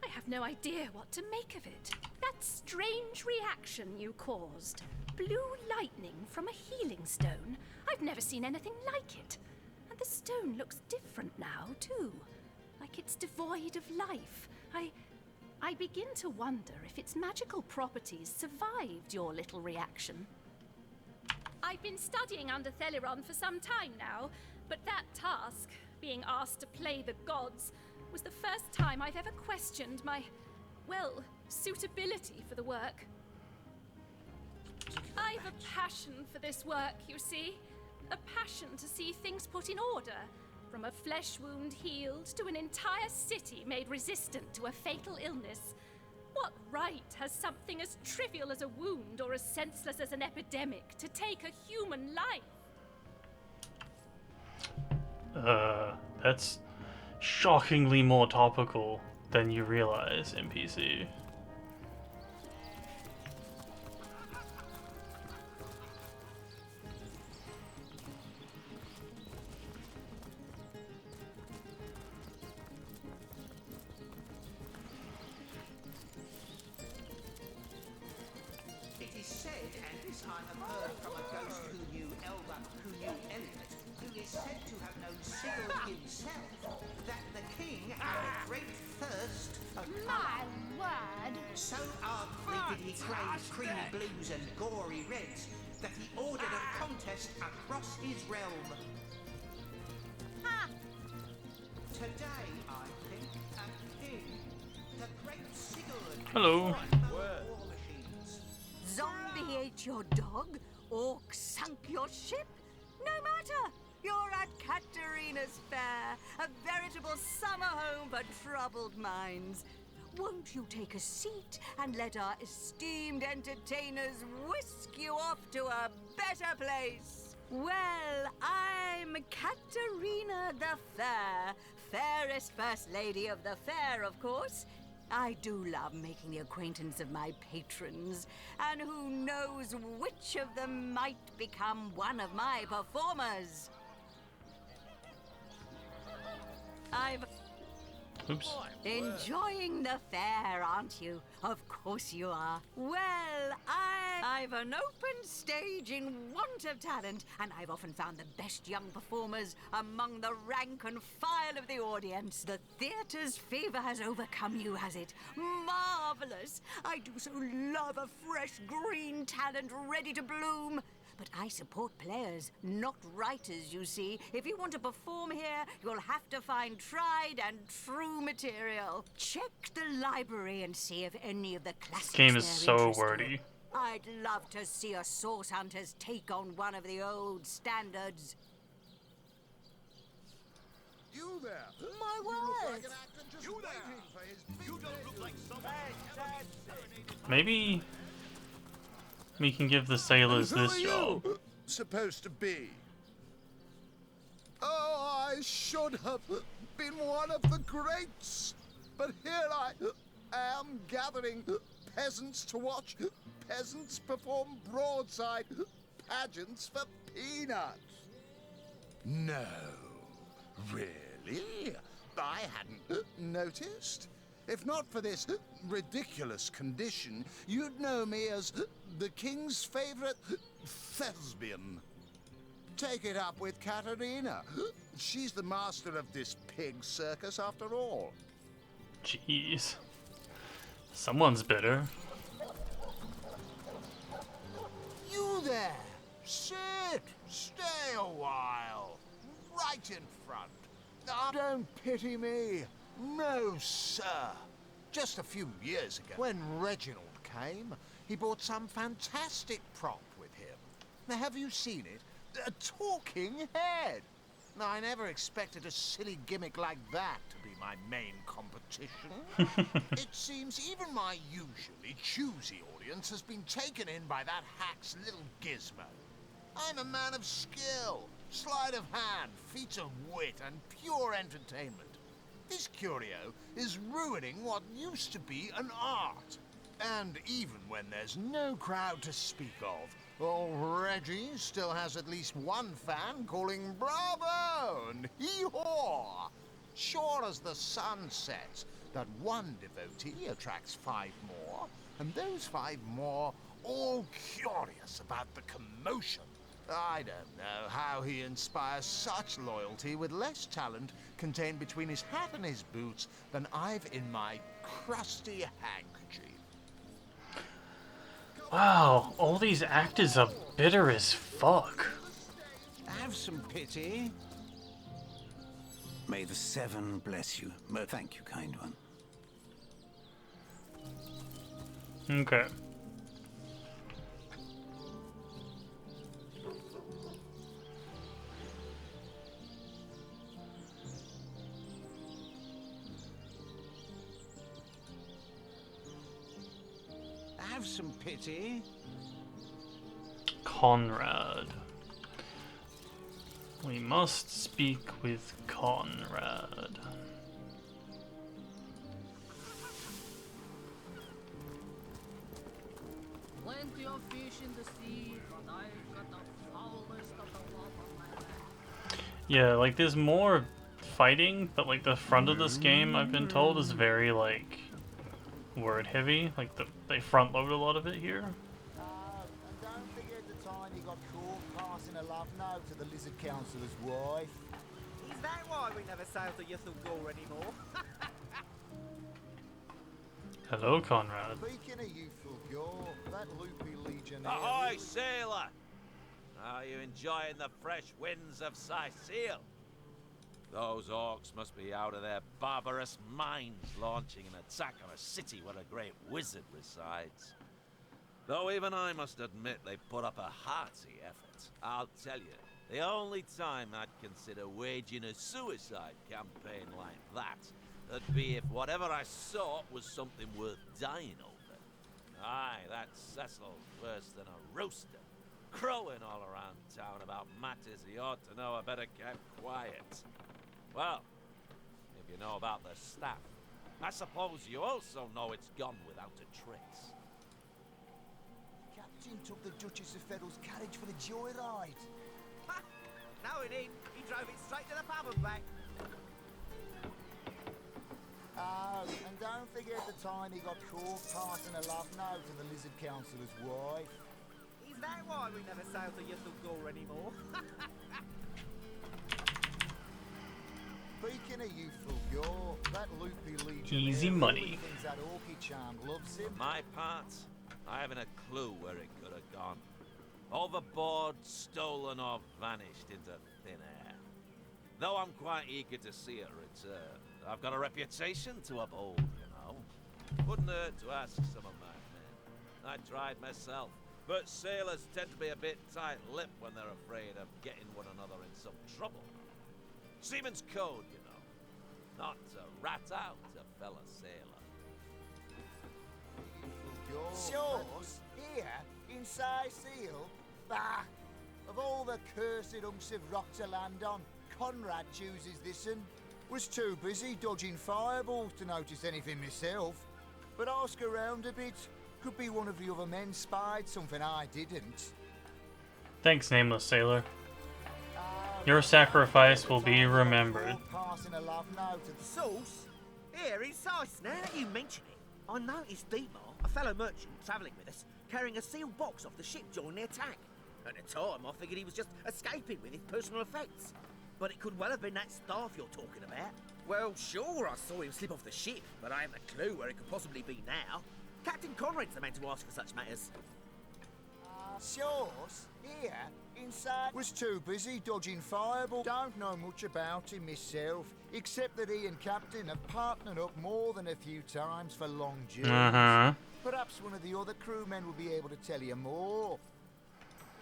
I have no idea what to make of it. That strange reaction you caused. Blue lightning from a healing stone. I've never seen anything like it. And the stone looks different now, too. Like it's devoid of life. I begin to wonder if its magical properties survived your little reaction. I've been studying under Theliron for some time now, but that task, being asked to play the gods, was the first time I've ever questioned my, well, suitability for the work. I've a passion for this work, you see. A passion to see things put in order. From a flesh wound healed to an entire city made resistant to a fatal illness. What right has something as trivial as a wound or as senseless as an epidemic to take a human life? That's shockingly more topical than you realize, NPC. It is said, and this I have heard from a ghost who knew Elliot, who is said to have known Sigurd himself, that the king had a great thirst for My word! so ardently did he crave creamy blues and gory reds that he ordered a contest across his realm. Today, I think, a king, the great Sigurd. Hello. Zombie ate your dog? Orc sunk your ship? No matter! You're at Katarina's Fair, a veritable summer home for troubled minds. Won't you take a seat and let our esteemed entertainers whisk you off to a better place? Well, I'm Katarina the Fair, fairest first lady of the fair, of course. I do love making the acquaintance of my patrons, and who knows which of them might become one of my performers. Oops. Enjoying the fair, aren't you? Of course you are. Well, I've an open stage in want of talent, and I've often found the best young performers among the rank and file of the audience. The theatre's fever has overcome you, has it? Marvelous! I do so love a fresh green talent ready to bloom. But I support players, not writers, you see. If you want to perform here, you'll have to find tried and true material. Check the library and see if any of the classics This game is there so interest you. wordy. I'd love to see a Source Hunters take on one of the old standards. You there? My You look word! like an actor just waiting for his big You don't look like someone Maybe we can give the sailors Who this are job. you supposed to be? Oh, I should have been one of the greats. But here I am gathering peasants to watch peasants perform broadside pageants for peanuts. No, really? I hadn't noticed. If not for this ridiculous condition, you'd know me as the king's favorite thespian. Take it up with Katarina. She's the master of this pig circus after all. Jeez. Someone's bitter. You there! Sit! Stay a while! Right in front. Don't pity me. No, sir. Just a few years ago, when Reginald came, he brought some fantastic prop with him. Now, have you seen it? A talking head. Now, I never expected a silly gimmick like that to be my main competition. It seems even my usually choosy audience has been taken in by that hack's little gizmo. I'm a man of skill, sleight of hand, feats of wit, and pure entertainment. This curio is ruining what used to be an art. And even when there's no crowd to speak of, old Reggie still has at least one fan calling bravo and hee-haw. Sure as the sun sets, that one devotee attracts 5 more, and those 5 more all curious about the commotion. I don't know how he inspires such loyalty with less talent contained between his hat and his boots than I've in my crusty handkerchief. Wow, all these actors are bitter as fuck. Have some pity. May the 7 bless you. Thank you, kind one. Okay. have some pity. Conrad. We must speak with Conrad. Plenty of fish in the sea, but I've got the foulest of the lot on my back. Yeah, like there's more fighting, but like the front of this game, I've been told, is very like word heavy. Like they front load a lot of it here. And don't forget the time he got caught passing a love note to the Lizard Councillor's wife. Is that why we never sail to Ythel anymore? Hello, Conrad. Speaking of youthful gore, that loopy legionnaire... Ahoy, sailor! Are you enjoying the fresh winds of Sicil? Those orcs must be out of their barbarous minds launching an attack on a city where a great wizard resides. Though even I must admit they put up a hearty effort. I'll tell you, the only time I'd consider waging a suicide campaign like that would be if whatever I sought was something worth dying over. Aye, that Cecil's worse than a rooster, crowing all around town about matters he ought to know are better kept quiet. Well, if you know about the staff, I suppose you also know it's gone without a trace. Captain took the Duchess of Federal's carriage for the joyride. Ha! No, he didn't. He drove it straight to the pub and back. Oh, and don't forget the time he got caught passing a love note to the Lizard Councillor's wife. Is that why we never sail to Ythel anymore? Speaking of youthful gore, that loopy legionnaire... Easy money. Thinks that orky charm loves him. My part, I haven't a clue where it could have gone. Overboard, stolen, or vanished into thin air. Though I'm quite eager to see it return. I've got a reputation to uphold, you know. Wouldn't hurt to ask some of my men. I tried myself, but sailors tend to be a bit tight-lipped when they're afraid of getting one another in some trouble. Seaman's code, you know. Not to rat out a fellow sailor. Shores? Here? In Sicil? Bah! Of all the cursed hunks of rock to land on, Conrad chooses this one. Was too busy dodging fireballs to notice anything myself. But ask around a bit. Could be one of the other men spied something I didn't. Thanks, nameless sailor. Your sacrifice will be remembered. Passing a love note to the Sauce? Here in Sice. Now that you mention it, I noticed Dietmar, a fellow merchant travelling with us, carrying a sealed box off the ship during the attack. At the time, I figured he was just escaping with his personal effects. But it could well have been that staff you're talking about. Well, sure, I saw him slip off the ship, but I haven't a clue where it could possibly be now. Captain Conrad's the man to ask for such matters. Shores? Here? Inside? Was too busy dodging fireballs. Don't know much about him myself, except that he and Captain have partnered up more than a few times for long journeys. Perhaps one of the other crewmen will be able to tell you more.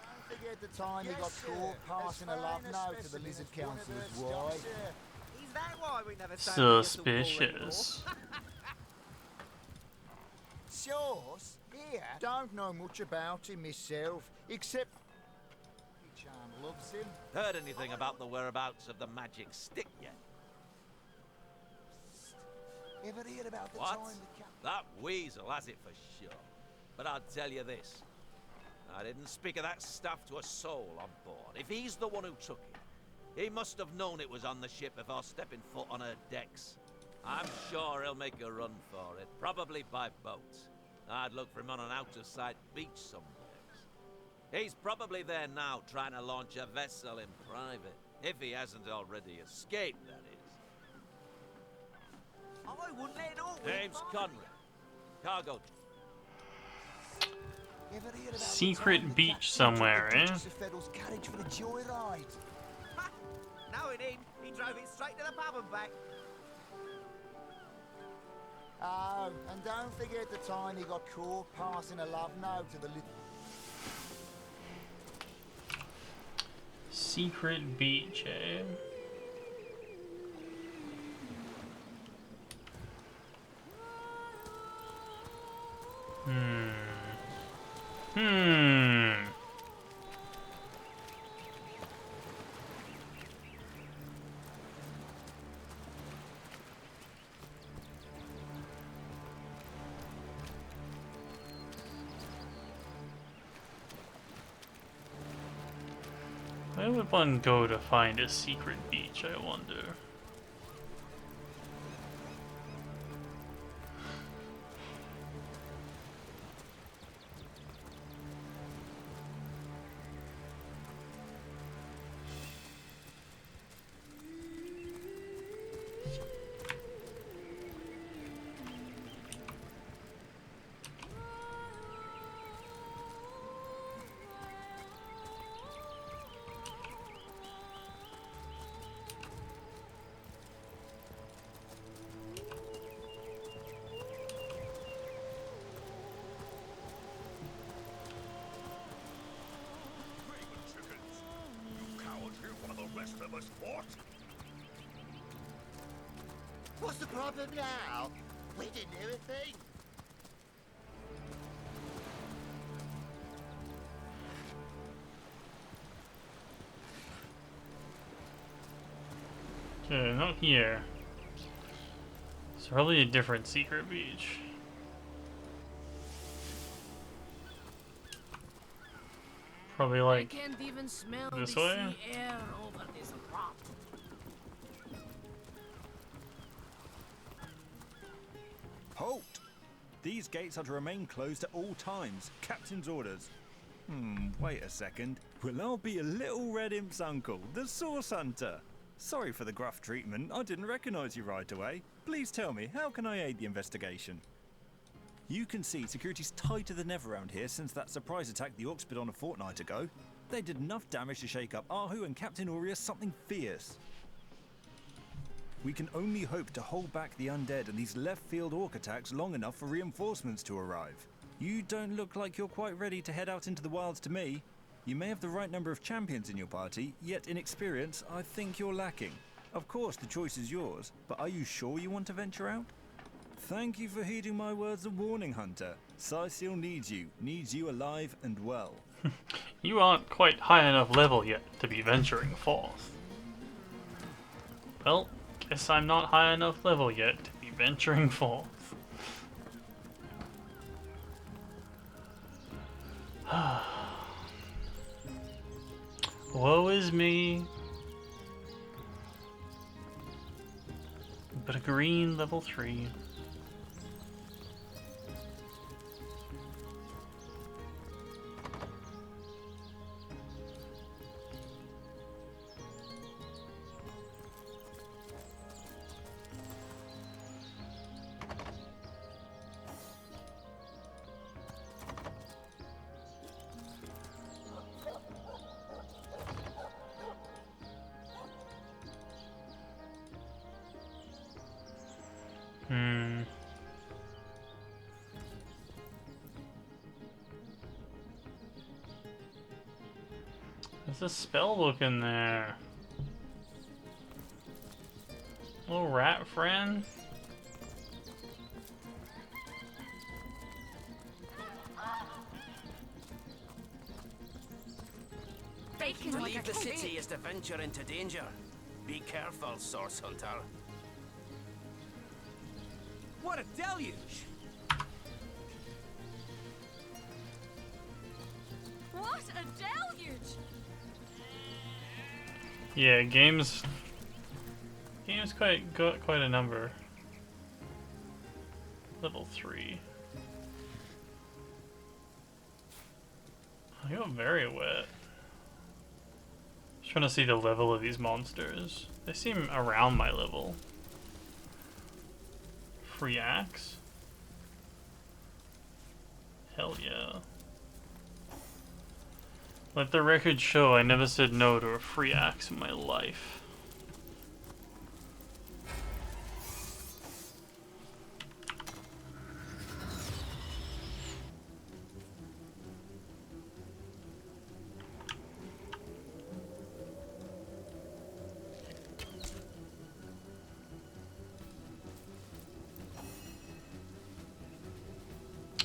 Don't forget the time he got caught passing a love note to the Lizard Councillor's wife. Is that why we never sailed Suspicious. Shores? Here? Don't know much about him myself, except Chan loves him. Heard anything about the whereabouts of the magic stick yet? Ever hear about the What? time the Captain... That weasel has it for sure. But I'll tell you this. I didn't speak of that stuff to a soul on board. If he's the one who took it, he must have known it was on the ship before stepping foot on her decks. I'm sure he'll make a run for it, probably by boat. I'd look for him on an out-of-sight beach somewhere. He's probably there now trying to launch a vessel in private, if he hasn't already escaped, that is. I wouldn't let it all. Name's Conrad. Cargo. Secret beach somewhere, eh? Carriage for the joyride. Ha! No, he didn't. He drove it straight to the pub and back. Oh, and don't forget the time he got caught passing a love note to the Secret beach, eh? Where would one go to find a secret beach, I wonder? What's the problem now? We didn't hear a thing. Okay, not here. It's probably a different secret beach. Probably like I can't even smell this the way? sea air over this rock. Halt! These gates are to remain closed at all times. Captain's orders. Wait a second. Well, I'll be a little red imp's uncle, the Source Hunter. Sorry for the gruff treatment. I didn't recognize you right away. Please tell me, how can I aid the investigation? You can see security's tighter than ever around here since that surprise attack the Orcs put on a fortnight ago. They did enough damage to shake up Ahu and Captain Aureus something fierce. We can only hope to hold back the undead and these left-field Orc attacks long enough for reinforcements to arrive. You don't look like you're quite ready to head out into the wilds to me. You may have the right number of champions in your party, yet in experience, I think you're lacking. Of course, the choice is yours, but are you sure you want to venture out? Thank you for heeding my words of warning, Hunter. Cyseal needs you alive and well. You aren't quite high enough level yet to be venturing forth. Well, guess I'm not high enough level yet to be venturing forth. Woe is me. But a green level 3. There's a spell book in there. Little rat friend. To leave the city is to venture into danger. Be careful, Source Hunter. What a deluge! What a deluge! Yeah, games got quite a number. Level 3. I got very wet. Just trying to see the level of these monsters. They seem around my level. Free axe? Hell yeah. Let the record show I never said no to a free axe in my life.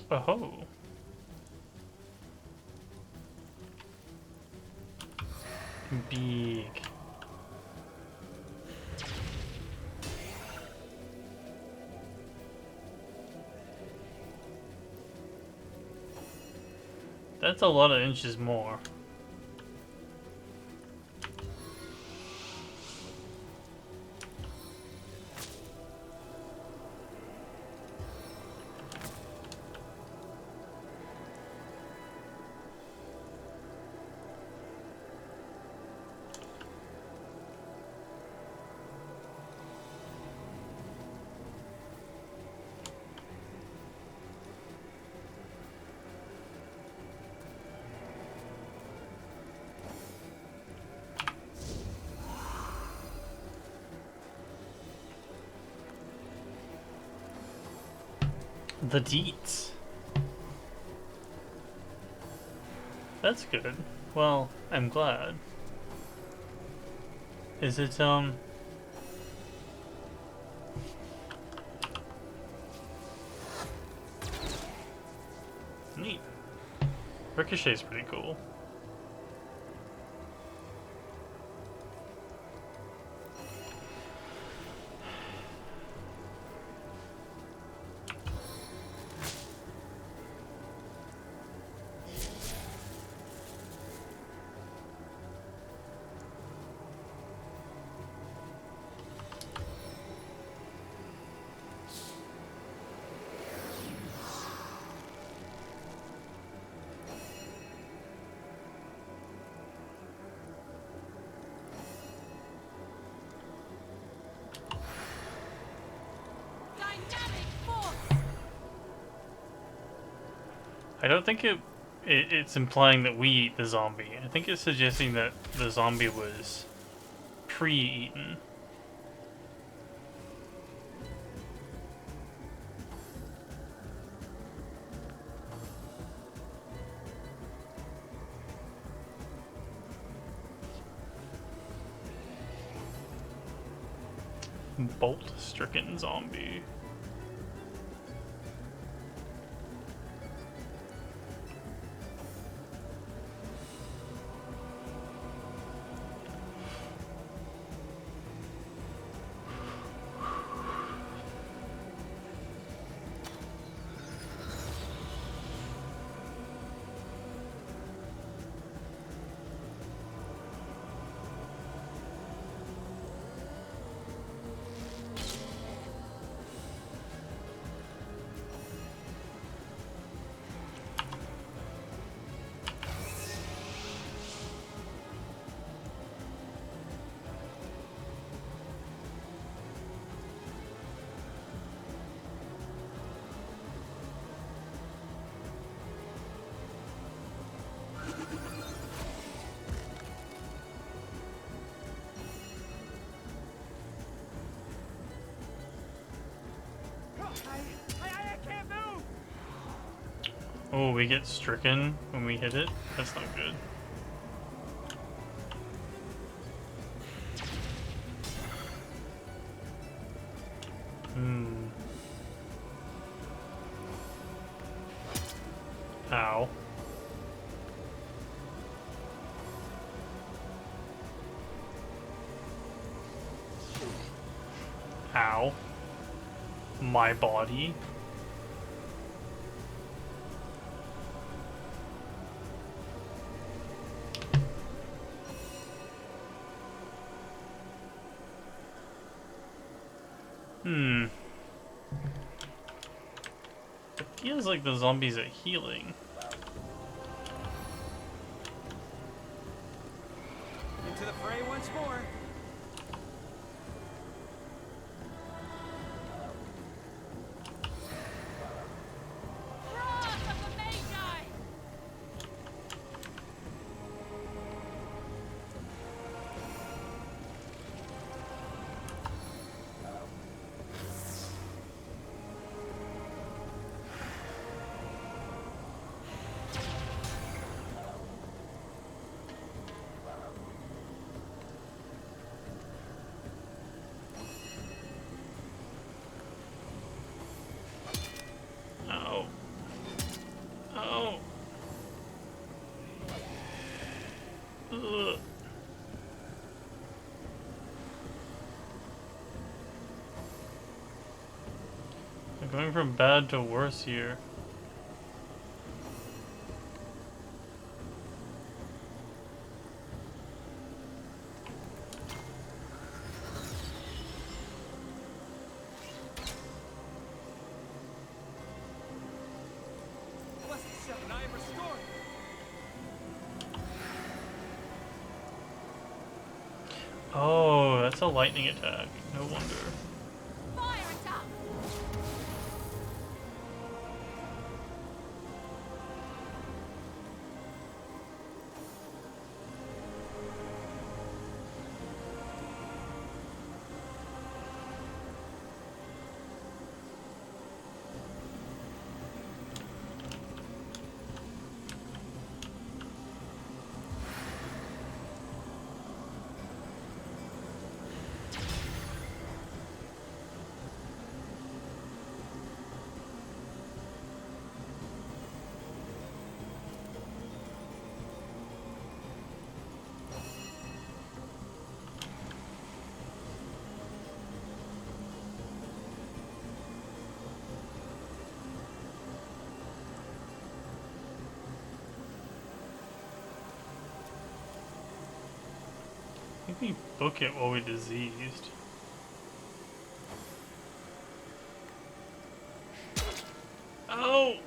Oh. Big. That's a lot of inches more. The deets. That's good. Well, I'm glad. Is it, neat. Ricochet's pretty cool. I don't think it's implying that we eat the zombie. I think it's suggesting that the zombie was pre-eaten. Bolt-stricken zombie. Oh, we get stricken when we hit it? That's not good. Ow. Ow. My body. It feels like the zombies are healing. Into the fray once more. Going from bad to worse here. Oh, that's a lightning attack. No wonder. Fire it up! I think we book it while we're diseased. Oh!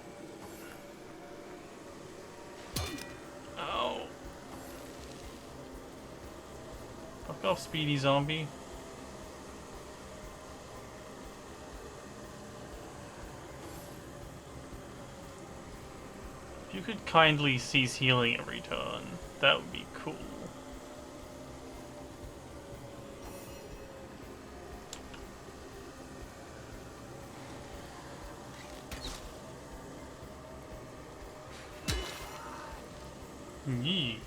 Oh! Fuck off, speedy zombie. If you could kindly cease healing every turn, that would be cool. Yee.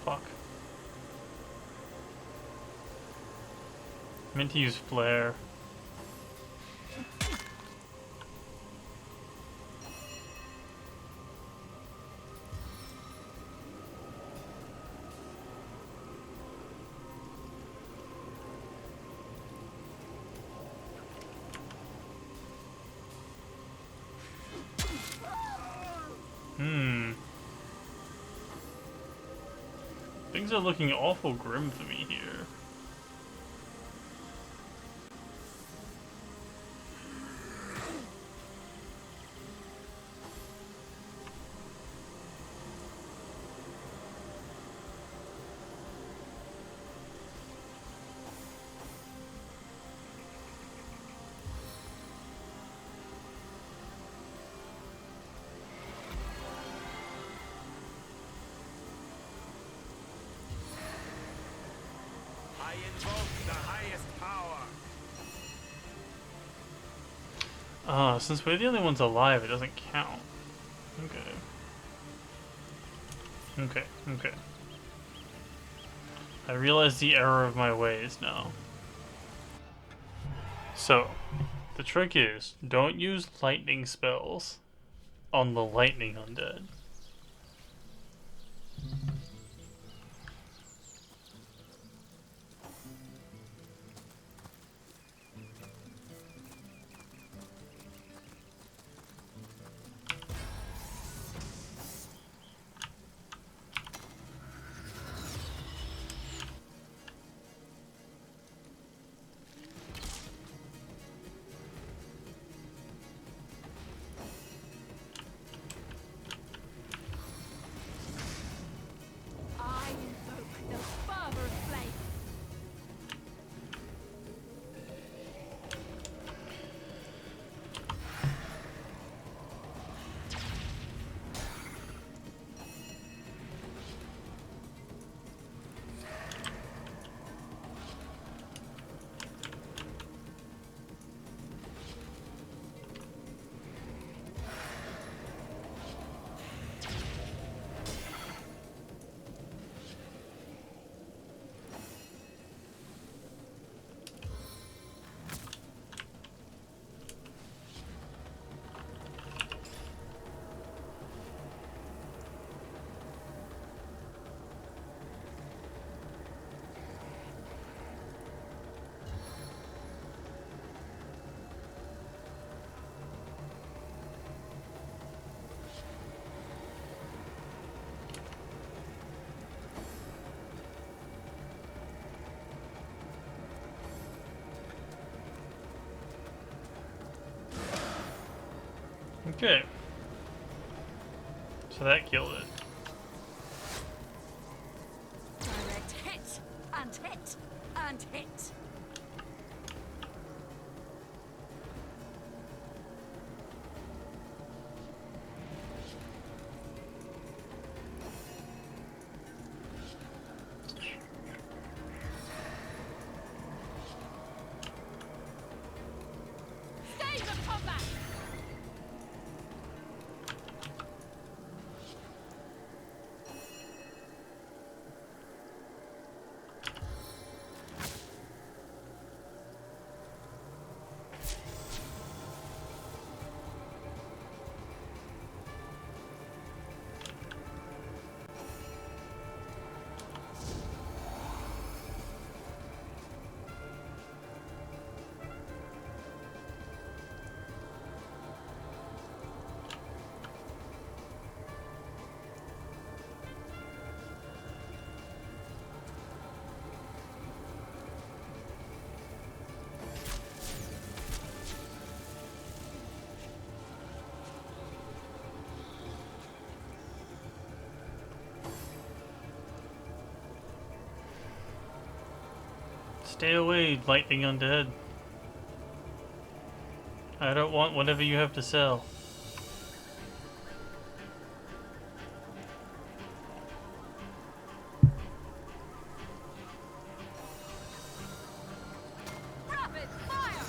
Fuck. Meant to use flare. Things are looking awful grim for me here. I invoke the highest power. Since we're the only ones alive, it doesn't count. Okay. Okay. I realize the error of my ways now. So, the trick is, don't use lightning spells on the lightning undead. Okay. So that killed it. Direct hit, and hit, and hit. Stage of combat! Stay away, lightning undead. I don't want whatever you have to sell. Rapid fire!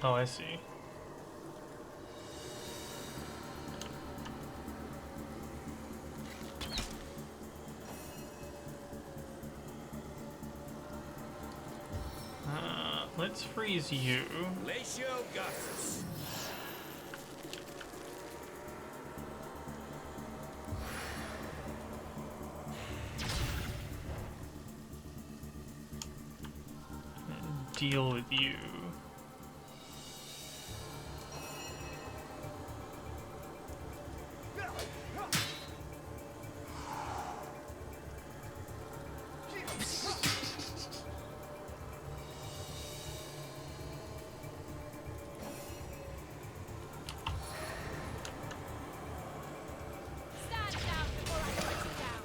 Oh, I see. Let's freeze you. Glacial gusts. Deal with you. Stand down before I put you down.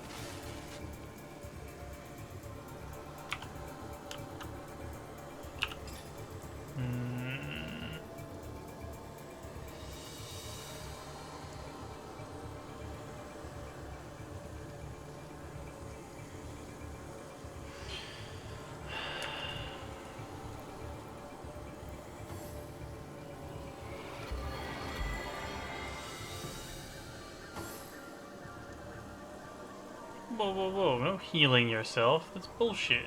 Whoa, whoa, whoa, no healing yourself. That's bullshit.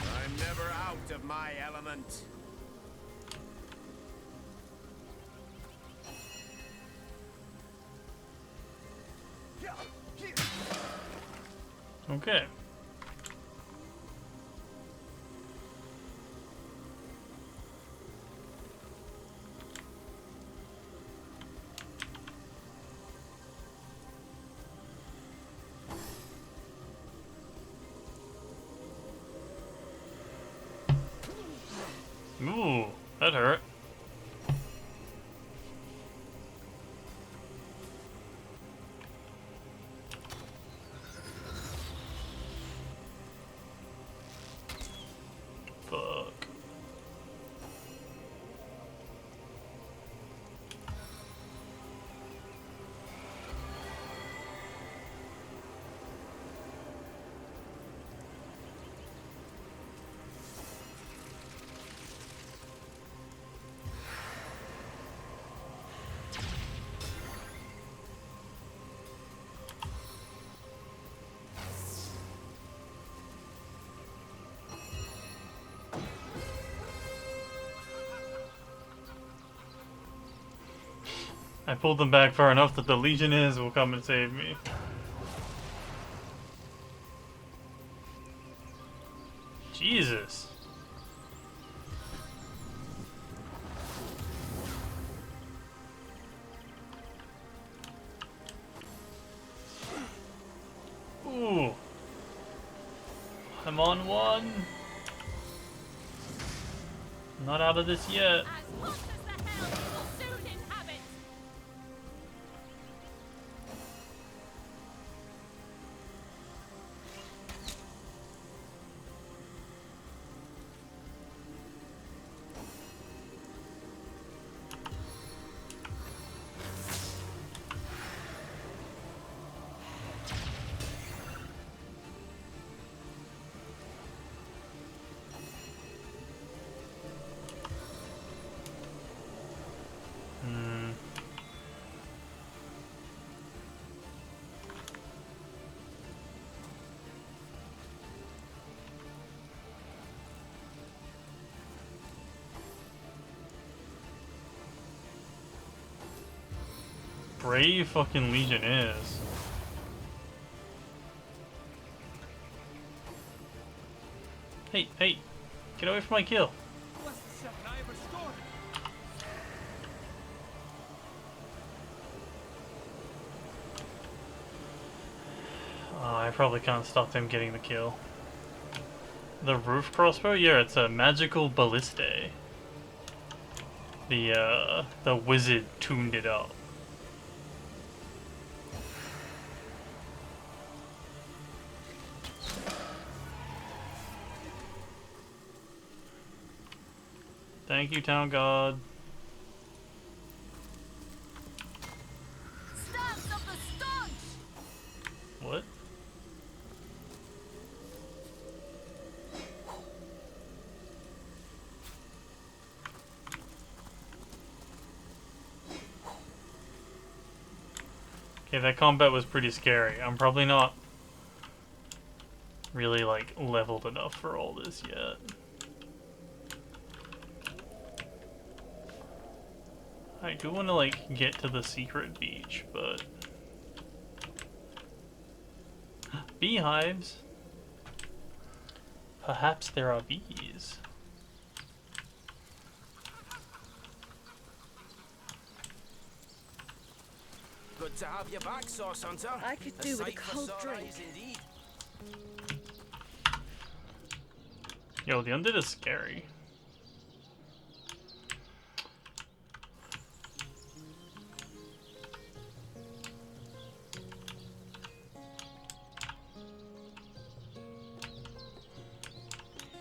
I'm never out of my element. Okay. Ooh, that hurt. Fuck. I pulled them back far enough that the Legionnaires will come and save me. Jesus. Ooh. I'm on one. Not out of this yet. Brave fucking Legionnaires. Hey, hey, get away from my kill. I probably can't stop them getting the kill. The roof crossbow? Yeah, it's a magical ballista. The wizard tuned it up. Thank you, Town God. Stance of the staunch! What? Okay, that combat was pretty scary. I'm probably not really, like, leveled enough for all this yet. I do want to, like, get to the secret beach, but... Beehives? Perhaps there are bees. Good to have you back, Sauce Hunter. I could do with a sight for cold sore drink. eyes indeed. Yo, the undead is scary.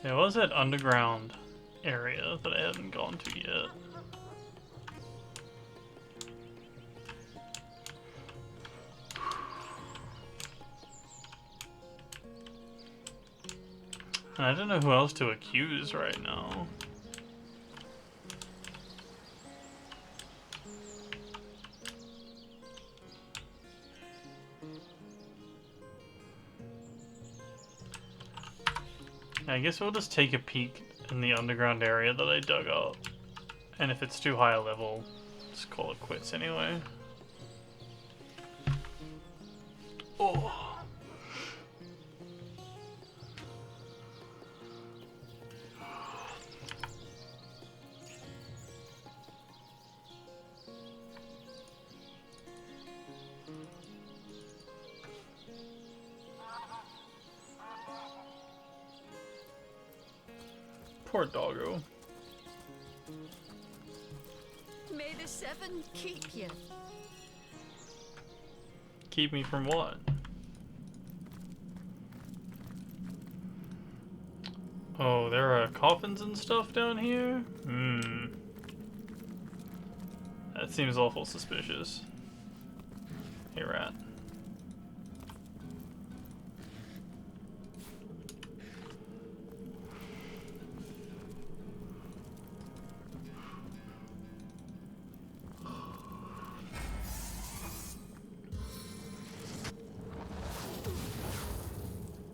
There was that underground area that I hadn't gone to yet. And I don't know who else to accuse right now. I guess we'll just take a peek in the underground area that I dug up. And if it's too high a level, just call it quits anyway. Oh. Poor doggo. May the seven keep you. Keep me from what? Oh, there are coffins and stuff down here? Hmm. That seems awful suspicious. Hey, rat.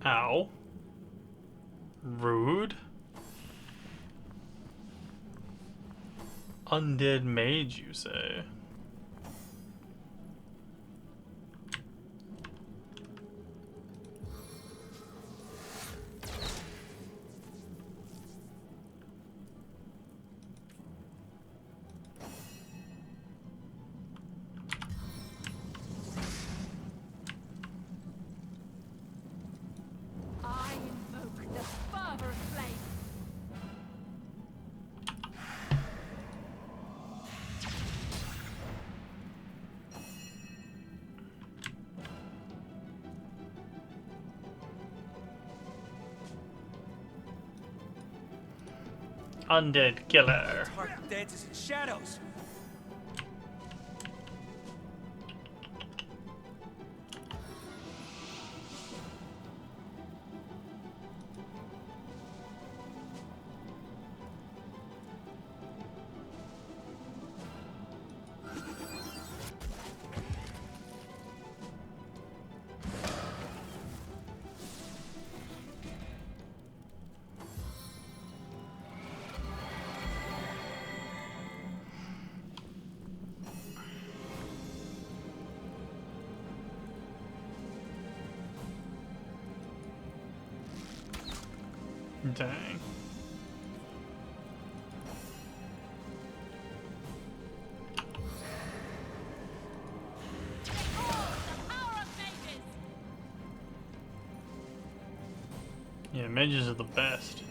Ow. Rude. Undead mage, you say? lover of flame. Undead killer. Heart dances in shadows. Dang. Yeah, mages are the best.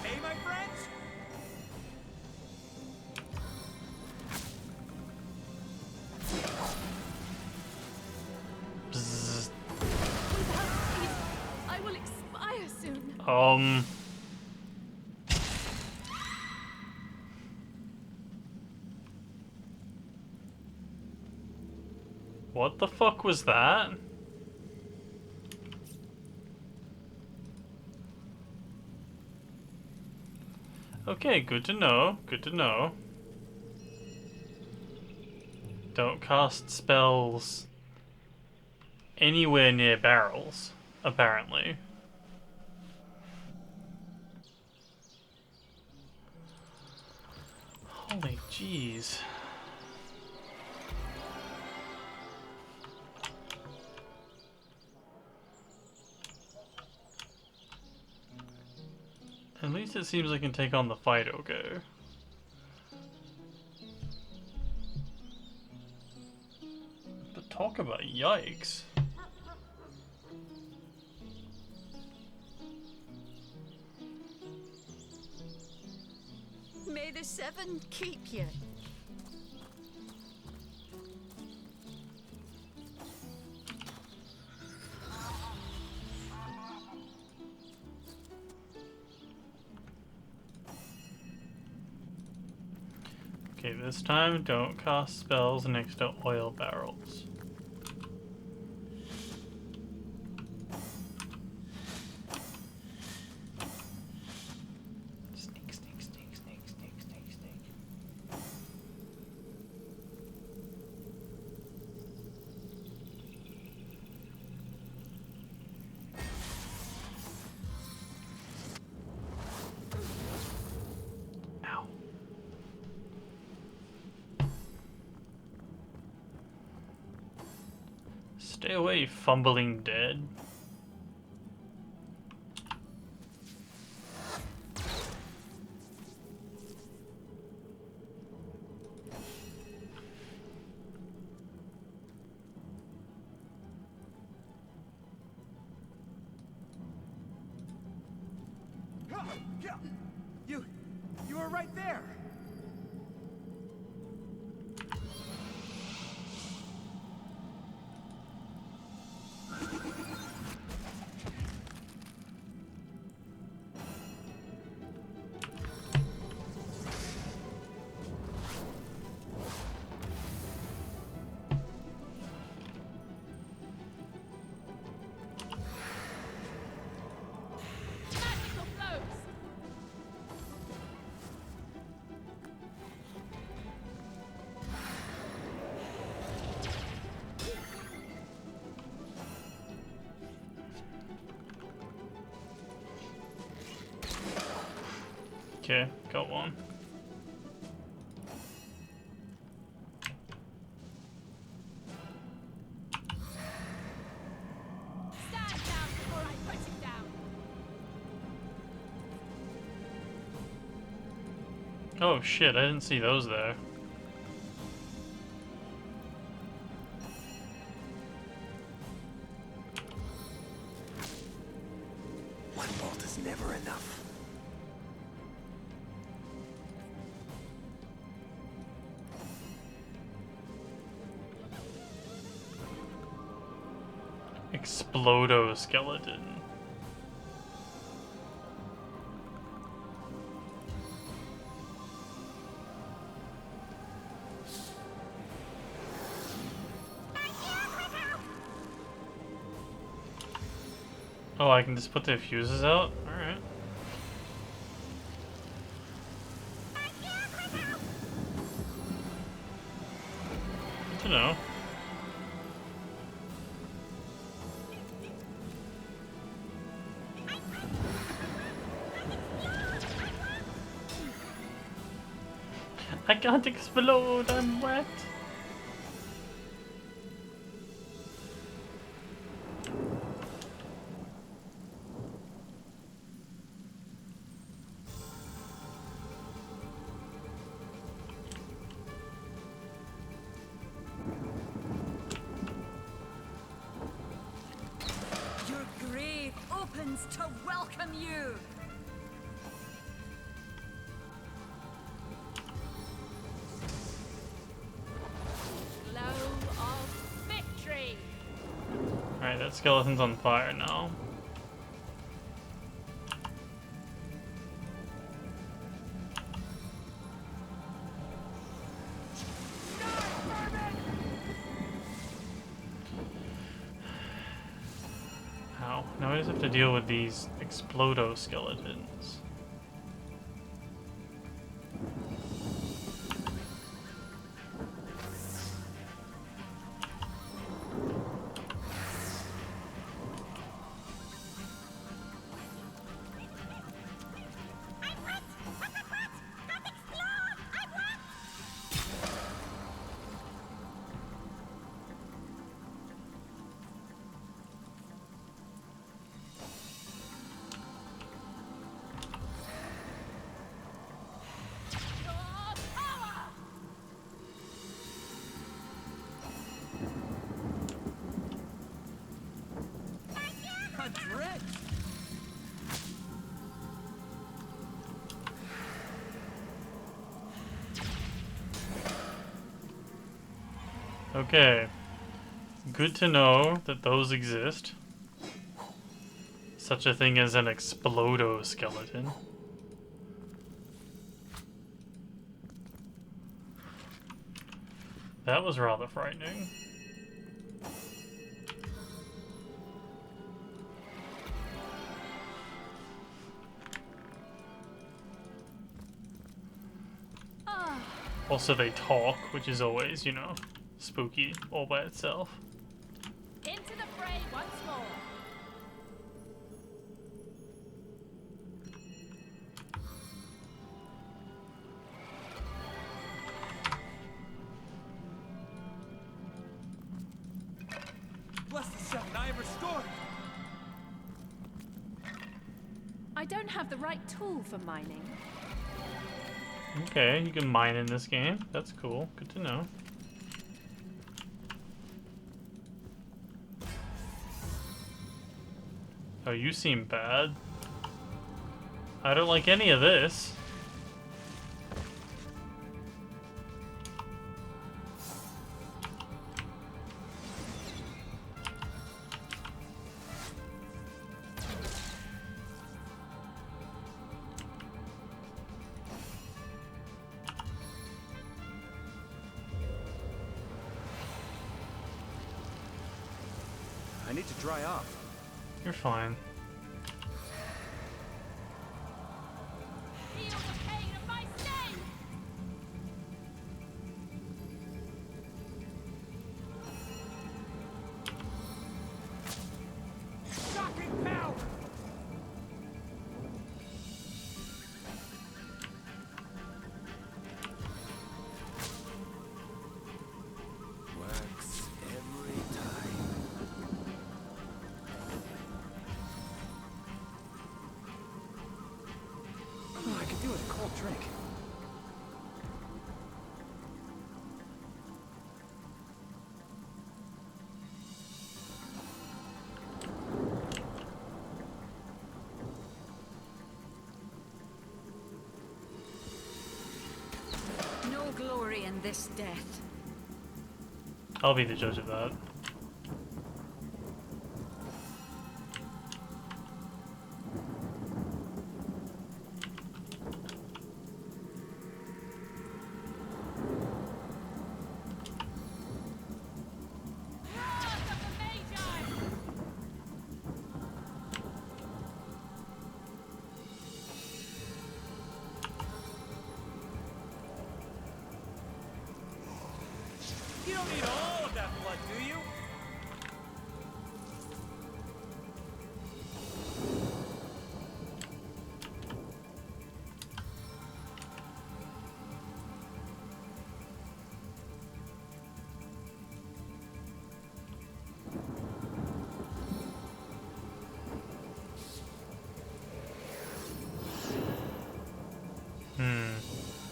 Hey, my friends? Bzzz. Without these, I will expire soon. What the fuck was that? Okay, good to know. Good to know. Don't cast spells anywhere near barrels, apparently. Holy jeez. At least it seems I can take on the fight okay. But talk about yikes. May the seven keep you. Okay, this time don't cast spells next to oil barrels. Sneak, sneak, sneak, sneak, sneak, sneak, sneak. Ow. Stay away, fumbling dead. You were right there. Magical blows. Okay, got one. Oh shit, I didn't see those there. One bolt is never enough. Explodo skeleton. Oh, I can just put the fuses out? Alright. Good to know. I can't explode, I'm wet. Your grave opens to welcome you. Glow of victory. Alright, that skeleton's on fire now. Ow. Now I just have to deal with these explodo skeletons. Okay. Good to know that those exist. Such a thing as an explodo skeleton. That was rather frightening. Also, they talk, which is always, you know, spooky all by itself. Into the fray once more. Bless the seven, I am restored. I don't have the right tool for mining. Okay, you can mine in this game. That's cool. Good to know. Oh, you seem bad. I don't like any of this. I need to dry off. You're fine. Feel the pain of my sting. Shocking power! Works every time. than this death. I'll be the judge of that. You don't need all of that blood, do you?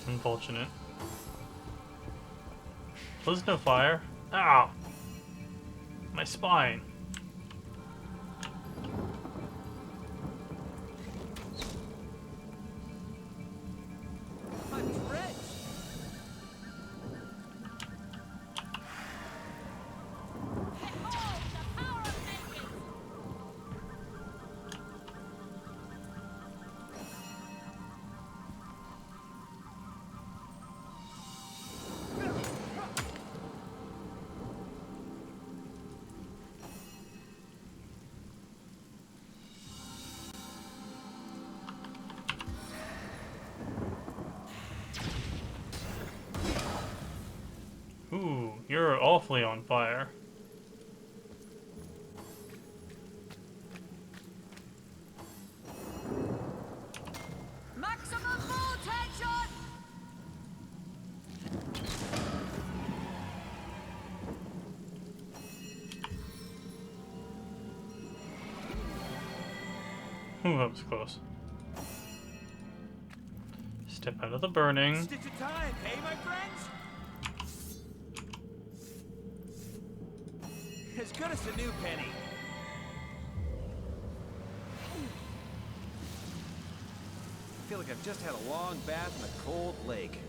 Unfortunate. Was no fire? Ow! My spine. I'm drenched. Ooh, you're awfully on fire. Maximum full tension! Ooh, that was close. Step out of the burning. Stitch of time, hey, my friends? As good as a new penny. I feel like I've just had a long bath in a cold lake.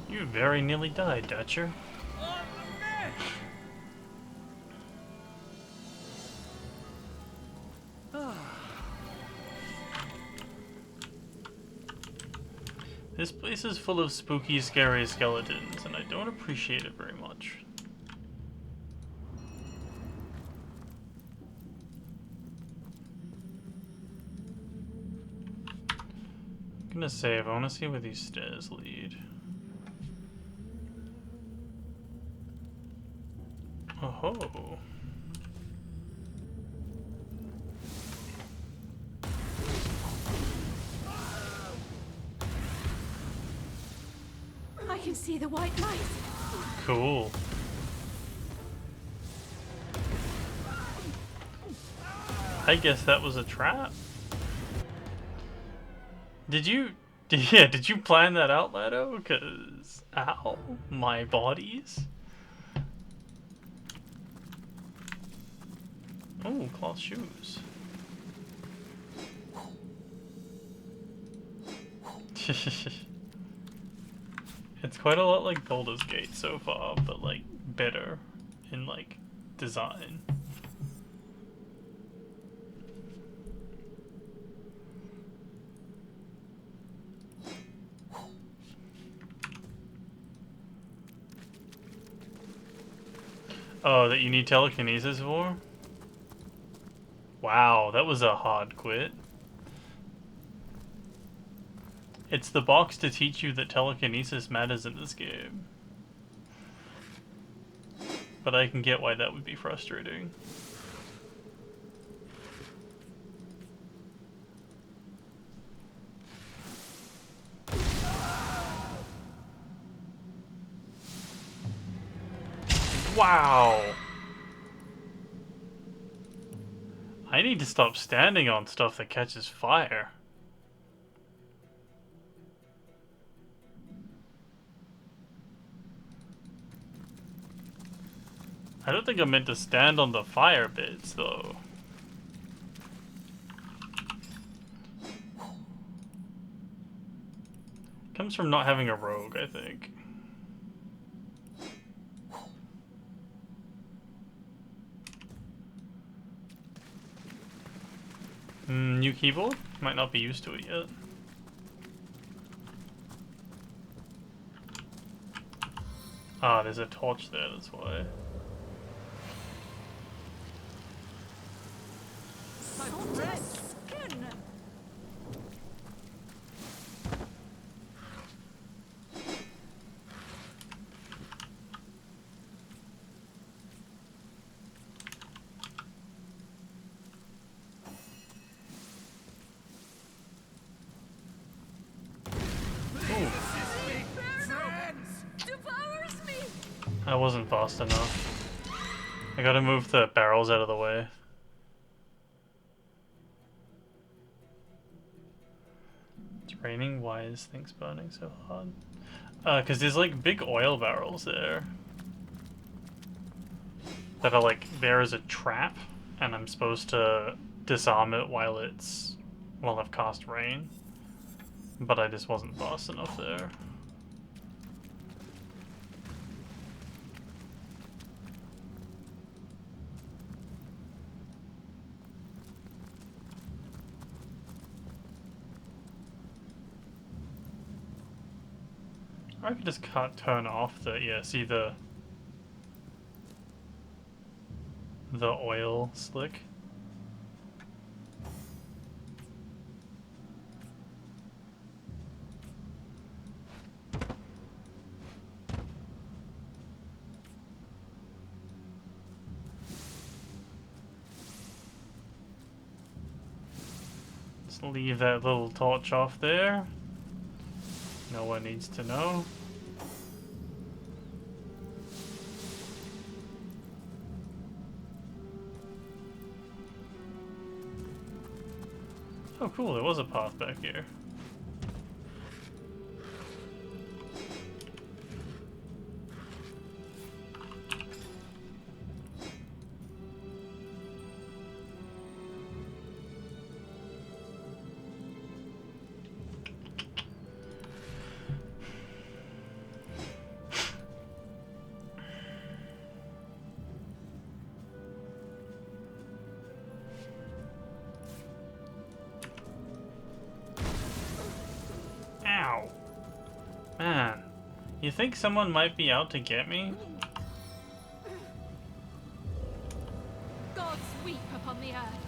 You very nearly died, Dutcher. This place is full of spooky, scary skeletons, and I don't appreciate it very much. I'm gonna save. I want to see where these stairs lead. Oh. I can see the white light. Cool. I guess that was a trap. Did you plan that out, Leto? Cause ow, my bodies. Oh, cloth shoes. It's quite a lot like Baldur's Gate so far, but like better in like design. Oh, that you need telekinesis for? Wow, that was a hard quit. It's the box to teach you that telekinesis matters in this game. But I can get why that would be frustrating. Wow! I need to stop standing on stuff that catches fire. I don't think I meant to stand on the fire bits, though. Comes from not having a rogue, I think. New keyboard? Might not be used to it yet. Ah, there's a torch there, that's why. I wasn't fast enough. I gotta move the barrels out of the way. It's raining, why is things burning so hard? Cause there's like big oil barrels there. That are like, there as a trap, and I'm supposed to disarm it while I've cast rain. But I just wasn't fast enough there. I could just turn off see the oil slick. Just leave that little torch off there. No one needs to know. Oh cool, there was a path back here. Ow. Man, you think someone might be out to get me? Gods weep upon the earth.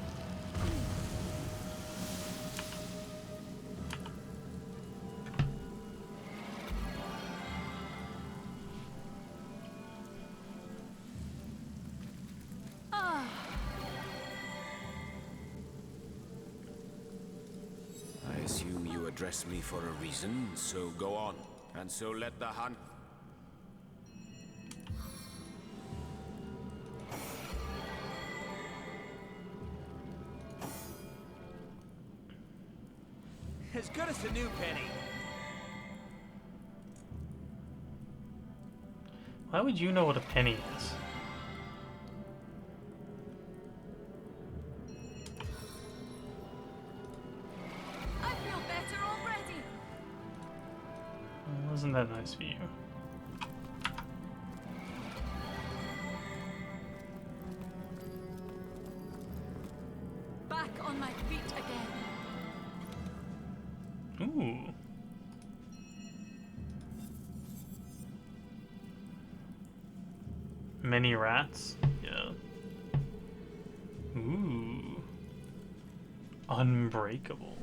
I assume you address me for a reason, so go on. And so let the hunt... As good as a new penny. Why would you know what a penny is? I feel better already. Well, wasn't that nice for you? Back on my feet again. Ooh. Many rats? Yeah. Ooh. Unbreakable.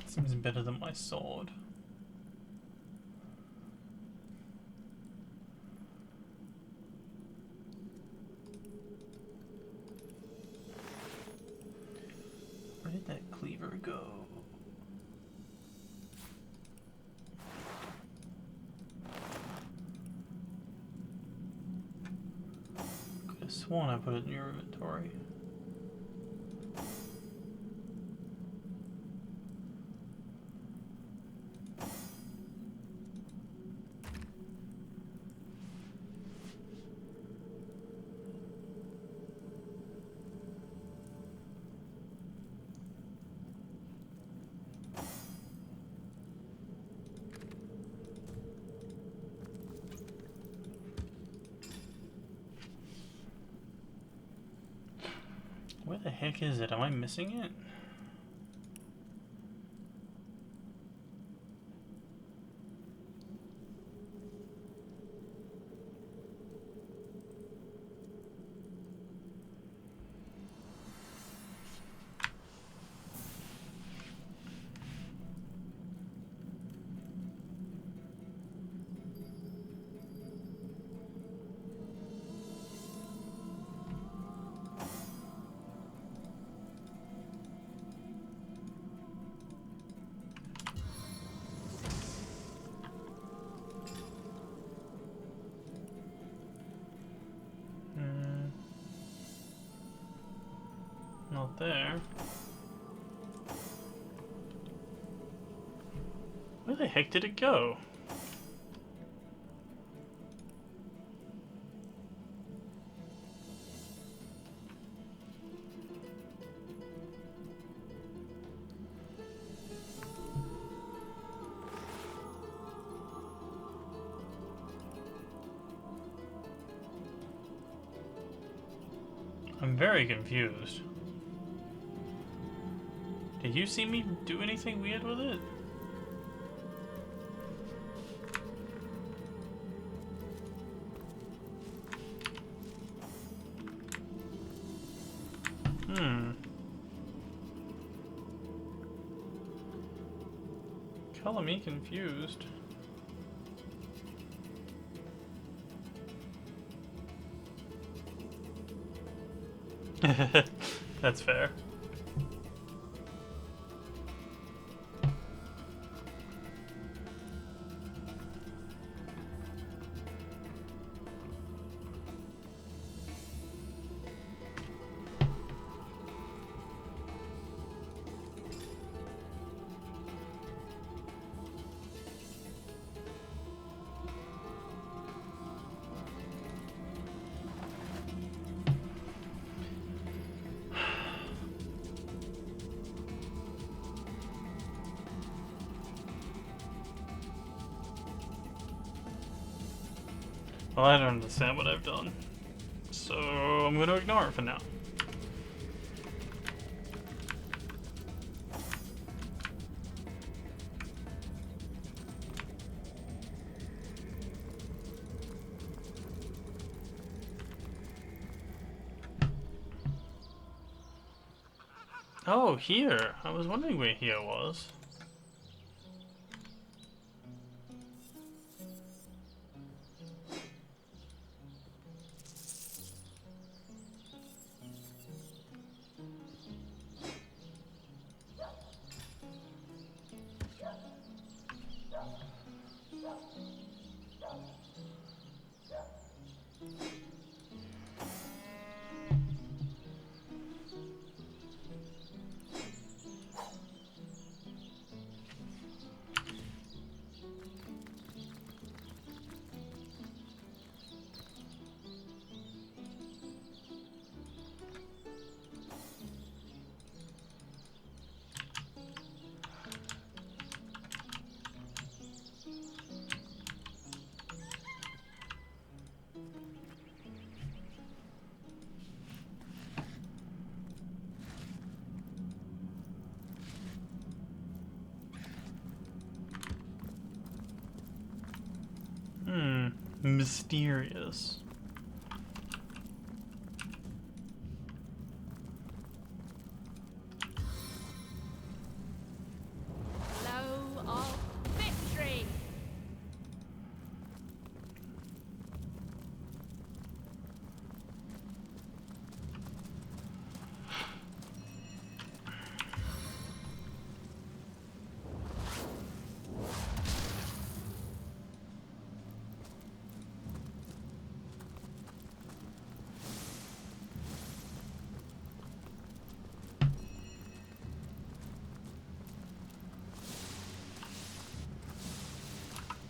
Seems better than my sword. Where did that cleaver go? Could have sworn I put it in your inventory. Where the heck is it? Am I missing it? Not there. Where the heck did it go? I'm very confused. Did you see me do anything weird with it? Color me confused. That's fair. Well, I don't understand what I've done, so I'm going to ignore it for now. Oh, here! I was wondering where here was. Mysterious. Blow of victory!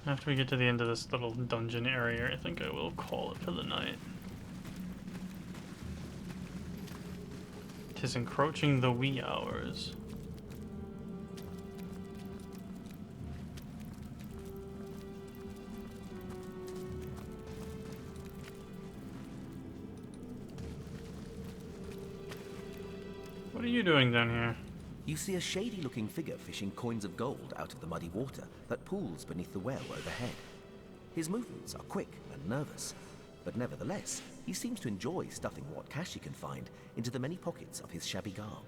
After we get to the end of this little dungeon area, I think I will call it for the night. 'Tis encroaching the wee hours. What are you doing down here? You see a shady-looking figure fishing coins of gold out of the muddy water that pools beneath the well overhead. His movements are quick and nervous, but nevertheless, he seems to enjoy stuffing what cash he can find into the many pockets of his shabby garb.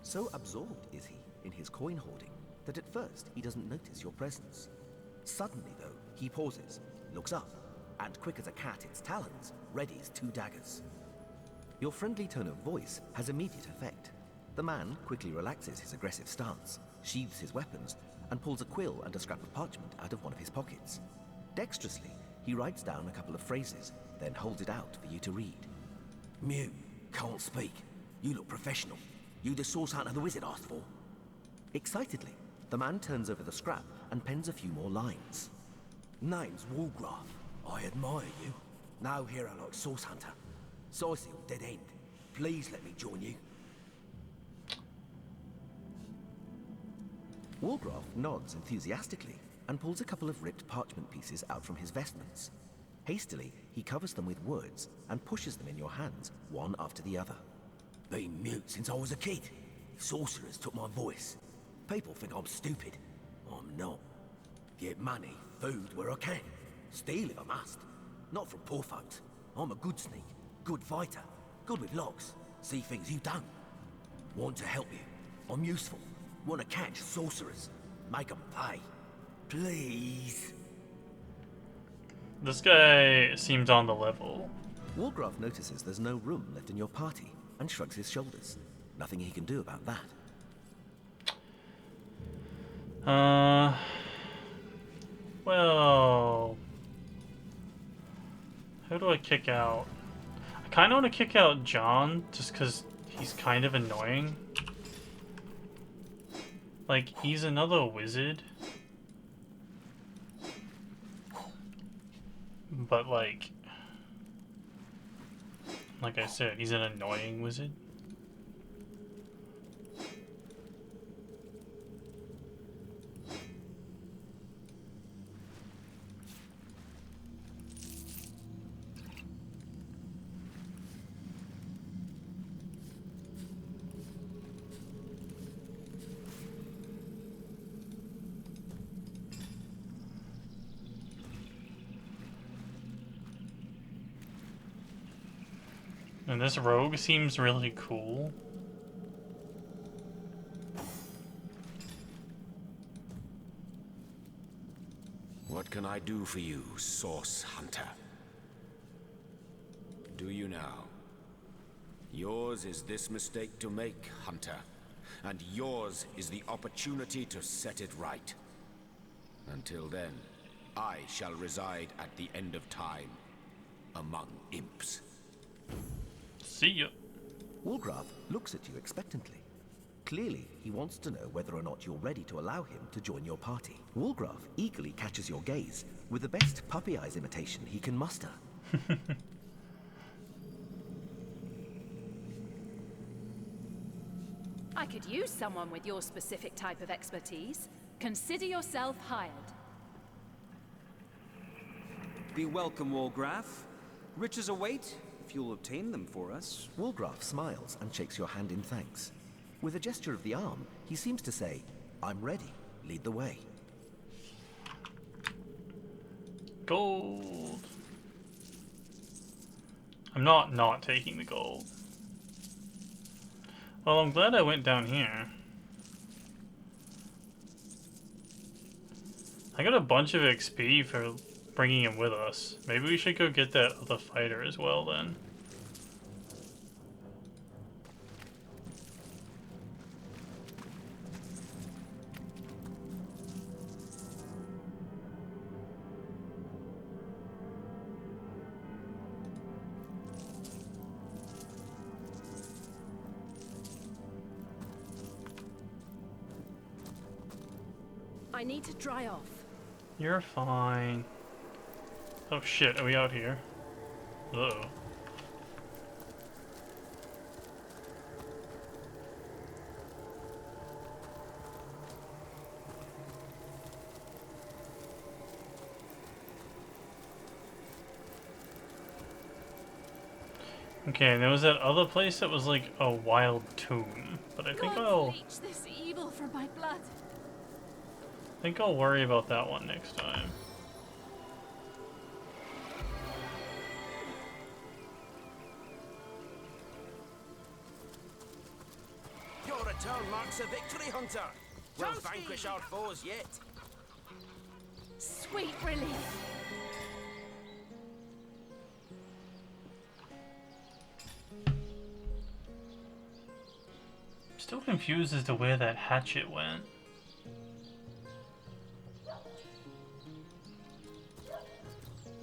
So absorbed is he in his coin hoarding that at first he doesn't notice your presence. Suddenly, though, he pauses, looks up, and quick as a cat its talons, readies 2 daggers. Your friendly tone of voice has immediate effect. The man quickly relaxes his aggressive stance, sheathes his weapons, and pulls a quill and a scrap of parchment out of one of his pockets. Dexterously, he writes down a couple of phrases, then holds it out for you to read. Mute, can't speak. You look professional. You the source hunter the wizard asked for? Excitedly, the man turns over the scrap and pens a few more lines. Name's Walgraf. I admire you. No hero like Source Hunter. Sysil, dead end. Please let me join you. Walgraf nods enthusiastically and pulls a couple of ripped parchment pieces out from his vestments. Hastily, he covers them with words and pushes them in your hands, one after the other. Been mute since I was a kid. Sorcerers took my voice. People think I'm stupid. I'm not. Get money, food where I can. Steal if I must. Not from poor folks. I'm a good sneak, good fighter, good with locks. See things you don't. Want to help you. I'm useful. Want to catch sorcerers. Make 'em pay. Please. This guy seems on the level. Walgraf notices there's no room left in your party and shrugs his shoulders. Nothing he can do about that. Well, who do I kick out? I kind of want to kick out John just because he's kind of annoying. Like, he's another wizard. But like I said, he's an annoying wizard. And this rogue seems really cool. What can I do for you, Source Hunter? Do you now? Yours is this mistake to make, Hunter. And yours is the opportunity to set it right. Until then, I shall reside at the end of time, among imps. See ya. Walgraf looks at you expectantly. Clearly, he wants to know whether or not you're ready to allow him to join your party. Walgraf eagerly catches your gaze with the best puppy eyes imitation he can muster. I could use someone with your specific type of expertise. Consider yourself hired. Be welcome, Walgraf. Riches await, if you'll obtain them for us. Walgraf smiles and shakes your hand in thanks. With a gesture of the arm, he seems to say, I'm ready. Lead the way. Gold. I'm not taking the gold. Well, I'm glad I went down here. I got a bunch of XP for bringing him with us. Maybe we should go get that other fighter as well then. I need to dry off. You're fine. Oh shit, are we out here? Uh-oh. Okay, and there was that other place that was like a wild tomb, but I think I'll Bleach this evil from my blood. worry about that one next time. Your return marks a victory, Hunter. We'll vanquish our foes yet. Sweet relief. Still confused as to where that hatchet went.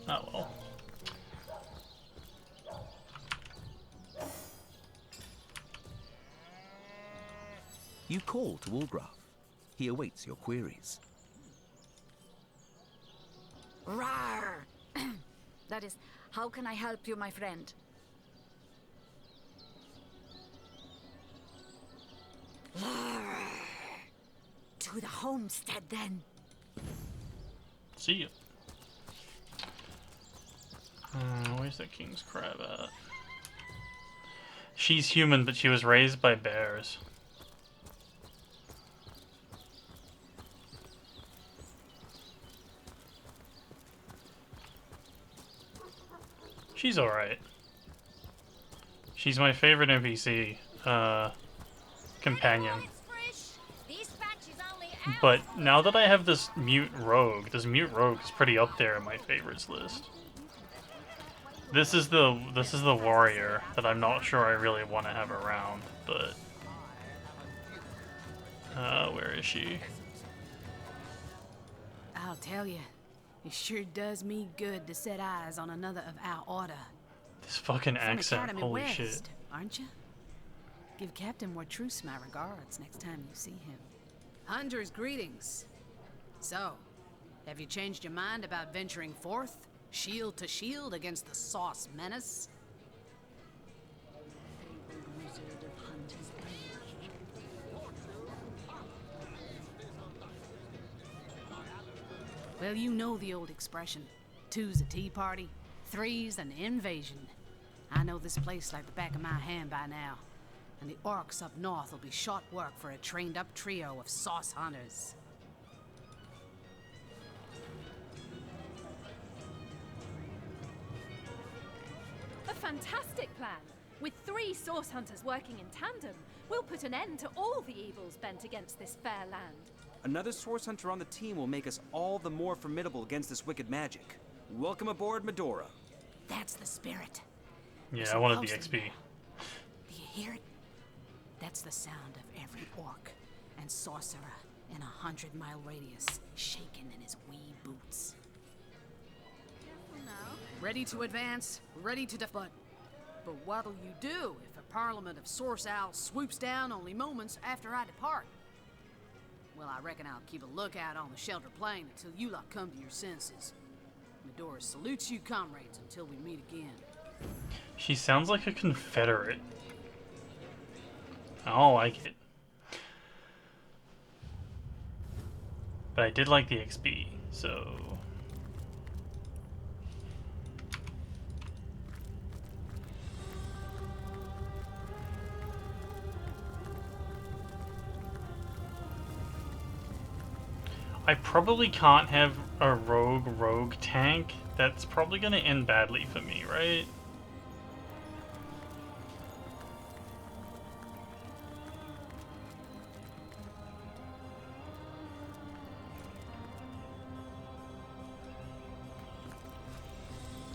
Oh well. You call to Walgraf. He awaits your queries. Rawr! That is, how can I help you, my friend? To the homestead, then. See ya. Where's the king's crab at? She's human, but she was raised by bears. She's alright. She's my favorite NPC, companion. But now that I have this mute rogue is pretty up there in my favorites list. This is the warrior that I'm not sure I really want to have around, but where is she? I'll tell you, it sure does me good to set eyes on another of our order. This fucking From accent, Academy holy West, shit. Aren't you? Give Captain Wartruce my regards next time you see him. Hunter's greetings. So, have you changed your mind about venturing forth, shield to shield, against the Sauce menace? Well, you know the old expression. 2's a tea party, 3's an invasion. I know this place like the back of my hand by now. And the orcs up north will be short work for a trained-up trio of sauce hunters. A fantastic plan. With 3 source hunters working in tandem, we'll put an end to all the evils bent against this fair land. Another source hunter on the team will make us all the more formidable against this wicked magic. Welcome aboard, Medora. That's the spirit. Yeah, I wanted the XP. Do you hear it? That's the sound of every orc and sorcerer in a 100-mile radius, shaking in his wee boots. Ready to advance, ready to but what'll you do if a parliament of source owls swoops down only moments after I depart? Well, I reckon I'll keep a lookout on the shelter plain until you lot come to your senses. Medora salutes you, comrades, until we meet again. She sounds like a Confederate. I don't like it. But I did like the XP, so... I probably can't have a rogue tank. That's probably gonna end badly for me, right?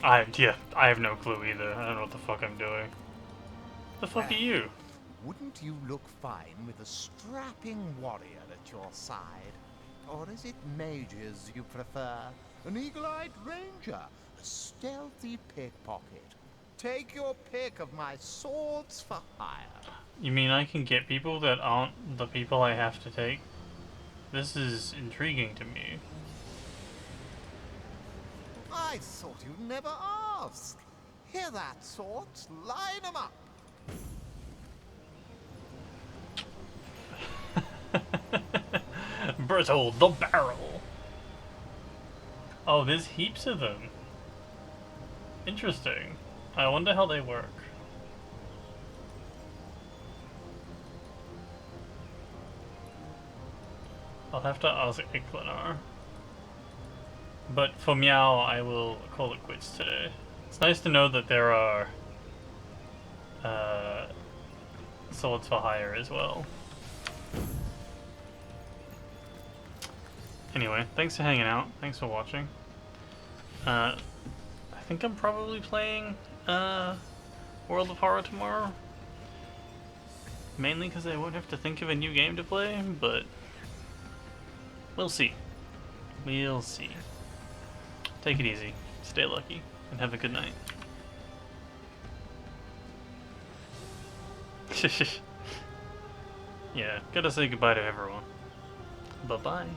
I have no clue either. I don't know what the fuck I'm doing. The fuck are you? Wouldn't you look fine with a strapping warrior at your side? Or is it mages you prefer? An eagle-eyed ranger? A stealthy pickpocket? Take your pick of my swords for hire. You mean I can get people that aren't the people I have to take? This is intriguing to me. I thought you'd never ask. Hear that, swords? Line 'em up. Brittle the barrel. Oh, there's heaps of them. Interesting. I wonder how they work. I'll have to ask Iklinar. But for Meow, I will call it quits today. It's nice to know that there are swords for hire as well. Anyway, thanks for hanging out. Thanks for watching. I think I'm probably playing World of Horror tomorrow. Mainly because I won't have to think of a new game to play, but we'll see. We'll see. Take it easy, stay lucky, and have a good night. Yeah, gotta say goodbye to everyone. Bye-bye.